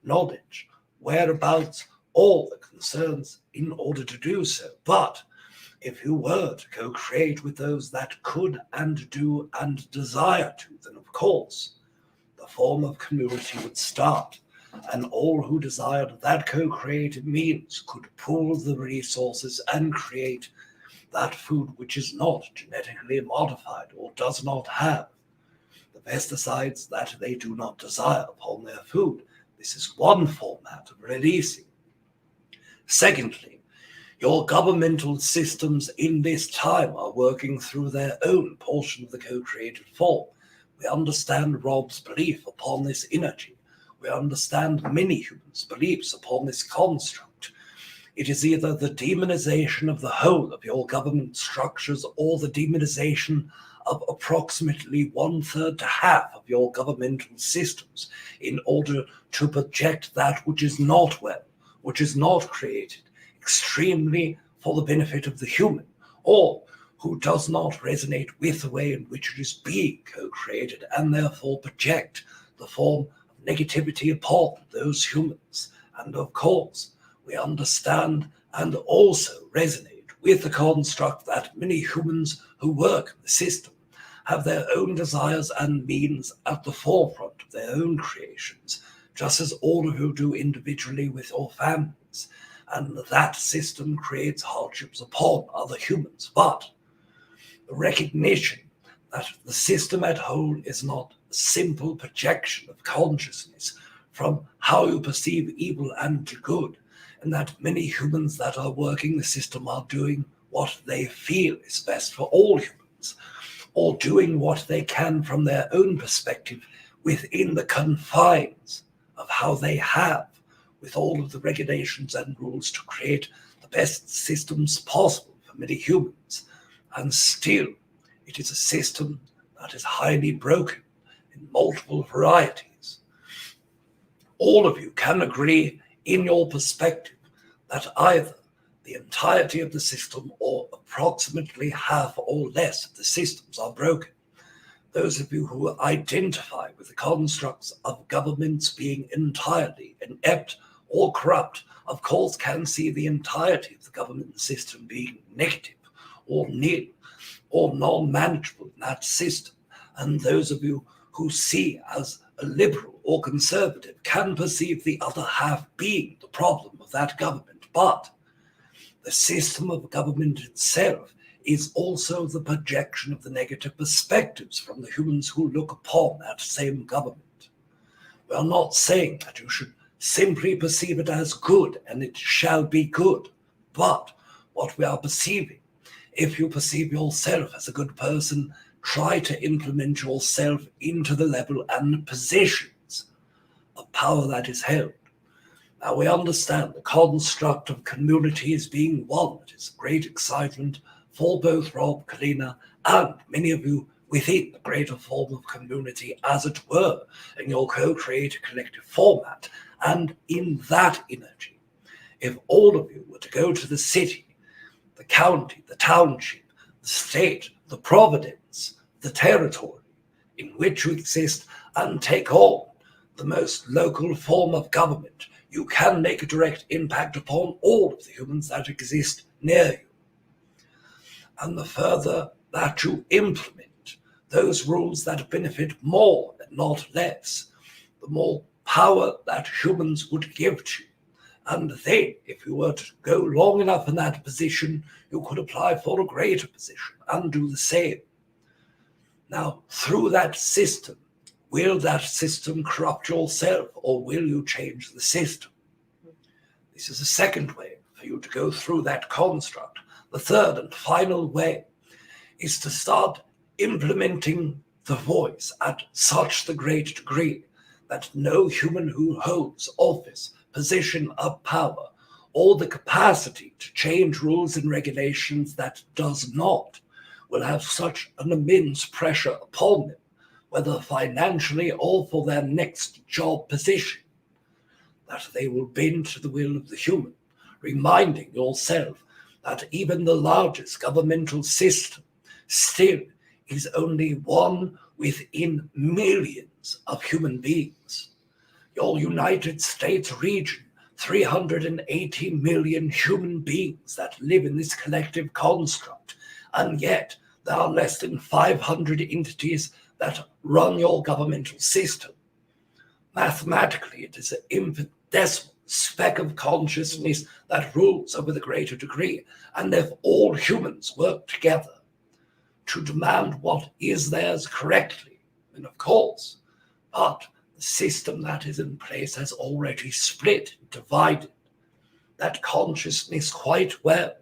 knowledge, whereabouts, or the concerns in order to do so. But if you were to co-create with those that could and do and desire to, then of course the form of community would start, and all who desired that co-created means could pool the resources and create that food which is not genetically modified or does not have the pesticides that they do not desire upon their food. This is one format of releasing. Secondly, your governmental systems in this time are working through their own portion of the co-created form. We understand Rob's belief upon this energy. We understand many humans' beliefs upon this construct. It is either the demonization of the whole of your government structures or the demonization of approximately 1/3 to half of your governmental systems in order to project that which is not well, which is not created, extremely for the benefit of the human, or who does not resonate with the way in which it is being co-created, and therefore project the form of negativity upon those humans. And of course, we understand and also resonate with the construct that many humans who work in the system have their own desires and means at the forefront of their own creations, just as all of you do individually with your families. And that system creates hardships upon other humans. But the recognition that the system at whole is not a simple projection of consciousness from how you perceive evil and good, and that many humans that are working the system are doing what they feel is best for all humans, or doing what they can from their own perspective within the confines of how they have, with all of the regulations and rules to create the best systems possible for many humans. And still, it is a system that is highly broken in multiple varieties. All of you can agree in your perspective that either the entirety of the system or approximately half or less of the systems are broken. Those of you who identify with the constructs of governments being entirely inept or corrupt, of course, can see the entirety of the government system being negative or nil or non-manageable in that system. And those of you who see as a liberal or conservative can perceive the other half being the problem of that government. But the system of government itself is also the projection of the negative perspectives from the humans who look upon that same government. We are not saying that you should simply perceive it as good and it shall be good, but what we are perceiving, if you perceive yourself as a good person, try to implement yourself into the level and positions of power that is held. Now we understand the construct of community as being one that is great excitement for both Rob, Kalina, and many of you within the greater form of community, as it were, in your co-created collective format. And in that energy, if all of you were to go to the city, the county, the township, the state, the providence, the territory in which you exist, and take on the most local form of government, you can make a direct impact upon all of the humans that exist near you. And the further that you implement those rules that benefit more and not less, the more power that humans would give to you. And then, if you were to go long enough in that position, you could apply for a greater position and do the same. Now, through that system, will that system corrupt yourself, or will you change the system? This is a second way for you to go through that construct. The third and final way is to start implementing the voice at such the great degree that no human who holds office, position of power, or the capacity to change rules and regulations that does not, will have such an immense pressure upon them, whether financially or for their next job position, that they will bend to the will of the human, reminding yourself that even the largest governmental system still is only one within millions of human beings. Your United States region, 380 million human beings that live in this collective construct, and yet there are less than 500 entities that run your governmental system. Mathematically, it is an infinitesimal speck of consciousness that rules over the greater degree, and if all humans work together to demand what is theirs correctly, then of course, but the system that is in place has already split, divided that consciousness quite well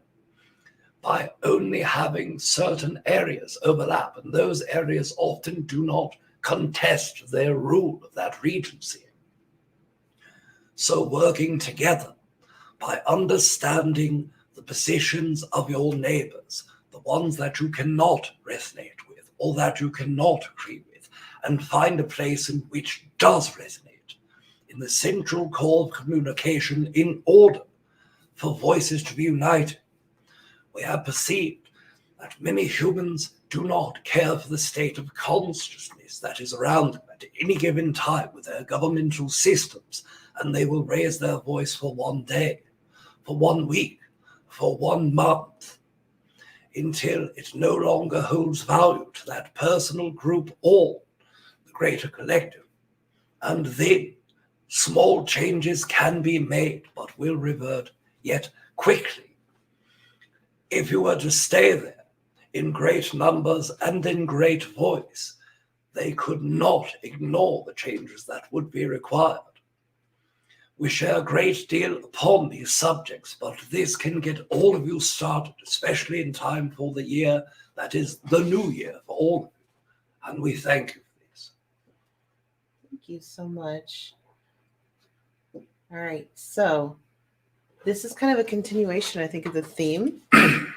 by only having certain areas overlap, and those areas often do not contest their rule of that regency. So working together by understanding the positions of your neighbors, the ones that you cannot resonate with or that you cannot agree with, and find a place in which does resonate in the central core of communication in order for voices to be united. We have perceived that many humans do not care for the state of consciousness that is around them at any given time with their governmental systems, and they will raise their voice for one day, for 1 week, for 1 month, until it no longer holds value to that personal group or the greater collective. And then small changes can be made, but will revert yet quickly. If you were to stay there in great numbers and in great voice, they could not ignore the changes that would be required. We share a great deal upon these subjects, but this can get all of you started, especially in time for the year that is the new year for all of you. And we thank you for this. Thank you so much. All right, so this is kind of a continuation, I think, of the theme.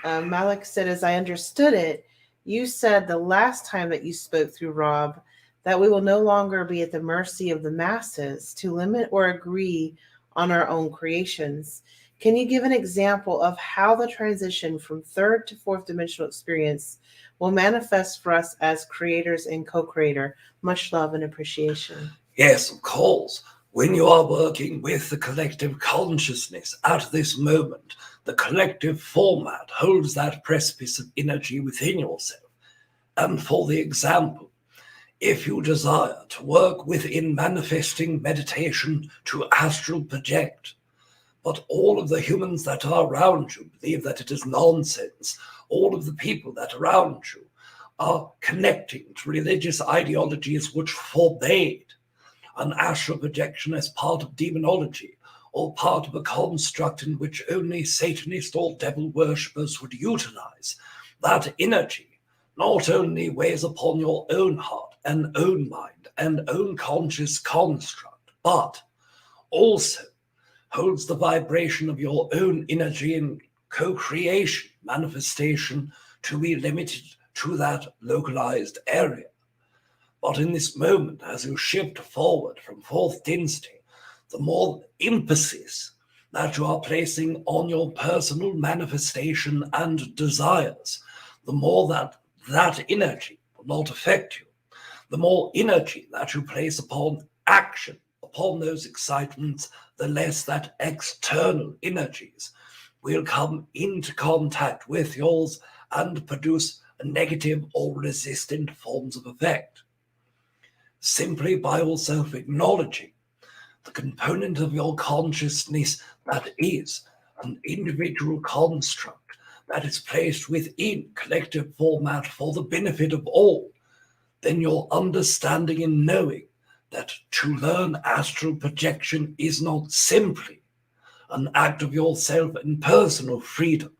Malik said, as I understood it, you said the last time that you spoke through Rob that we will no longer be at the mercy of the masses to limit or agree on our own creations. Can you give an example of how the transition from third to fourth dimensional experience will manifest for us as creators and co-creator? Much love and appreciation. Yes, of course. When you are working with the collective consciousness at this moment, the collective format holds that precipice of energy within yourself. And for the example, if you desire to work within manifesting meditation to astral project, But all of the humans that are around you believe that it is nonsense. All of the people that are around you are connecting to religious ideologies which forbade an astral projection as part of demonology, or part of a construct in which only Satanist or devil worshippers would utilize. That energy not only weighs upon your own heart and own mind and own conscious construct, but also holds the vibration of your own energy in co-creation, manifestation, to be limited to that localized area. But in this moment, as you shift forward from fourth density, the more emphasis that you are placing on your personal manifestation and desires, the more that energy will not affect you. The more energy that you place upon action, upon those excitements, the less that external energies will come into contact with yours and produce a negative or resistant forms of effect. Simply by yourself acknowledging the component of your consciousness that is an individual construct that is placed within collective format for the benefit of all, then your understanding and knowing that to learn astral projection is not simply an act of yourself and personal freedom,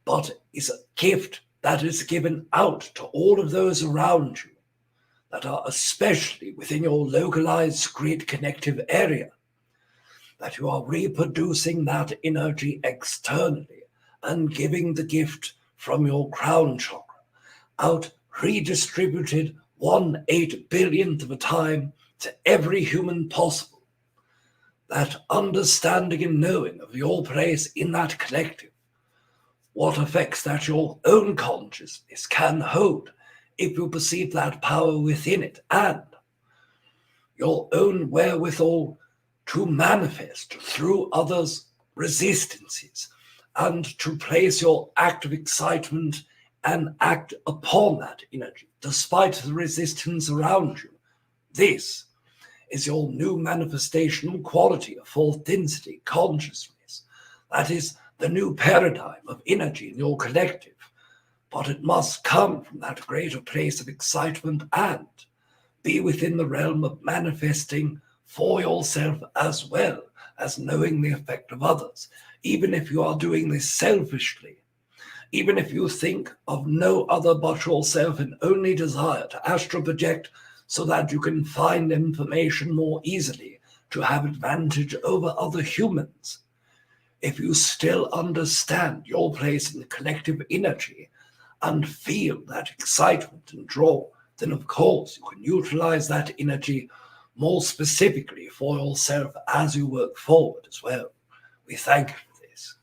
but is a gift that is given out to all of those around you that are especially within your localized grid connective area, that you are reproducing that energy externally and giving the gift from your crown chakra out redistributed 1/8 billionth of a time to every human possible. That understanding and knowing of your place in that collective, what effects that your own consciousness can hold if you perceive that power within it, and your own wherewithal to manifest through others' resistances and to place your act of excitement and act upon that energy despite the resistance around you. This is your new manifestational quality of fourth density consciousness. That is the new paradigm of energy in your collective. But it must come from that greater place of excitement and be within the realm of manifesting for yourself as well as knowing the effect of others. Even if you are doing this selfishly, even if you think of no other but yourself and only desire to astral project so that you can find information more easily to have advantage over other humans, if you still understand your place in the collective energy and feel that excitement and draw, then of course you can utilize that energy more specifically for yourself as you work forward as well. We thank you for this.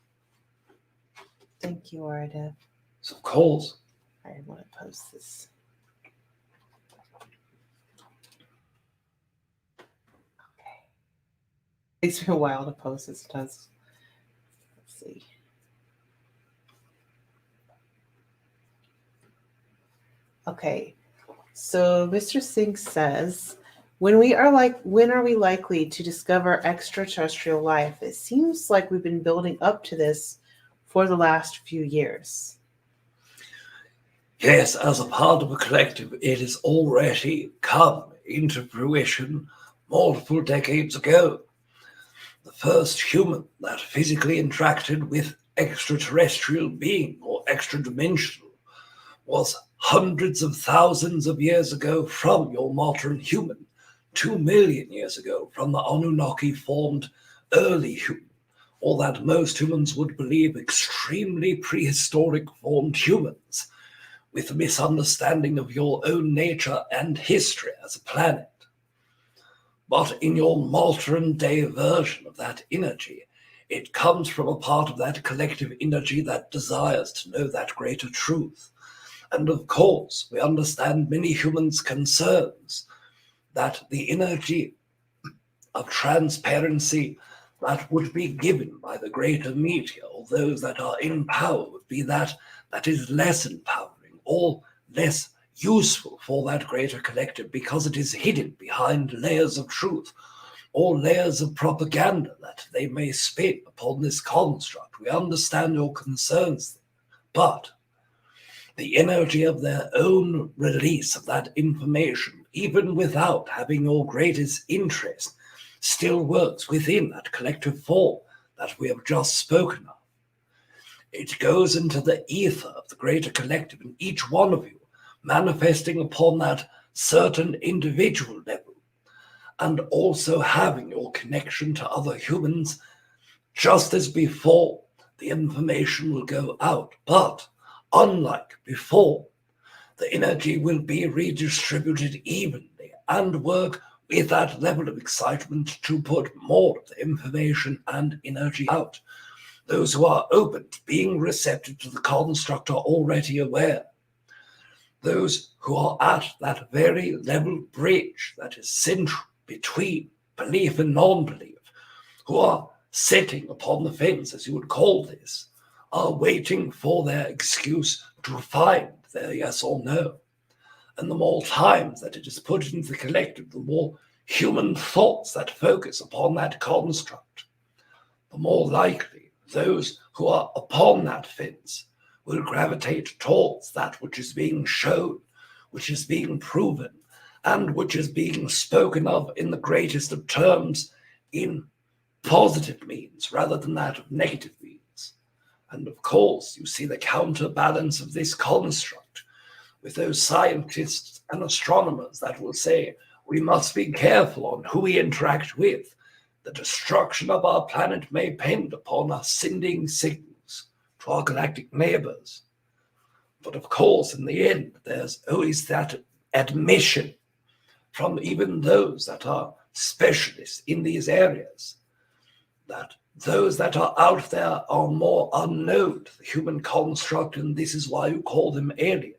Thank you, Aridif. So of course. I want to post this. Okay. It takes me a while to post this. Let's see. Okay, so Mr. Singh says, when are we likely to discover extraterrestrial life? It seems like we've been building up to this for the last few years. Yes, as a part of a collective, it has already come into fruition multiple decades ago. The first human that physically interacted with extraterrestrial being or extra-dimensional was hundreds of thousands of years ago from your modern human, 2 million years ago from the Anunnaki formed early human, or that most humans would believe extremely prehistoric formed humans, with a misunderstanding of your own nature and history as a planet. But in your modern day version of that energy, it comes from a part of that collective energy that desires to know that greater truth. And of course, we understand many humans' concerns that the energy of transparency that would be given by the greater media or those that are in power would be that is less empowering or less useful for that greater collective because it is hidden behind layers of truth or layers of propaganda that they may spin upon this construct. We understand your concerns there, but the energy of their own release of that information, even without having your greatest interest, still works within that collective form that we have just spoken of. It goes into the ether of the greater collective, and each one of you manifesting upon that certain individual level, and also having your connection to other humans. Just as before, the information will go out, but unlike before, the energy will be redistributed evenly and work with that level of excitement to put more of the information and energy out. Those who are open to being receptive to the construct are already aware. Those who are at that very level bridge that is central between belief and non-belief, who are sitting upon the fence, as you would call this, are waiting for their excuse to find their yes or no. And the more times that it is put into the collective, the more human thoughts that focus upon that construct, the more likely those who are upon that fence will gravitate towards that which is being shown, which is being proven, and which is being spoken of in the greatest of terms in positive means rather than that of negative means. And of course, you see the counterbalance of this construct with those scientists and astronomers that will say, we must be careful on who we interact with. The destruction of our planet may depend upon us sending signals to our galactic neighbors. But of course, in the end, there's always that admission from even those that are specialists in these areas, that those that are out there are more unknown to the human construct, and this is why you call them alien.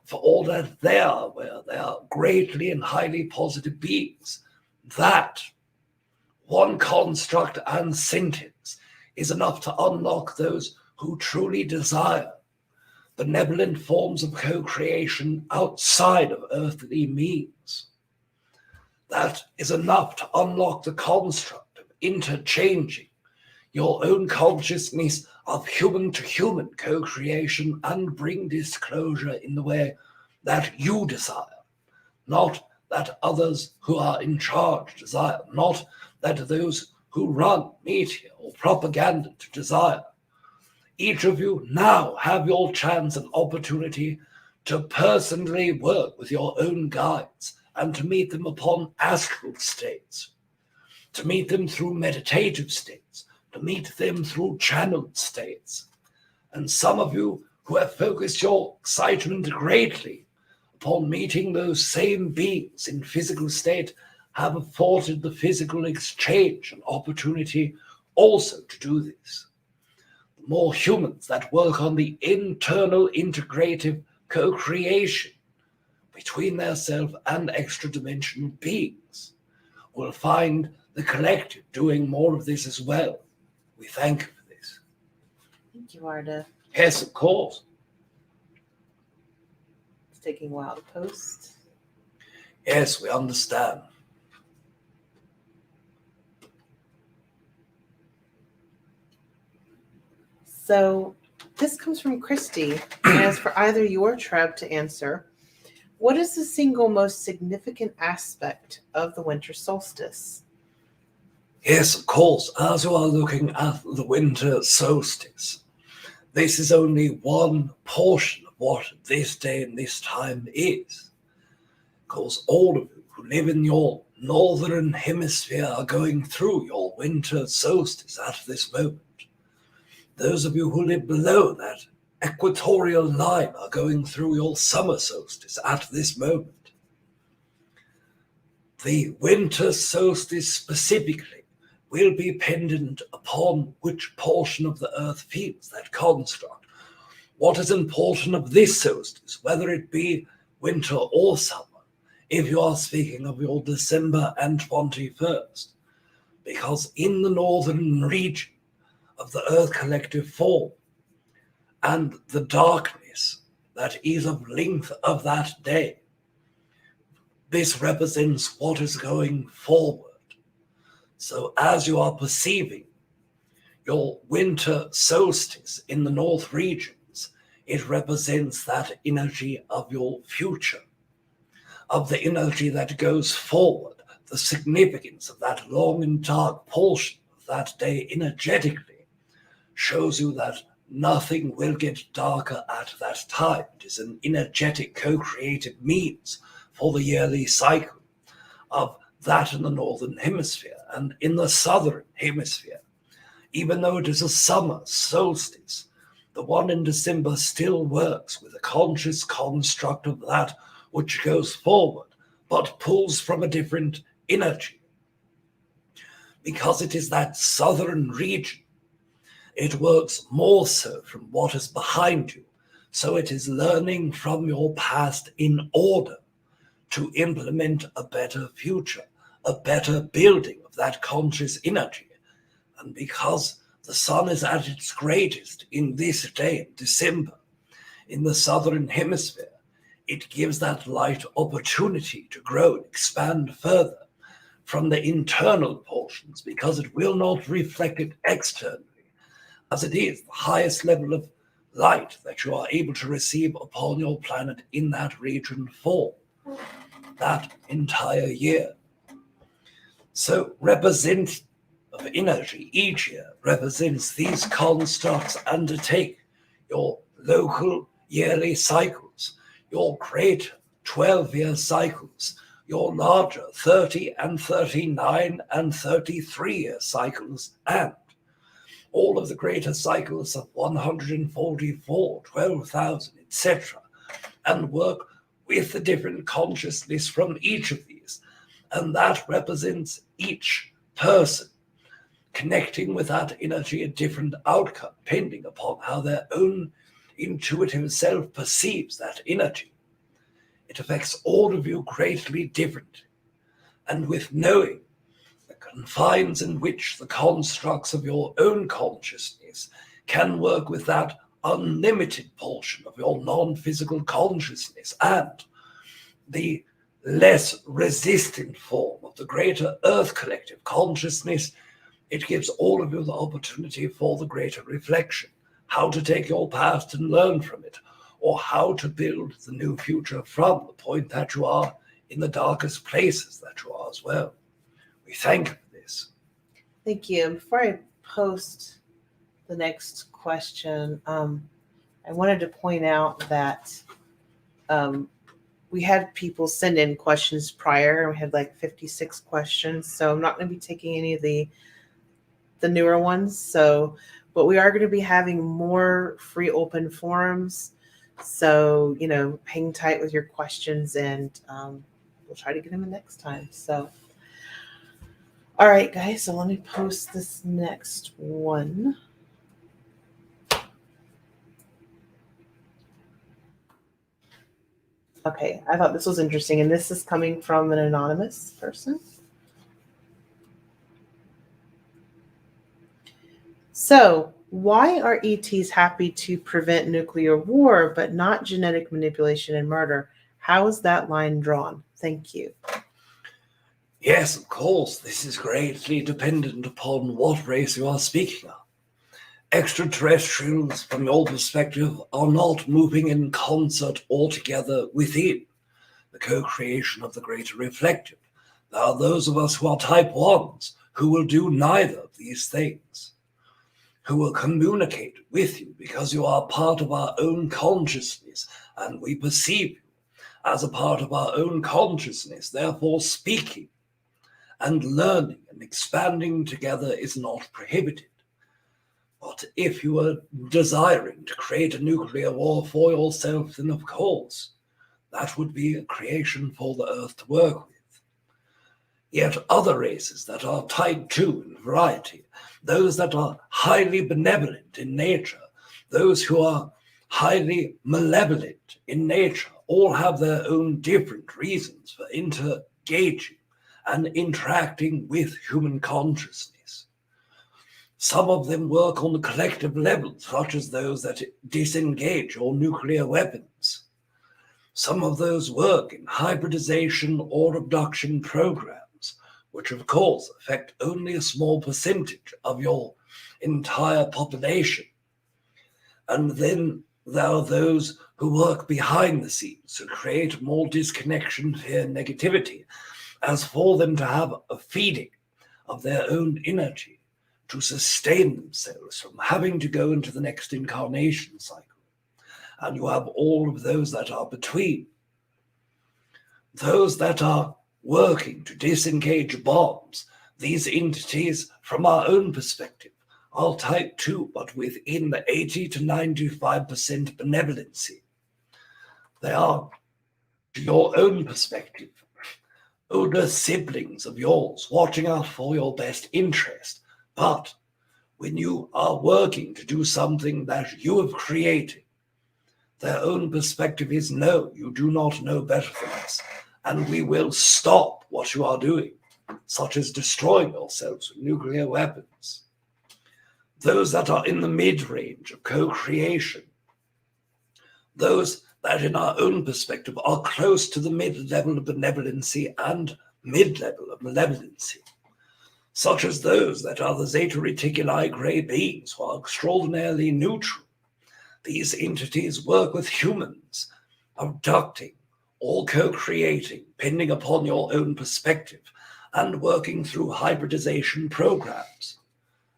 For all that they are, where they are greatly and highly positive beings, that one construct and sentence is enough to unlock those who truly desire benevolent forms of co-creation outside of earthly means. That is enough to unlock the construct of interchanging your own consciousness of human-to-human co-creation and bring disclosure in the way that you desire, not that others who are in charge desire, not that those who run media or propaganda to desire. Each of you now have your chance and opportunity to personally work with your own guides and to meet them upon astral states, to meet them through meditative states, to meet them through channeled states. And some of you who have focused your excitement greatly upon meeting those same beings in physical state have afforded the physical exchange and opportunity also to do this. The more humans that work on the internal integrative co-creation between their self and extra-dimensional beings will find the collective doing more of this as well. We thank you for this. Thank you, Aridif. Yes, of course. It's taking a while to post. Yes, we understand. So this comes from Christy, and as for either you or Treb to answer, what is the single most significant aspect of the winter solstice? Yes, of course, as you are looking at the winter solstice, this is only one portion of what this day and this time is. Of course, all of you who live in your northern hemisphere are going through your winter solstice at this moment. Those of you who live below that equatorial line are going through your summer solstice at this moment. The winter solstice specifically will be dependent upon which portion of the earth feels that construct. What is important of this solstice, whether it be winter or summer, if you are speaking of your December and 21st, because in the northern region of the earth collective form and the darkness that is of length of that day, this represents what is going forward. So as you are perceiving your winter solstice in the north regions, it represents that energy of your future, of the energy that goes forward, the significance of that long and dark portion of that day energetically shows you that nothing will get darker at that time. It is an energetic co-creative means for the yearly cycle of that in the northern hemisphere. And in the southern hemisphere, even though it is a summer solstice, the one in December still works with a conscious construct of that which goes forward, but pulls from a different energy. Because it is that southern region, it works more so from what is behind you. So it is learning from your past in order to implement a better future, a better building of that conscious energy. And because the sun is at its greatest in this day in December, in the southern hemisphere, it gives that light opportunity to grow and expand further from the internal portions, because it will not reflect it externally, as it is the highest level of light that you are able to receive upon your planet in that region for that entire year. So represent of energy each year represents these constructs undertake your local yearly cycles, your great 12-year cycles, your larger 30 and 39 and 33-year cycles, and all of the greater cycles of 144, 12,000, etc., and work with the different consciousness from each of these. And that represents each person connecting with that energy a different outcome, depending upon how their own intuitive self perceives that energy. It affects all of you greatly differently. And with knowing the confines in which the constructs of your own consciousness can work with that unlimited portion of your non-physical consciousness and the less resistant form of the greater earth collective consciousness, it gives all of you the opportunity for the greater reflection, how to take your past and learn from it, or how to build the new future from the point that you are in the darkest places that you are as well. We thank you for this. Thank you. Before I post the next question, I wanted to point out that we had people send in questions prior. We had like 56 questions, so I'm not going to be taking any of the newer ones. So, but we are going to be having more free open forums. So, hang tight with your questions, and we'll try to get them in next time. So, all right, guys. So let me post this next one. Okay, I thought this was interesting, and this is coming from an anonymous person. So, why are ETs happy to prevent nuclear war, but not genetic manipulation and murder? How is that line drawn? Thank you. Yes, of course, this is greatly dependent upon what race you are speaking of. Extraterrestrials, from your perspective, are not moving in concert altogether within the co-creation of the greater reflective. There are those of us who are type 1s who will do neither of these things, who will communicate with you because you are part of our own consciousness and we perceive you as a part of our own consciousness. Therefore, speaking and learning and expanding together is not prohibited. But if you are desiring to create a nuclear war for yourself, then of course, that would be a creation for the Earth to work with. Yet other races that are type 2 in variety, those that are highly benevolent in nature, those who are highly malevolent in nature, all have their own different reasons for engaging and interacting with human consciousness. Some of them work on the collective level, such as those that disengage all nuclear weapons. Some of those work in hybridization or abduction programs, which of course affect only a small percentage of your entire population. And then there are those who work behind the scenes to create more disconnection, fear, negativity, as for them to have a feeding of their own energy to sustain themselves from having to go into the next incarnation cycle. And you have all of those that are between. Those that are working to disengage bombs, these entities, from our own perspective, are type 2, but within the 80 to 95% benevolency. They are, to your own perspective, older siblings of yours watching out for your best interest. But when you are working to do something that you have created, their own perspective is, no, you do not know better than us, and we will stop what you are doing, such as destroying yourselves with nuclear weapons. Those that are in the mid-range of co-creation, those that in our own perspective are close to the mid-level of benevolency and mid-level of malevolency, such as those that are the Zeta Reticuli grey beings who are extraordinarily neutral. These entities work with humans, abducting or co-creating, depending upon your own perspective, and working through hybridization programs.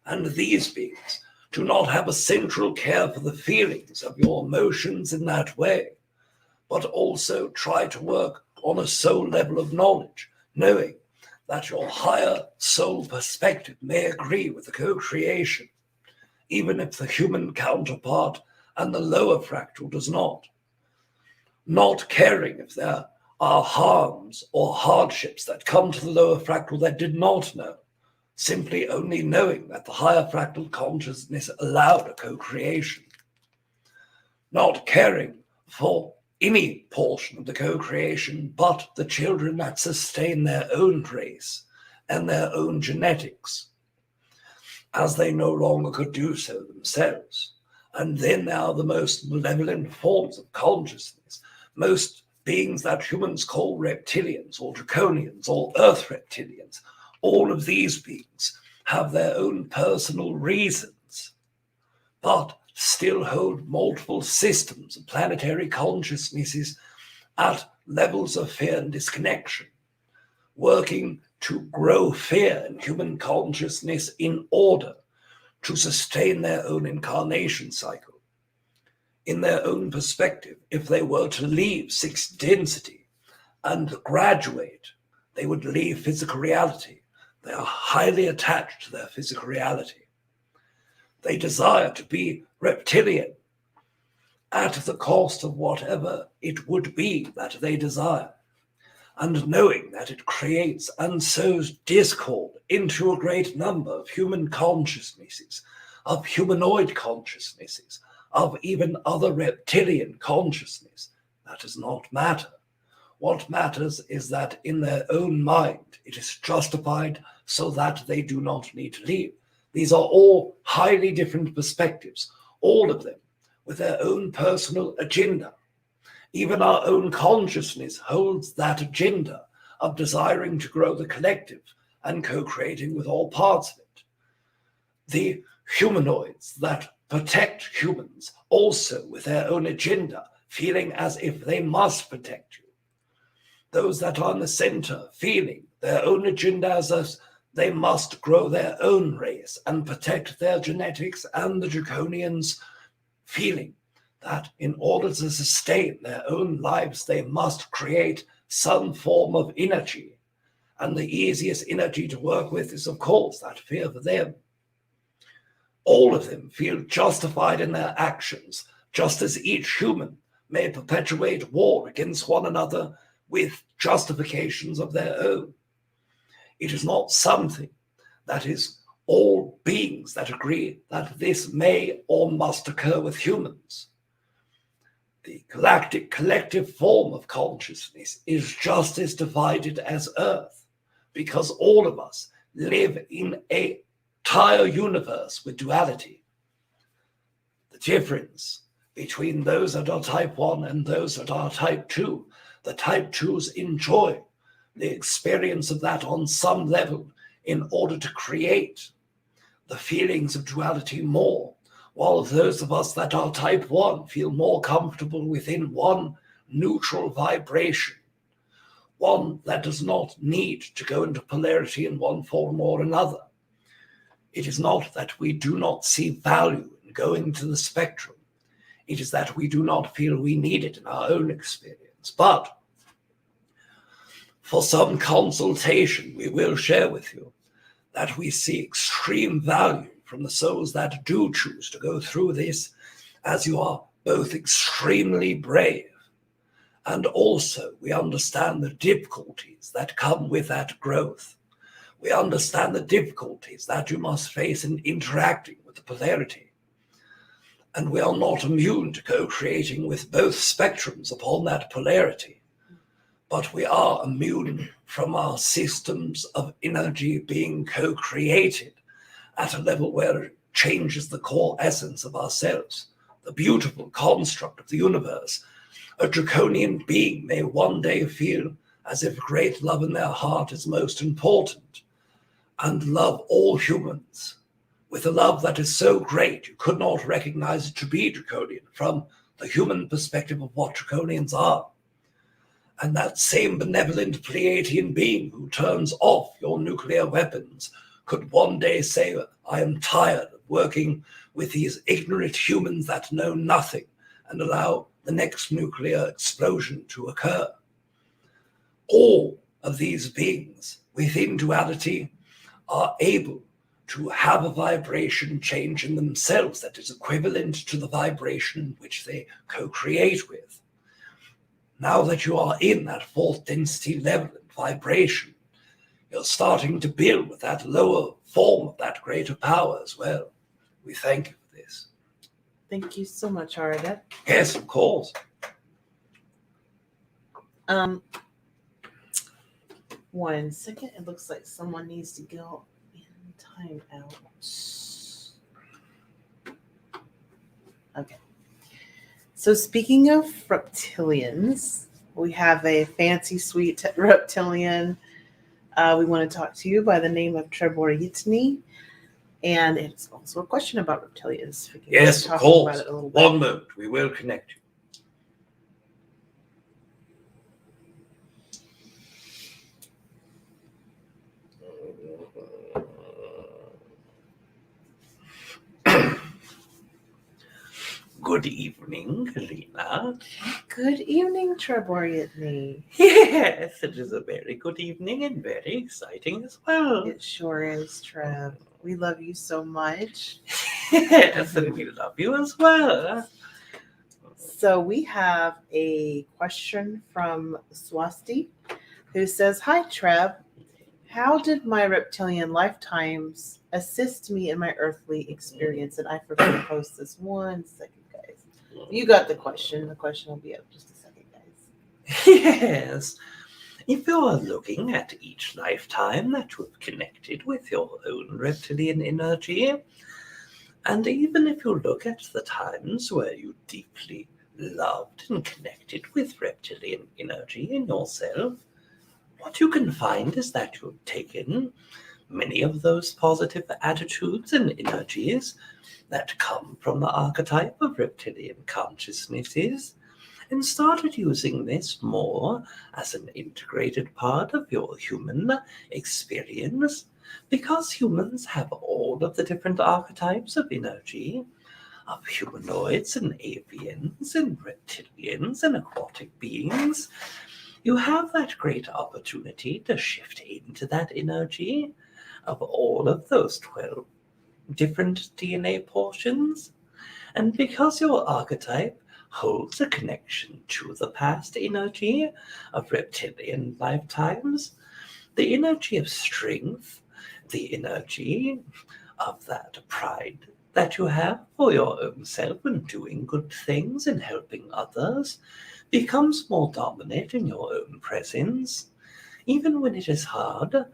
And these beings do not have a central care for the feelings of your emotions in that way, but also try to work on a soul level of knowledge, knowing that your higher soul perspective may agree with the co-creation, even if the human counterpart and the lower fractal does not. Not caring if there are harms or hardships that come to the lower fractal that did not know, simply only knowing that the higher fractal consciousness allowed a co-creation. Not caring for any portion of the co-creation but the children that sustain their own race and their own genetics, as they no longer could do so themselves. And then there are the most malevolent forms of consciousness, most beings that humans call reptilians or draconians or earth reptilians. All of these beings have their own personal reasons, but still hold multiple systems of planetary consciousnesses at levels of fear and disconnection, working to grow fear in human consciousness in order to sustain their own incarnation cycle. In their own perspective, if they were to leave sixth density and graduate, they would leave physical reality. They are highly attached to their physical reality. They desire to be reptilian at the cost of whatever it would be that they desire, and knowing that it creates and sows discord into a great number of human consciousnesses, of humanoid consciousnesses, of even other reptilian consciousness. That does not matter. What matters is that in their own mind, it is justified so that they do not need to leave. These are all highly different perspectives, all of them with their own personal agenda. Even our own consciousness holds that agenda of desiring to grow the collective and co-creating with all parts of it. The humanoids that protect humans also with their own agenda, feeling as if they must protect you. Those that are in the center, feeling their own agenda as they must grow their own race and protect their genetics, and the draconians feeling that in order to sustain their own lives, they must create some form of energy. And the easiest energy to work with is, of course, that fear for them. All of them feel justified in their actions, just as each human may perpetuate war against one another with justifications of their own. It is not something that is all beings that agree that this may or must occur with humans. The galactic collective form of consciousness is just as divided as Earth, because all of us live in an entire universe with duality. The difference between those that are type 1 and those that are type 2, the type 2s enjoy the experience of that on some level in order to create the feelings of duality more, while those of us that are type 1 feel more comfortable within one neutral vibration, one that does not need to go into polarity in one form or another. It is not that we do not see value in going to the spectrum. It is that we do not feel we need it in our own experience. But for some consultation, we will share with you that we see extreme value from the souls that do choose to go through this, as you are both extremely brave, and also we understand the difficulties that come with that growth. We understand the difficulties that you must face in interacting with the polarity. And we are not immune to co-creating with both spectrums upon that polarity, but we are immune from our systems of energy being co-created at a level where it changes the core essence of ourselves, the beautiful construct of the universe. A draconian being may one day feel as if great love in their heart is most important, and love all humans with a love that is so great you could not recognize it to be draconian from the human perspective of what draconians are. And that same benevolent Pleiadian being who turns off your nuclear weapons could one day say, I am tired of working with these ignorant humans that know nothing, and allow the next nuclear explosion to occur. All of these beings within duality are able to have a vibration change in themselves that is equivalent to the vibration which they co-create with. Now that you are in that fourth density level and vibration, you're starting to build with that lower form of that greater power as well. We thank you for this. Thank you so much, Aridif. Yes, of course. One second. It looks like someone needs to go in timeout. Okay. So speaking of reptilians, we have a fancy, sweet reptilian we want to talk to you by the name of Treb Bor Yit-Ne. And it's also a question about reptilians. We can Yes, talk of course. about it a little bit. One moment, we will connect you. Good evening, Lena. Good evening, Treb Bor Yit-Ne. Yes, it is a very good evening and very exciting as well. It sure is, Treb. We love you so much. Yes, and we love you as well. So we have a question from Swasti, who says, Hi, Treb. How did my reptilian lifetimes assist me in my earthly experience? And I forgot to post this 1 second, guys. You got the question. The question will be up just a second, guys. Yes. If you are looking at each lifetime that you have connected with your own reptilian energy, and even if you look at the times where you deeply loved and connected with reptilian energy in yourself, what you can find is that you've taken many of those positive attitudes and energies that come from the archetype of reptilian consciousnesses and started using this more as an integrated part of your human experience, because humans have all of the different archetypes of energy, of humanoids and avians and reptilians and aquatic beings. You have that great opportunity to shift into that energy of all of those 12 different DNA portions. And because your archetype holds a connection to the past energy of reptilian lifetimes, the energy of strength, the energy of that pride that you have for your own self and doing good things and helping others becomes more dominant in your own presence, even when it is hard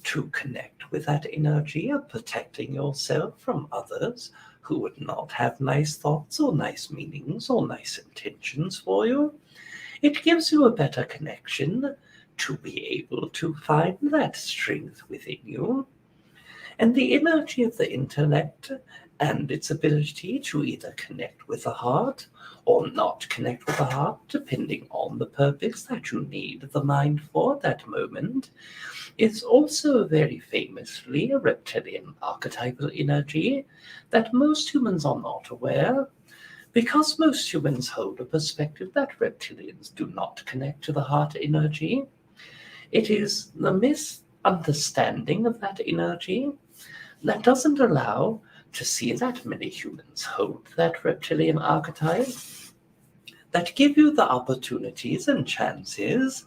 to connect with that energy of protecting yourself from others who would not have nice thoughts or nice meanings or nice intentions for you. It gives you a better connection to be able to find that strength within you. And the energy of the intellect and its ability to either connect with the heart or not connect with the heart, depending on the purpose that you need the mind for that moment, is also very famously a reptilian archetypal energy that most humans are not aware, because most humans hold a perspective that reptilians do not connect to the heart energy. It is the misunderstanding of that energy that doesn't allow to see that many humans hold that reptilian archetype, that give you the opportunities and chances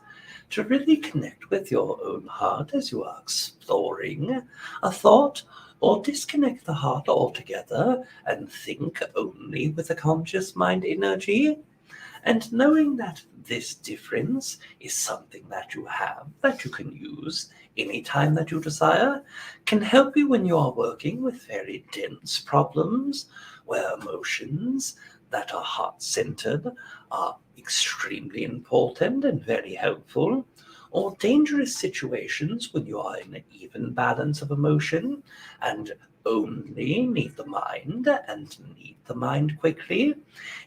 to really connect with your own heart as you are exploring a thought, or disconnect the heart altogether and think only with a conscious mind energy. And knowing that this difference is something that you have, that you can use anytime that you desire, can help you when you are working with very dense problems where emotions that are heart-centered are extremely important and very helpful, or dangerous situations when you are in an even balance of emotion and only need the mind and need the mind quickly.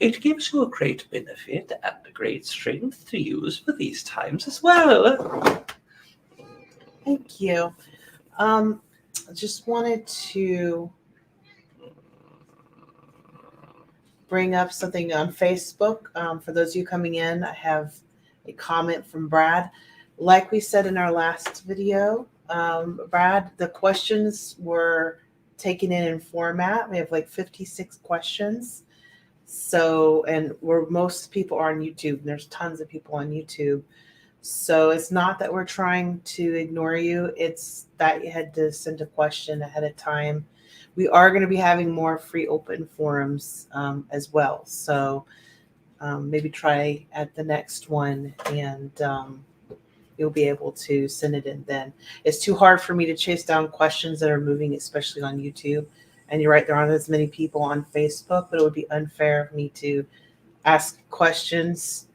It gives you a great benefit and a great strength to use for these times as well. Thank you. I just wanted to bring up something on Facebook. For those of you coming in, I have a comment from Brad. Like we said in our last video, Brad, the questions were taken in format. We have like 56 questions. So, and most people are on YouTube, and there's tons of people on YouTube. So it's not that we're trying to ignore you. It's that you had to send a question ahead of time. We are going to be having more free open forums as well. So maybe try at the next one, and you'll be able to send it in then. It's too hard for me to chase down questions that are moving, especially on YouTube. And you're right, there aren't as many people on Facebook, but it would be unfair of me to ask questions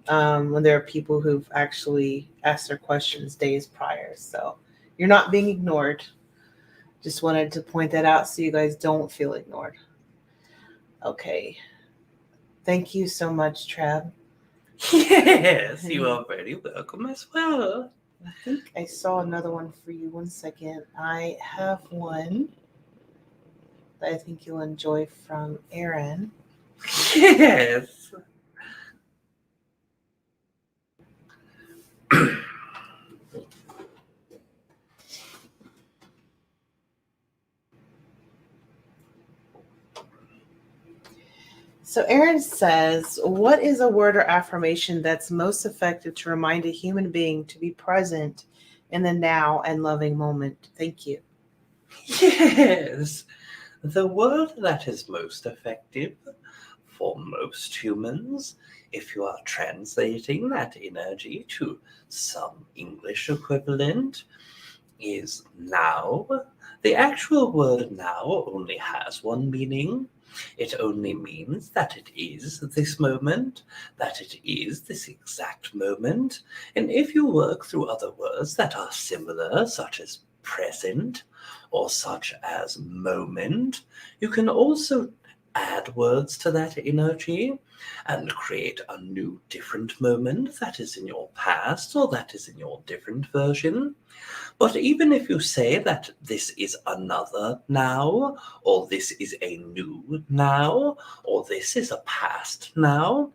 when there are people who've actually asked their questions days prior. So you're not being ignored. Just wanted to point that out so you guys don't feel ignored. Okay. Thank you so much, Treb. Yes, you are very welcome as well. I think I saw another one for you. 1 second. I have one that I think you'll enjoy from Aaron. Yes. So Aaron says, what is a word or affirmation that's most effective to remind a human being to be present in the now and loving moment? Thank you. Yes. The word that is most effective for most humans, if you are translating that energy to some English equivalent, is now. The actual word now only has one meaning. It only means that it is this moment, that it is this exact moment. And if you work through other words that are similar, such as present or such as moment, you can also add words to that energy and create a new different moment that is in your past or that is in your different version. But even if you say that this is another now, or this is a new now, or this is a past now,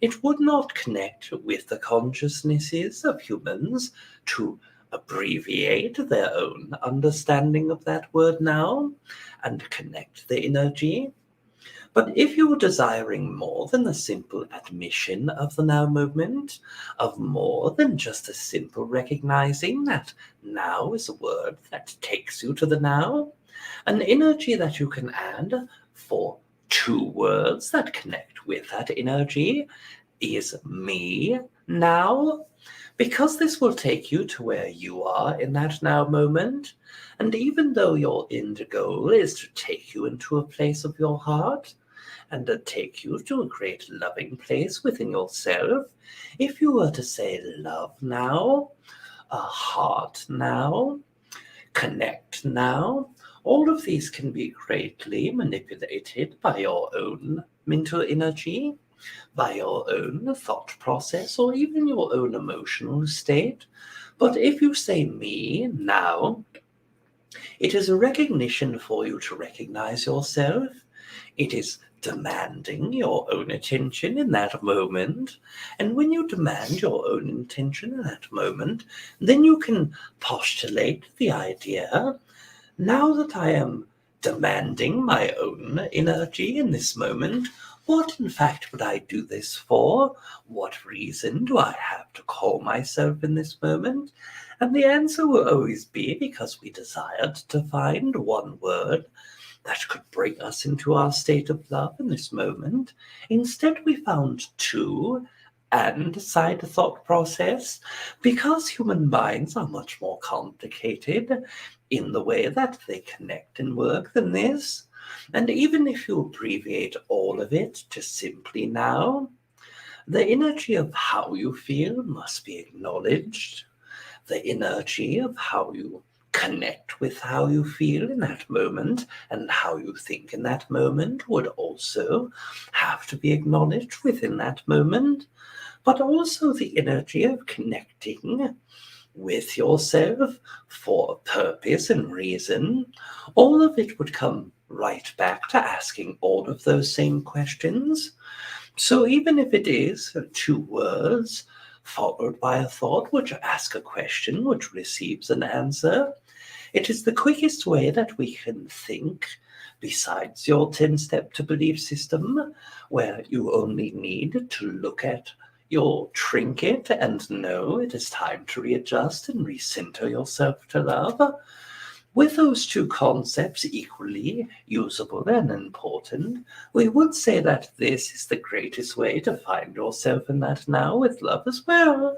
it would not connect with the consciousnesses of humans to abbreviate their own understanding of that word now and connect the energy. But if you're desiring more than a simple admission of the now moment, of more than just a simple recognizing that now is a word that takes you to the now, an energy that you can add for 2 words that connect with that energy is me now, because this will take you to where you are in that now moment. And even though your end goal is to take you into a place of your heart, and take you to a great loving place within yourself. If you were to say love now, a heart now, connect now, all of these can be greatly manipulated by your own mental energy, by your own thought process, or even your own emotional state. But if you say me now, it is a recognition for you to recognize yourself. It is demanding your own attention in that moment. And when you demand your own attention in that moment, then you can postulate the idea, now that I am demanding my own energy in this moment, what in fact would I do this for? What reason do I have to call myself in this moment? And the answer will always be because we desired to find one word that could bring us into our state of love in this moment. Instead, we found two, and side thought process, because human minds are much more complicated in the way that they connect and work than this. And even if you abbreviate all of it to simply now, the energy of how you feel must be acknowledged. The energy of how you connect with how you feel in that moment and how you think in that moment would also have to be acknowledged within that moment. But also the energy of connecting with yourself for a purpose and reason, all of it would come right back to asking all of those same questions. So even if it is 2 words followed by a thought which asks a question which receives an answer, it is the quickest way that we can think, besides your 10-step to belief system, where you only need to look at your trinket and know it is time to readjust and recenter yourself to love. With those 2 concepts equally usable and important, we would say that this is the greatest way to find yourself in that now with love as well.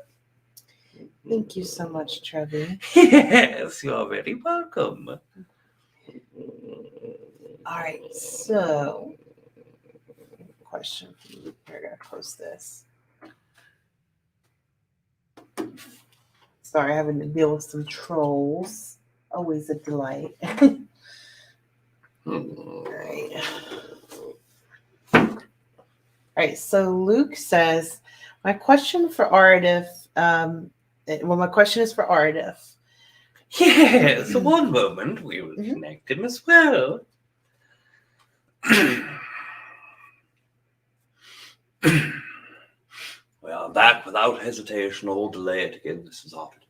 Thank you so much, Trevi. Yes, you are very welcome. All right, so question for you. We're going to post this. Sorry, having to deal with some trolls. Always a delight. All right, so Luke says, my question for Aridif, my question is for Aridif. Yes, one moment, we will connect him as well. We are back without hesitation or delay to get this started.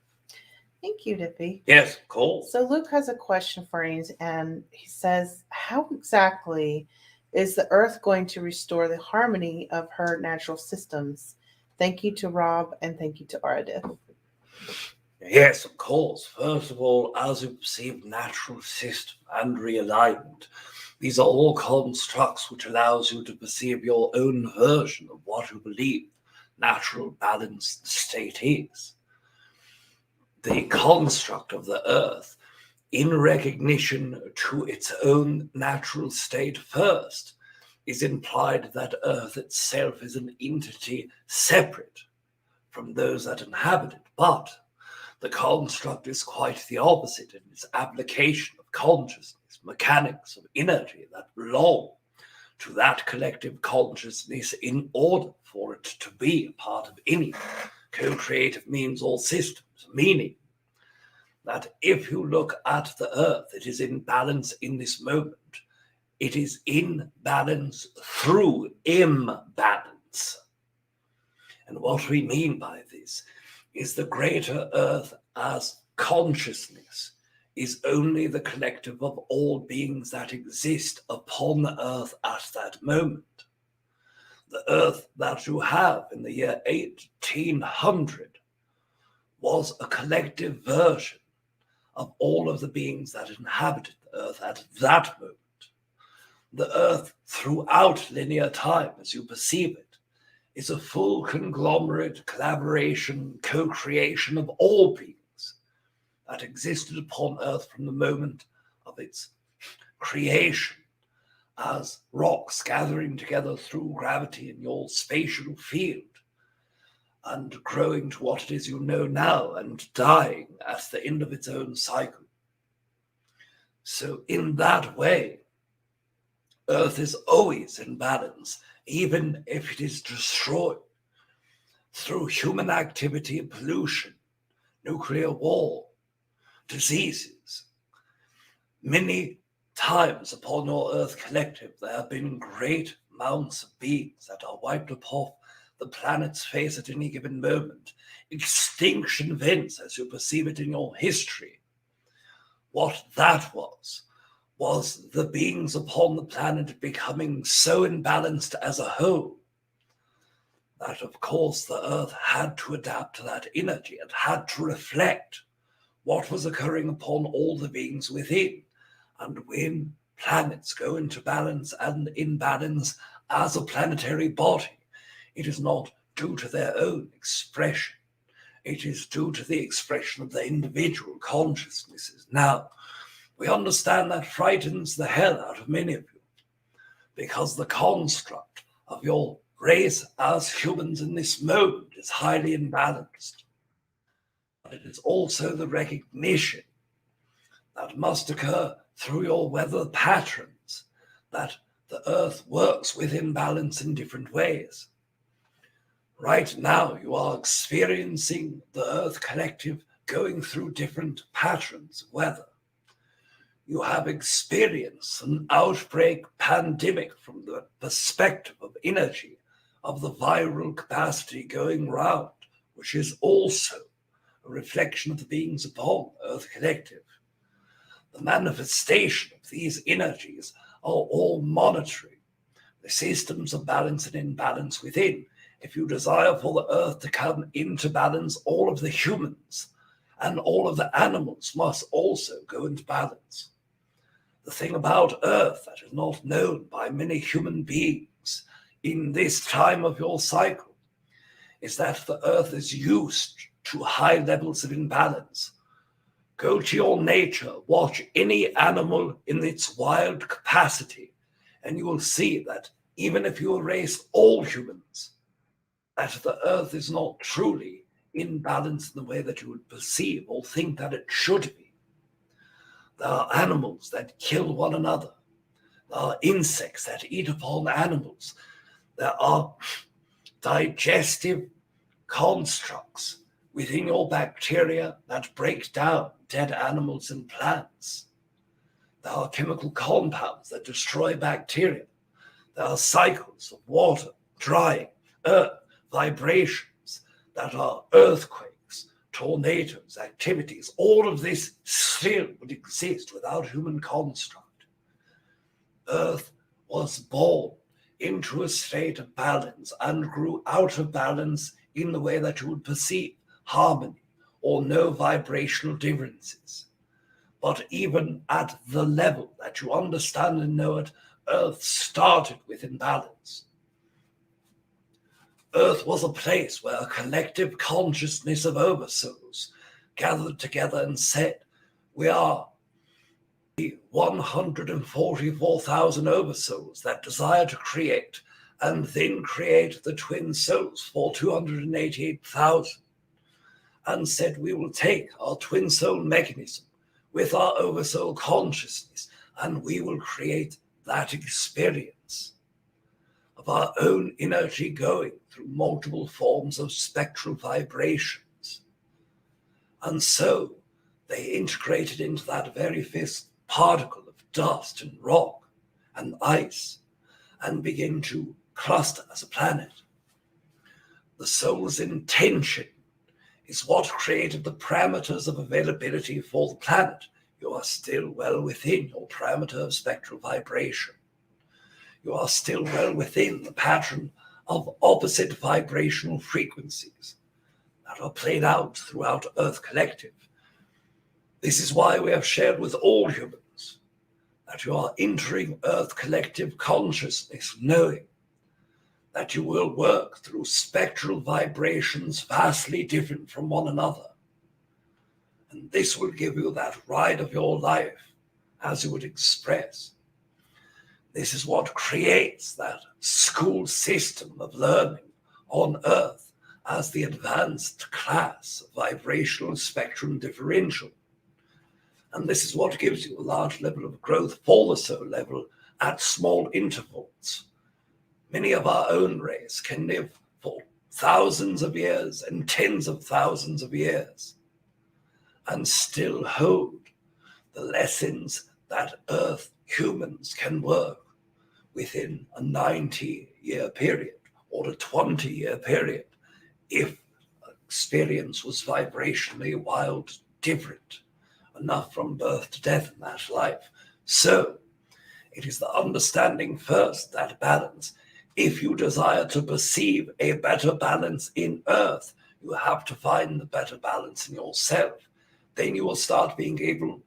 Thank you, Dippy. Yes, cool. So Luke has a question for you, and he says, how exactly is the Earth going to restore the harmony of her natural systems? Thank you to Rob, and thank you to Aridif. Yes, of course. First of all, as you perceive natural system and realignment, these are all constructs which allows you to perceive your own version of what you believe natural balanced state is. The construct of the Earth, in recognition to its own natural state first, is implied that Earth itself is an entity separate from those that inhabit it. But the construct is quite the opposite in its application of consciousness, mechanics of energy that belong to that collective consciousness in order for it to be a part of any co-creative means or systems, meaning that if you look at the Earth, it is in balance in this moment. It is in balance through imbalance. And what we mean by this is the greater Earth as consciousness is only the collective of all beings that exist upon the Earth at that moment. The Earth that you have in the year 1800 was a collective version of all of the beings that inhabited the Earth at that moment. The Earth throughout linear time, as you perceive it, is a full conglomerate, collaboration, co-creation of all beings that existed upon Earth from the moment of its creation as rocks gathering together through gravity in your spatial field and growing to what it is you know now and dying at the end of its own cycle. So in that way, Earth is always in balance, even if it is destroyed through human activity and pollution, nuclear war, diseases. Many times upon your Earth collective, there have been great amounts of beings that are wiped off the planet's face at any given moment. Extinction events as you perceive it in your history. What that was the beings upon the planet becoming so imbalanced as a whole that, of course, the Earth had to adapt to that energy and had to reflect what was occurring upon all the beings within. And when planets go into balance and imbalance as a planetary body, it is not due to their own expression. It is due to the expression of the individual consciousnesses. Now, we understand that frightens the hell out of many of you, because the construct of your race as humans in this moment is highly imbalanced. But it is also the recognition that must occur through your weather patterns that the Earth works with imbalance in different ways. Right now, you are experiencing the Earth collective going through different patterns of weather. You have experienced an outbreak pandemic from the perspective of energy, of the viral capacity going round, which is also a reflection of the beings upon Earth collective. The manifestation of these energies are all monitoring the systems of balance and imbalance within. If you desire for the Earth to come into balance, all of the humans and all of the animals must also go into balance. The thing about Earth that is not known by many human beings in this time of your cycle is that the Earth is used to high levels of imbalance. Go to your nature, watch any animal in its wild capacity, and you will see that even if you erase all humans, that the Earth is not truly in balance in the way that you would perceive or think that it should be. There are animals that kill one another. There are insects that eat upon animals. There are digestive constructs within your bacteria that break down dead animals and plants. There are chemical compounds that destroy bacteria. There are cycles of water, drying, earth, vibrations that are earthquakes, tornadoes, activities. All of this still would exist without human construct. Earth was born into a state of balance and grew out of balance in the way that you would perceive harmony or no vibrational differences. But even at the level that you understand and know it, Earth started with imbalance. Earth was a place where a collective consciousness of oversouls gathered together and said, we are the 144,000 oversouls that desire to create and then create the twin souls for 288,000, and said we will take our twin soul mechanism with our oversoul consciousness and we will create that experience of our own energy going through multiple forms of spectral vibrations. And so they integrated into that very first particle of dust and rock and ice and begin to cluster as a planet. The soul's intention is what created the parameters of availability for the planet. You are still well within your parameter of spectral vibration. You are still well within the pattern of opposite vibrational frequencies that are played out throughout Earth Collective. This is why we have shared with all humans that you are entering Earth Collective consciousness, knowing that you will work through spectral vibrations vastly different from one another. And this will give you that ride of your life as you would express. This is what creates that school system of learning on Earth as the advanced class of vibrational spectrum differential. And this is what gives you a large level of growth for the soul level at small intervals. Many of our own race can live for thousands of years and tens of thousands of years and still hold the lessons that Earth humans can work within a 90-year period or a 20-year period if experience was vibrationally wild different enough from birth to death in that life. So it is the understanding first that balance. If you desire to perceive a better balance in Earth, you have to find the better balance in yourself. Then you will start being able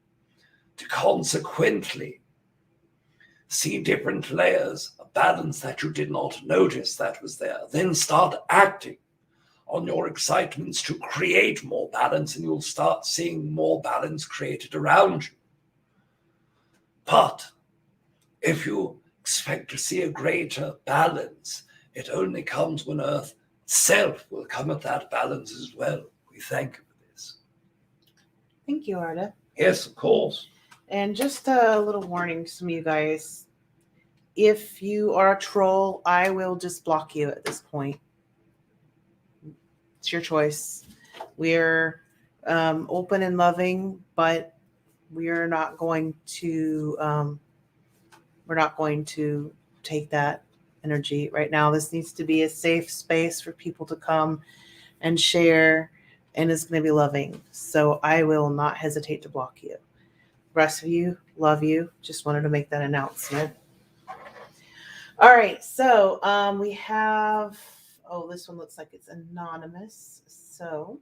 to consequently see different layers of balance that you did not notice that was there. Then start acting on your excitements to create more balance, and you'll start seeing more balance created around you. But if you expect to see a greater balance, it only comes when Earth itself will come at that balance as well. We thank you for this. Thank you, Arda. Yes, of course. And just a little warning to some of you guys. If you are a troll, I will just block you at this point. It's your choice. We're open and loving, but we're not going to take that energy right now. This needs to be a safe space for people to come and share, and it's going to be loving. So I will not hesitate to block you. The rest of you, love you. Just wanted to make that announcement. All right, so we have, this one looks like it's anonymous. So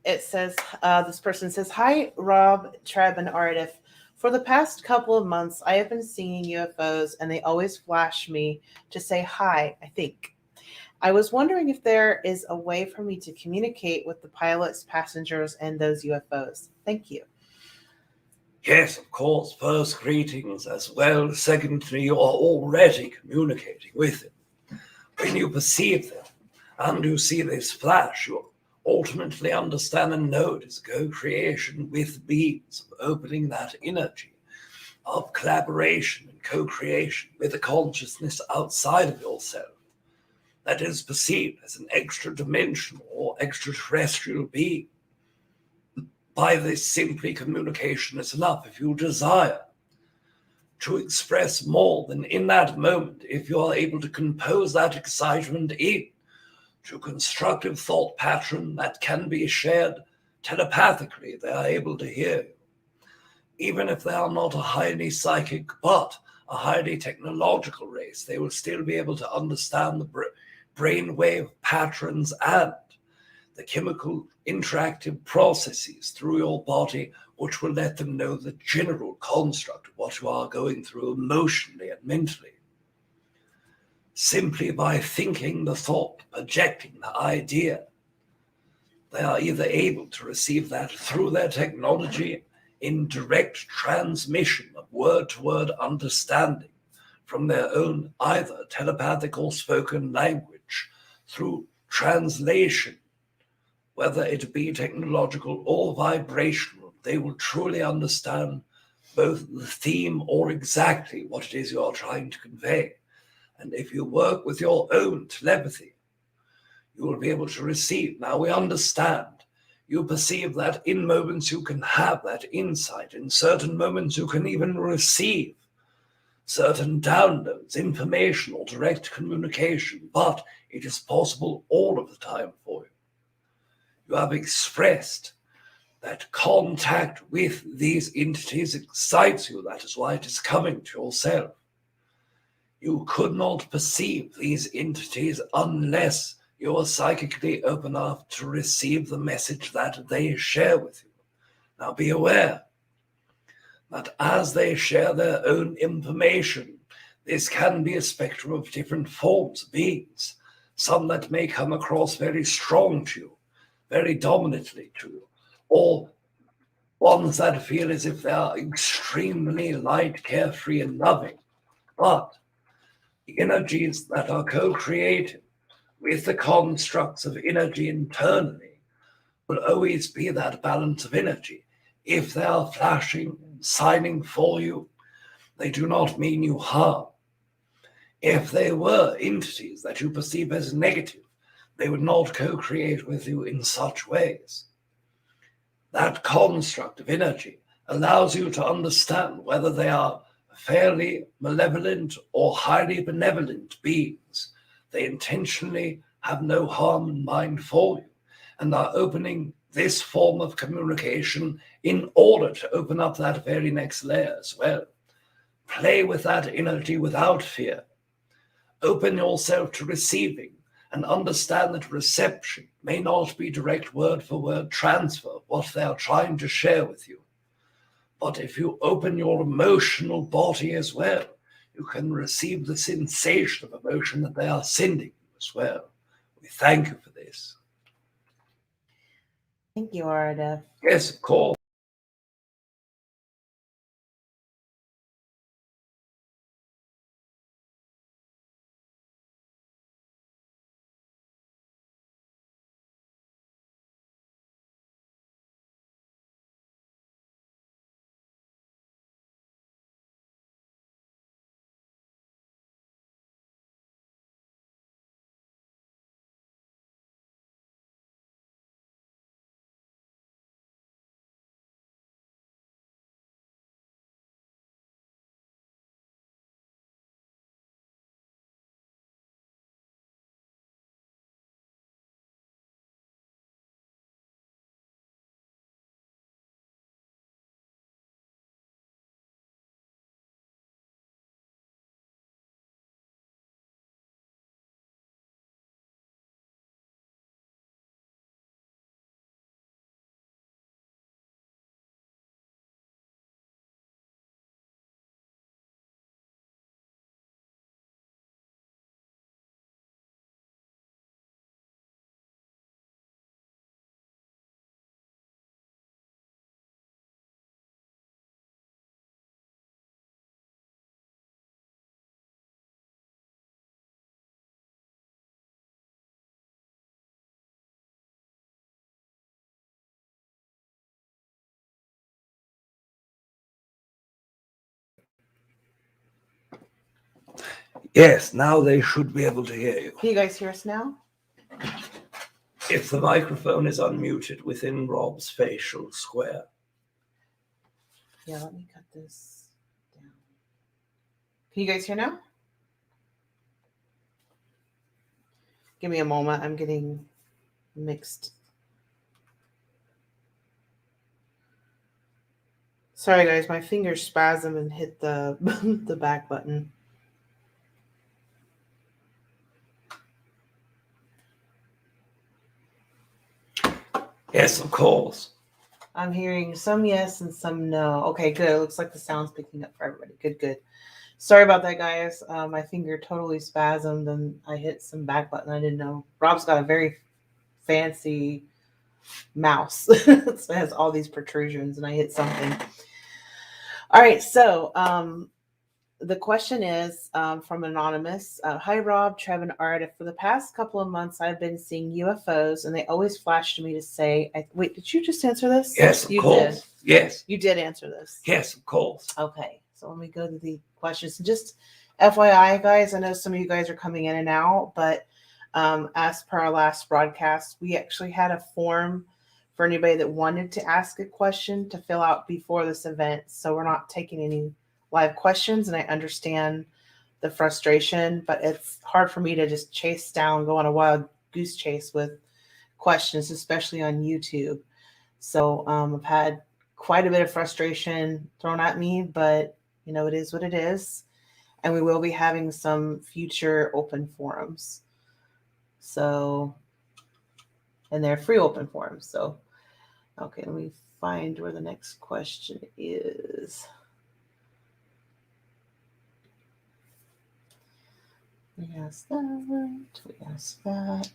it says, this person says, "Hi, Rob, Treb, and Aridif. For the past couple of months, I have been seeing UFOs, and they always flash me to say hi, I think. I was wondering if there is a way for me to communicate with the pilots, passengers, and those UFOs. Thank you." Yes, of course. First, greetings as well. Secondly, you are already communicating with them. When you perceive them and you see this flash, you ultimately understand and know it is co-creation with beings, of opening that energy of collaboration and co-creation with a consciousness outside of yourself that is perceived as an extra-dimensional or extraterrestrial being. By this, simply communication is enough. If you desire to express more than in that moment, if you are able to compose that excitement into a constructive thought pattern that can be shared telepathically, they are able to hear you. Even if they are not a highly psychic but a highly technological race, they will still be able to understand the brainwave patterns and the chemical interactive processes through your body, which will let them know the general construct of what you are going through emotionally and mentally. Simply by thinking the thought, projecting the idea, they are either able to receive that through their technology in direct transmission of word-to-word understanding from their own either telepathic or spoken language, through translation, whether it be technological or vibrational. They will truly understand both the theme or exactly what it is you are trying to convey. And if you work with your own telepathy, you will be able to receive. Now we understand. You perceive that in moments you can have that insight. In certain moments you can even receive certain downloads, information, or direct communication. But it is possible all of the time for you. You have expressed that contact with these entities excites you. That is why it is coming to yourself. You could not perceive these entities unless you are psychically open enough to receive the message that they share with you. Now be aware that as they share their own information, this can be a spectrum of different forms, beings, some that may come across very strong to you, very dominantly to you, or Ones that feel as if they are extremely light, carefree, and loving. But the energies that are co-created with the constructs of energy internally will always be that balance of energy. If they are flashing, signing for you, they do not mean you harm. If they were entities that you perceive as negative, they would not co-create with you in such ways. That construct of energy allows you to understand whether they are fairly malevolent or highly benevolent beings. They intentionally have no harm in mind for you and are opening this form of communication in order to open up that very next layer as well. Play with that energy without fear. Open yourself to receiving and understand that reception may not be direct word-for-word transfer of what they are trying to share with you. But if you open your emotional body as well, you can receive the sensation of emotion that they are sending you as well. We thank you for this. Thank you, Aridif. Yes, of course. Yes, now they should be able to hear you. Can you guys hear us now? If the microphone is unmuted within Rob's facial square. Yeah, let me cut this down. Can you guys hear now? Give me a moment. I'm getting mixed. Sorry, guys. My fingers spasm and hit the the back button. Yes, of course. I'm hearing some yes and some no. Okay, good. It looks like the sound's picking up for everybody. Good, good. Sorry about that, guys. My finger totally spasmed and I hit some back button. I didn't know. Rob's got a very fancy mouse. So it has all these protrusions and I hit something. All right, so the question is from Anonymous. Hi, Rob, Treb, and Aridif. For the past couple of months, I've been seeing UFOs, and they always flash to me to say, wait, did you just answer this? Yes, of course. Did. Yes. You did answer this. Yes, of course. Okay, so let me go to the questions. Just FYI, guys, I know some of you guys are coming in and out, but as per our last broadcast, we actually had a form for anybody that wanted to ask a question to fill out before this event. So we're not taking any live questions, and I understand the frustration, but it's hard for me to just chase down, go on a wild goose chase with questions, especially on YouTube. So I've had quite a bit of frustration thrown at me, but you know, it is what it is. And we will be having some future open forums. So, and they're free open forums. So, okay, let me find where the next question is. We asked that. We asked that.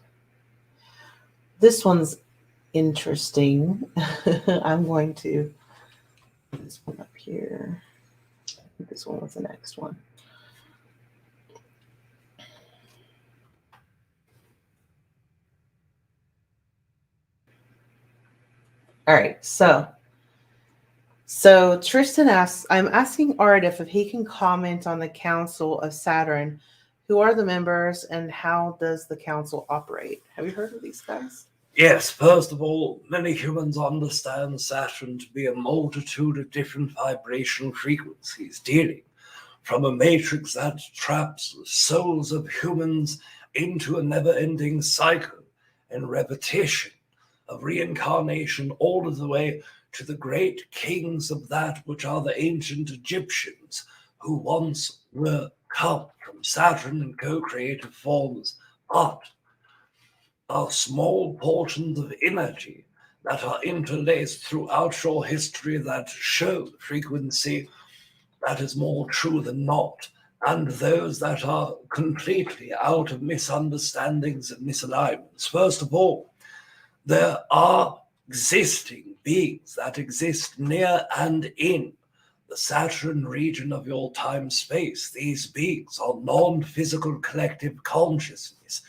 This one's interesting. I'm going to This one up here. I think this one was the next one. All right, so Tristan asks, I'm asking Aridif if he can comment on the Council of Saturn. Who are the members and how does the council operate? Have you heard of these guys? Yes, first of all, many humans understand Saturn to be a multitude of different vibrational frequencies, dealing from a matrix that traps the souls of humans into a never-ending cycle and repetition of reincarnation all of the way to the great kings of that which are the ancient Egyptians, who once were come from Saturn in co-creative forms, but are small portions of energy that are interlaced throughout your history that show the frequency that is more true than not, and those that are completely out of misunderstandings and misalignments. First of all, there are existing beings that exist near and in the Saturn region of your time-space. These beings are non-physical collective consciousness.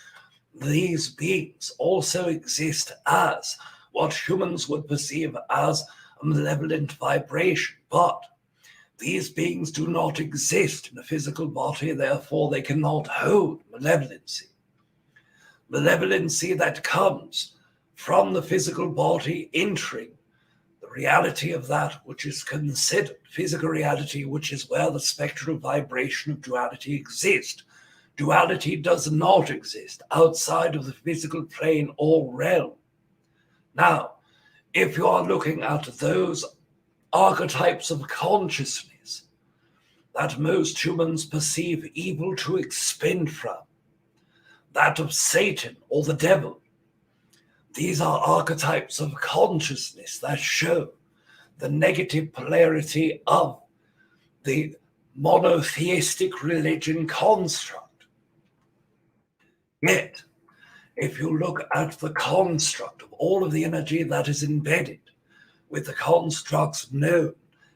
These beings also exist as what humans would perceive as a malevolent vibration, but these beings do not exist in a physical body, therefore they cannot hold malevolency. Malevolency that comes from the physical body entering the reality of that which is considered physical reality, which is where the spectral vibration of duality exists. Duality does not exist outside of the physical plane or realm. Now, if you are looking at those archetypes of consciousness that most humans perceive evil to expend from, that of Satan or the devil, these are archetypes of consciousness that show the negative polarity of the monotheistic religion construct. Yet, if you look at the construct of all of the energy that is embedded with the constructs known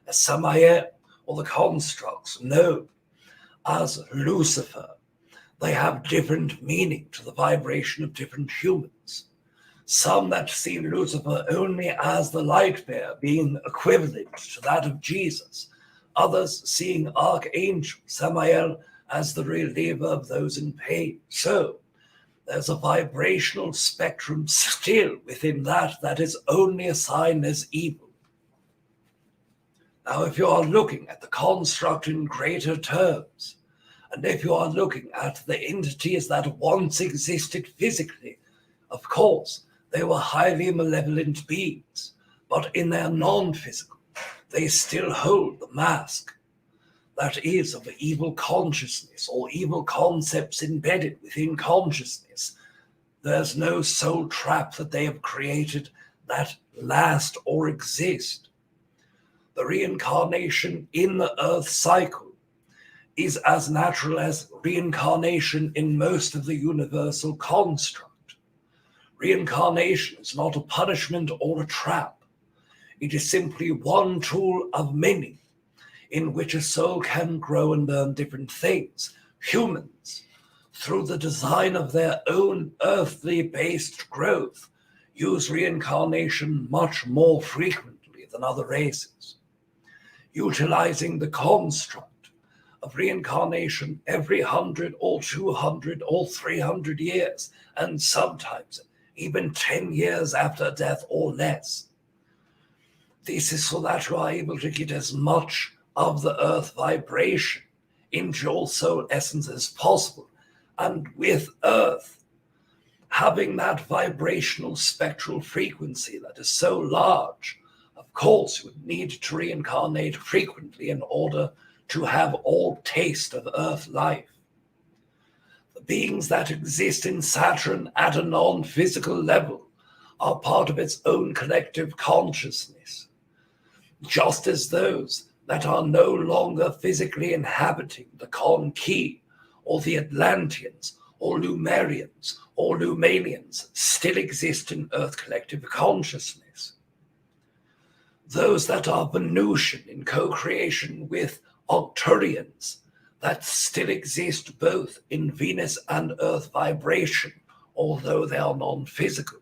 as Samael or the constructs known as Lucifer, they have different meaning to the vibration of different humans. Some that see Lucifer only as the light bearer, being equivalent to that of Jesus. Others seeing Archangel Samael as the reliever of those in pain. So there's a vibrational spectrum still within that is only assigned as evil. Now, if you are looking at the construct in greater terms, and if you are looking at the entities that once existed physically, of course, they were highly malevolent beings, but in their non-physical, they still hold the mask that is of evil consciousness or evil concepts embedded within consciousness. There's no soul trap that they have created that last or exist. The reincarnation in the Earth cycle is as natural as reincarnation in most of the universal construct. Reincarnation is not a punishment or a trap. It is simply one tool of many in which a soul can grow and learn different things. Humans, through the design of their own earthly-based growth, use reincarnation much more frequently than other races, utilizing the construct of reincarnation every 100 or 200 or 300 years, and sometimes even 10 years after death or less. This is so that you are able to get as much of the earth vibration into your soul essence as possible. And with earth having that vibrational spectral frequency that is so large, of course you would need to reincarnate frequently in order to have all taste of earth life. Beings that exist in Saturn at a non-physical level are part of its own collective consciousness, just as those that are no longer physically inhabiting the Kon-Ki or the Atlanteans or Lumerians or Lumanians still exist in Earth collective consciousness. those that are Venusian in co-creation with Arcturians that still exist both in Venus and Earth vibration, although they are non-physical.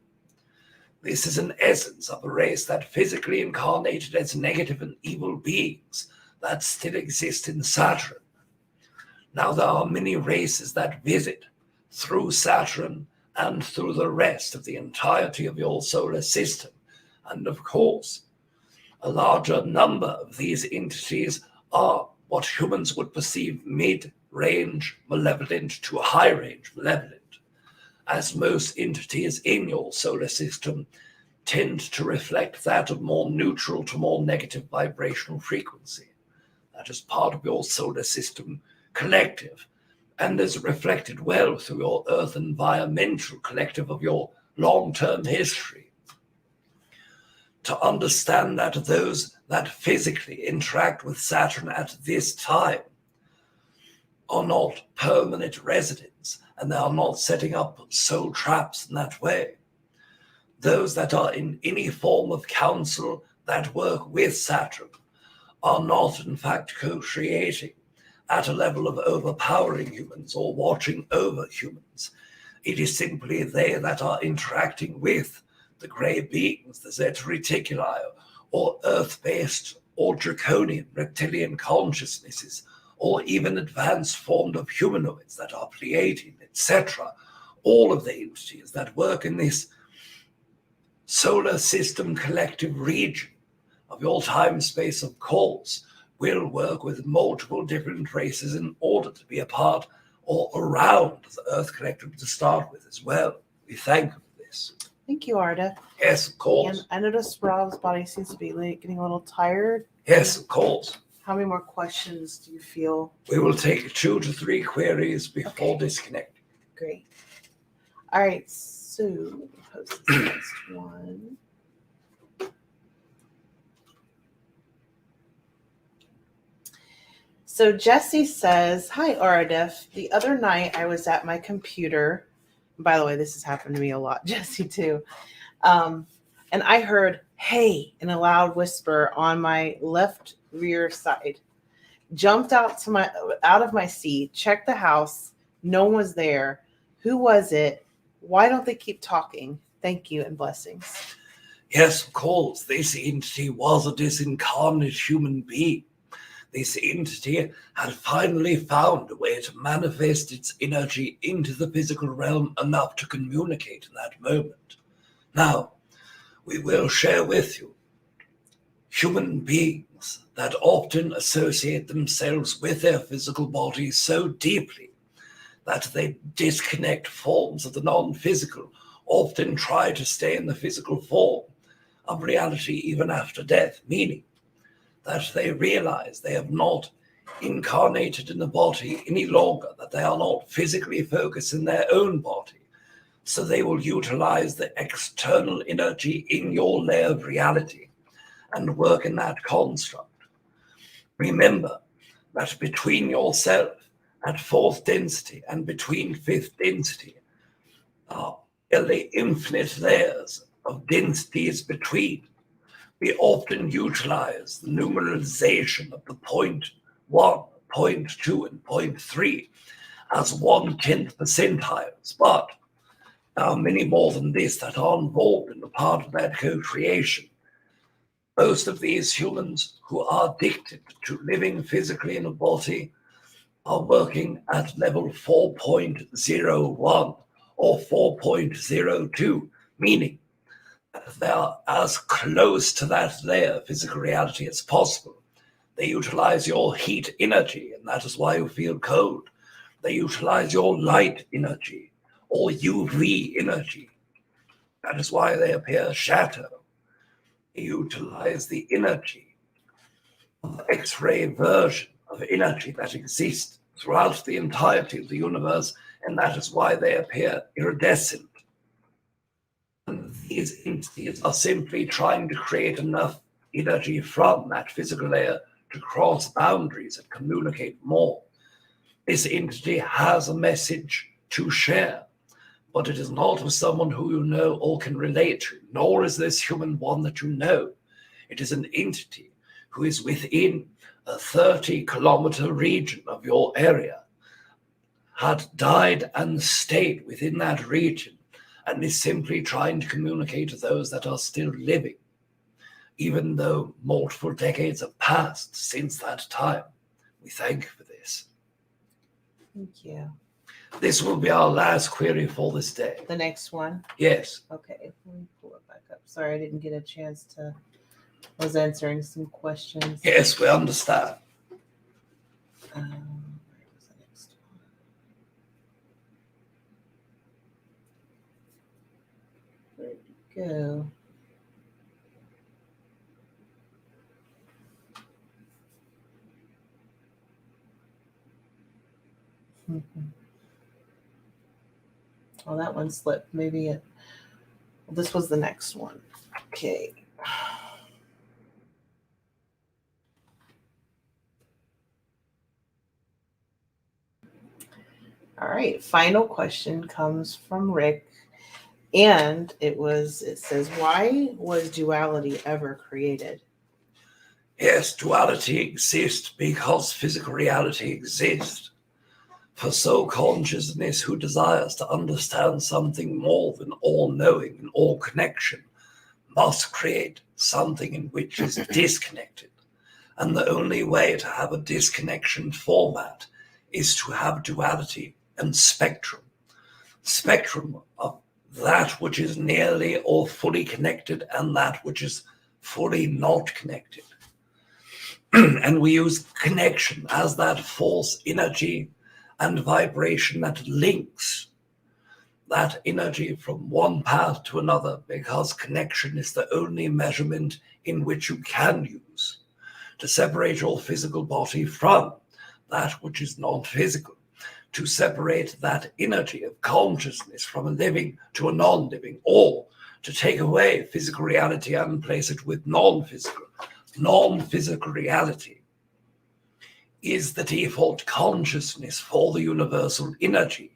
This is an essence of a race that physically incarnated as negative and evil beings that still exist in Saturn. Now there are many races that visit through Saturn and through the rest of the entirety of your solar system, and of course, a larger number of these entities are what humans would perceive mid-range malevolent to high-range malevolent, as most entities in your solar system tend to reflect that of more neutral to more negative vibrational frequency. That is part of your solar system collective, and is reflected well through your Earth environmental collective of your long-term history. To understand that those that physically interact with Saturn at this time are not permanent residents, and they are not setting up soul traps in that way. Those that are in any form of council that work with Saturn are not, in fact, co-creating at a level of overpowering humans or watching over humans. It is simply they that are interacting with the grey beings, the Zeta Reticuli, or Earth-based or draconian reptilian consciousnesses, or even advanced forms of humanoids that are Pleiadian, etc. All of the entities that work in this solar system collective region of your time space, of course, will work with multiple different races in order to be a part or around the Earth collective to start with as well. We thank you for this. Thank you, Arda. Yes, of course. And I noticed Rob's body seems to be getting a little tired. Yes, of course. How many more questions do you feel? We will take 2 to 3 queries before disconnecting. Great. All right, so let me post this next one. So Jesse says, hi, Aridif. The other night I was at my computer. By the way, this has happened to me a lot, Jesse, too. And I heard, hey, in a loud whisper on my left rear side. Jumped out of my seat, checked the house. No one was there. Who was it? Why don't they keep talking? Thank you and blessings. Yes, of course. This entity was a disincarnate human being. This entity had finally found a way to manifest its energy into the physical realm enough to communicate in that moment. Now, we will share with you human beings that often associate themselves with their physical bodies so deeply that they disconnect forms of the non-physical, often try to stay in the physical form of reality even after death, meaning that they realize they have not incarnated in the body any longer, that they are not physically focused in their own body. So they will utilize the external energy in your layer of reality and work in that construct. Remember that between yourself at 4th density and between 5th density are nearly infinite layers of densities between. We often utilize the numeralization of the 0.1, 0.2, and 0.3 as 1/10 percentiles, but there are many more than this that are involved in the part of that co-creation. Most of these humans who are addicted to living physically in a body are working at level 4.01 or 4.02, meaning they are as close to that layer of physical reality as possible. They utilize your heat energy, and that is why you feel cold. They utilize your light energy or UV energy. That is why they appear shadow. They utilize the energy of the X-ray version of energy that exists throughout the entirety of the universe, and that is why they appear iridescent. And these entities are simply trying to create enough energy from that physical layer to cross boundaries and communicate more. This entity has a message to share, but it is not with someone who you know or can relate to, nor is this human one that you know. It is an entity who is within a 30-kilometer region of your area, had died and stayed within that region, and is simply trying to communicate to those that are still living, even though multiple decades have passed since that time. We thank you for this. Thank you. This will be our last query for this day. The next one? Yes. Okay, let me pull it back up. Sorry, I didn't get a chance to. I was answering some questions. Yes, we understand. Where was the next one? Where'd it go? Oh, that one slipped. Maybe it. Well, this was the next one. Okay. All right. Final question comes from Rick. And it says, why was duality ever created? Yes, duality exists because physical reality exists. For so consciousness who desires to understand something more than all-knowing and all-connection must create something in which is disconnected. And the only way to have a disconnection format is to have duality and spectrum. Spectrum of that which is nearly or fully connected and that which is fully not connected. And we use connection as that force energy and vibration that links that energy from one path to another, because connection is the only measurement in which you can use to separate your physical body from that which is non-physical, to separate that energy of consciousness from a living to a non-living, or to take away physical reality and place it with non-physical. Non-physical reality is the default consciousness for the universal energy.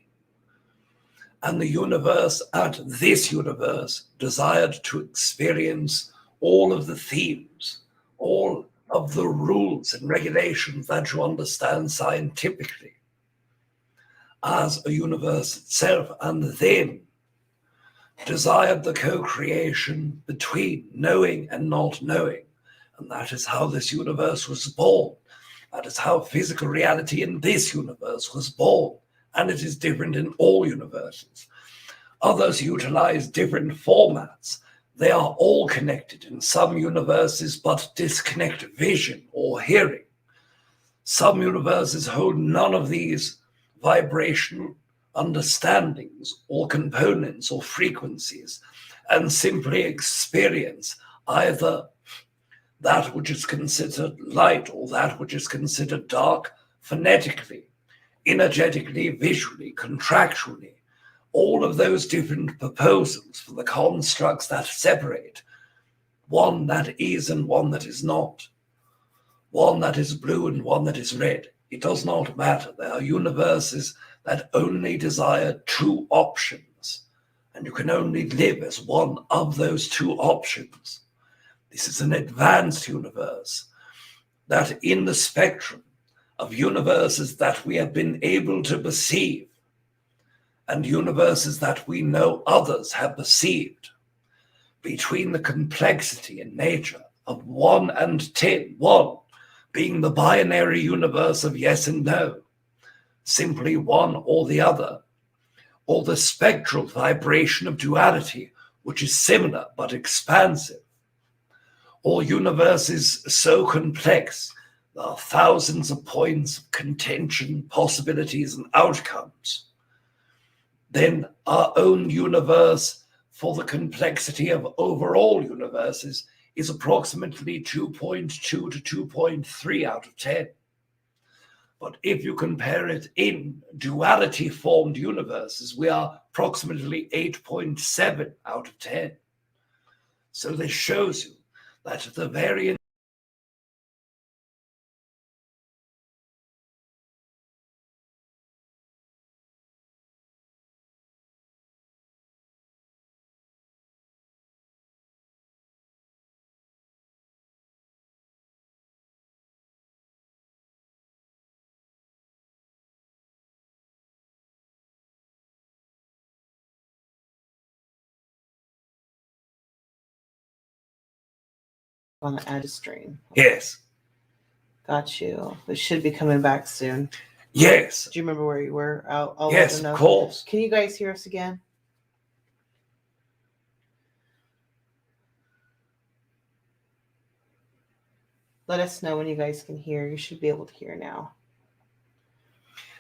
And the universe, and this universe, desired to experience all of the themes, all of the rules and regulations that you understand scientifically as a universe itself, and then desired the co-creation between knowing and not knowing. And that is how this universe was born. That is how physical reality in this universe was born. And it is different in all universes. Others utilize different formats. They are all connected in some universes, but disconnect vision or hearing. Some universes hold none of these vibrational understandings or components or frequencies, and simply experience either that which is considered light or that which is considered dark phonetically, energetically, visually, contractually. All of those different proposals for the constructs that separate one that is and one that is not, one that is blue and one that is red. It does not matter. There are universes that only desire two options, and you can only live as one of those two options. This is an advanced universe that in the spectrum of universes that we have been able to perceive and universes that we know others have perceived, between the complexity and nature of 1 and 10, 1 being the binary universe of yes and no, simply one or the other, or the spectral vibration of duality, which is similar but expansive, or universes so complex there are thousands of points of contention, possibilities, and outcomes. Then our own universe, for the complexity of overall universes, is approximately 2.2 to 2.3 out of 10. But if you compare it in duality-formed universes, we are approximately 8.7 out of 10. So this shows you that the variance On the ad stream. Yes. Got you. It should be coming back soon. Yes. Do you remember where you were? I'll let Yes, them know. of course. Can you guys hear us again? Let us know when you guys can hear. You should be able to hear now.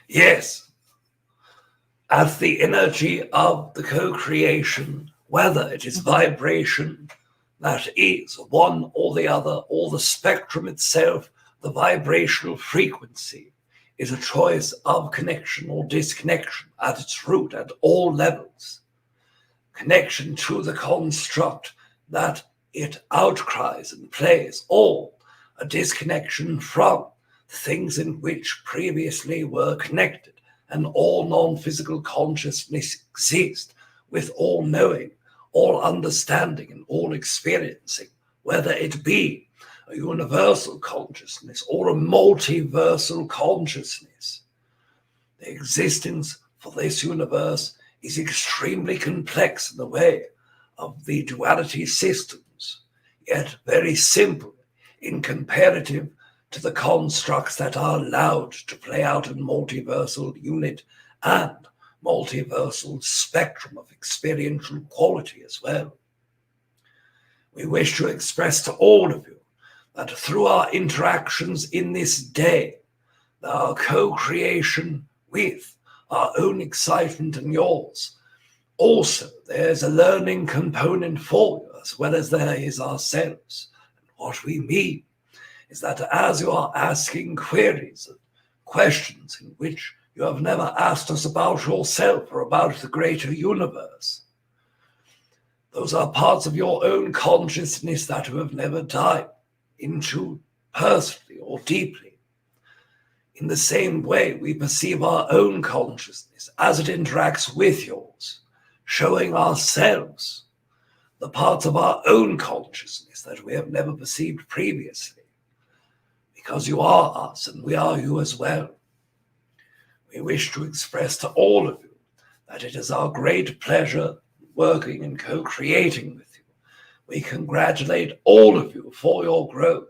Yes. As the energy of the co-creation, whether it is vibration, that is one or the other, or the spectrum itself, the vibrational frequency is a choice of connection or disconnection at its root at all levels. Connection to the construct that it outcries and plays, or a disconnection from the things in which previously were connected, and all non-physical consciousness exist with all knowing, all understanding, and all experiencing, whether it be a universal consciousness or a multiversal consciousness. The existence for this universe is extremely complex in the way of the duality systems, yet very simple in comparative to the constructs that are allowed to play out in multiversal unit and multiversal spectrum of experiential quality as well. We wish to express to all of you that through our interactions in this day, our co-creation with our own excitement and yours, also there's a learning component for you as well as there is ourselves. And what we mean is that as you are asking queries and questions in which you have never asked us about yourself or about the greater universe, those are parts of your own consciousness that you have never dived into personally or deeply. In the same way, we perceive our own consciousness as it interacts with yours, showing ourselves the parts of our own consciousness that we have never perceived previously. Because you are us and we are you as well. We wish to express to all of you that it is our great pleasure working and co-creating with you. We congratulate all of you for your growth.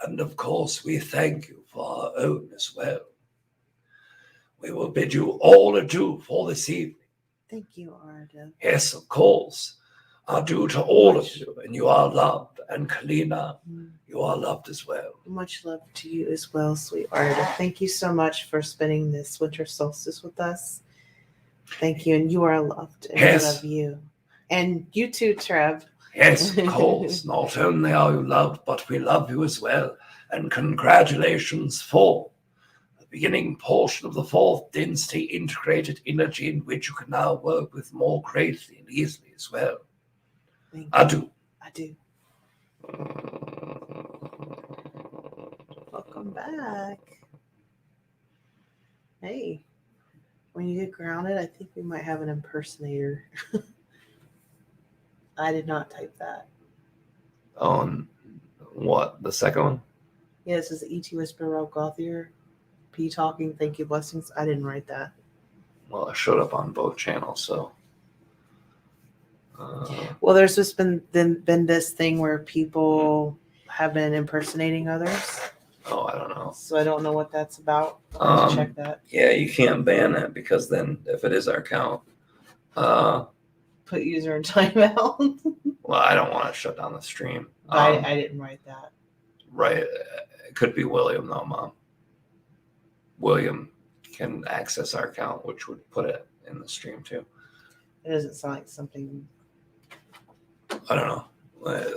And of course, we thank you for our own as well. We will bid you all adieu for this evening. Thank you, Aridif. Yes, of course. Adieu to all of you, and you are loved. And Kalina, you are loved as well. Much love to you as well, sweet Aridif. Thank you so much for spending this winter solstice with us. Thank you, and you are loved, and Yes. we love you. And you too, Treb. Yes, of course. Not only are you loved, but we love you as well. And congratulations for the beginning portion of the fourth density integrated energy in which you can now work with more greatly and easily as well. Thank you. Adieu. Adieu. Welcome back. Hey, when you get grounded, I think we might have an impersonator. I did not type that. On what? The second one? Yeah, this is the ET Whisperer, Gauthier. P talking, thank you, blessings. I didn't write that. Well, it showed up on both channels, so. Well, there's just been this thing where people have been impersonating others. Oh, I don't know. So I don't know what that's about. I'll have to check that. Yeah, you can't ban it because then if it is our account, Put user in timeout. well, I don't want to shut down the stream. I didn't write that. Right. It could be William, though, Mom. William can access our account, which would put it in the stream, too. It doesn't sound like something. I don't know.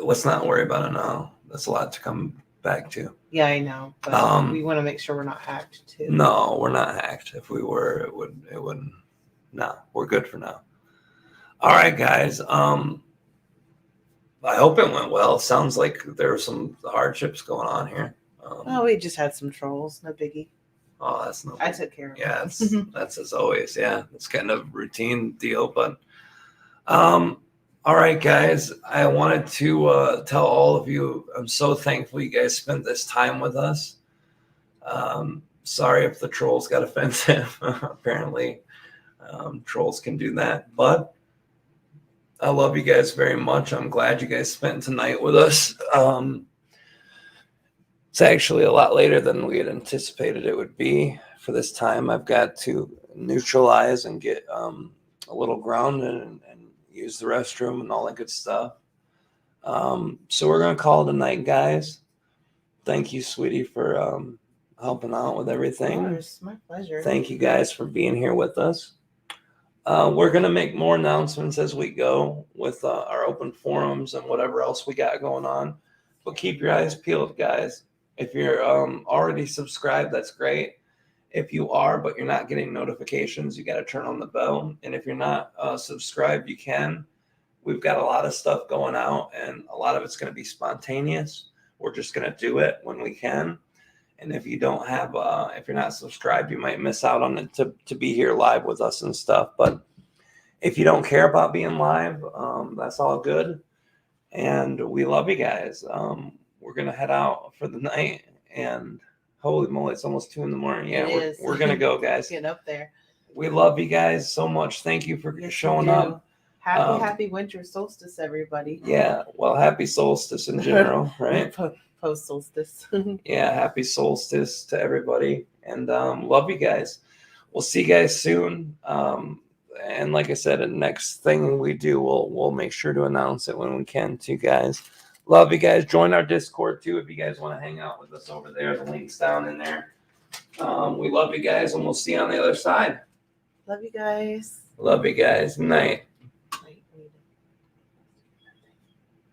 Let's not worry about it now. That's a lot to come back to. Yeah, I know. But we want to make sure we're not hacked, too. No, we're not hacked. If we were, it wouldn't. No, we're good for now. All right, guys. I hope it went well. Sounds like there were some hardships going on here. We just had some trolls. No biggie. Oh, that's no. I took care of it. Yeah, that's as always. Yeah, it's kind of routine deal. But all right, guys. I wanted to tell all of you, I'm so thankful you guys spent this time with us. Sorry if the trolls got offensive. Apparently, trolls can do that. But I love you guys very much. I'm glad you guys spent tonight with us. It's actually a lot later than we had anticipated it would be for this time. I've got to neutralize and get a little grounded and use the restroom and all that good stuff. So we're going to call it a night, guys. Thank you, sweetie, for helping out with everything. Of course, my pleasure. Thank you guys for being here with us. We're going to make more announcements as we go with our open forums and whatever else we got going on. But keep your eyes peeled, guys. If you're already subscribed, that's great. If you are, but you're not getting notifications, you got to turn on the bell. And if you're not subscribed, you can. We've got a lot of stuff going out, and a lot of it's going to be spontaneous. We're just going to do it when we can. And if you don't have, if you're not subscribed, you might miss out on it to be here live with us and stuff. But if you don't care about being live, that's all good. And we love you guys. We're going to head out for the night. And holy moly, it's almost 2 a.m. Yeah, we're going to go, guys. Get up there. We love you guys so much. Thank you for showing up. Happy winter solstice, everybody. Yeah, well, happy solstice in general, right? Post solstice. Yeah, happy solstice to everybody, and love you guys. We'll see you guys soon. And like I said, the next thing we do, we'll make sure to announce it when we can too, guys. Love you guys. Join our Discord too if you guys want to hang out with us over there. The link's down in there. We love you guys, and we'll see you on the other side. Love you guys. Love you guys. Night.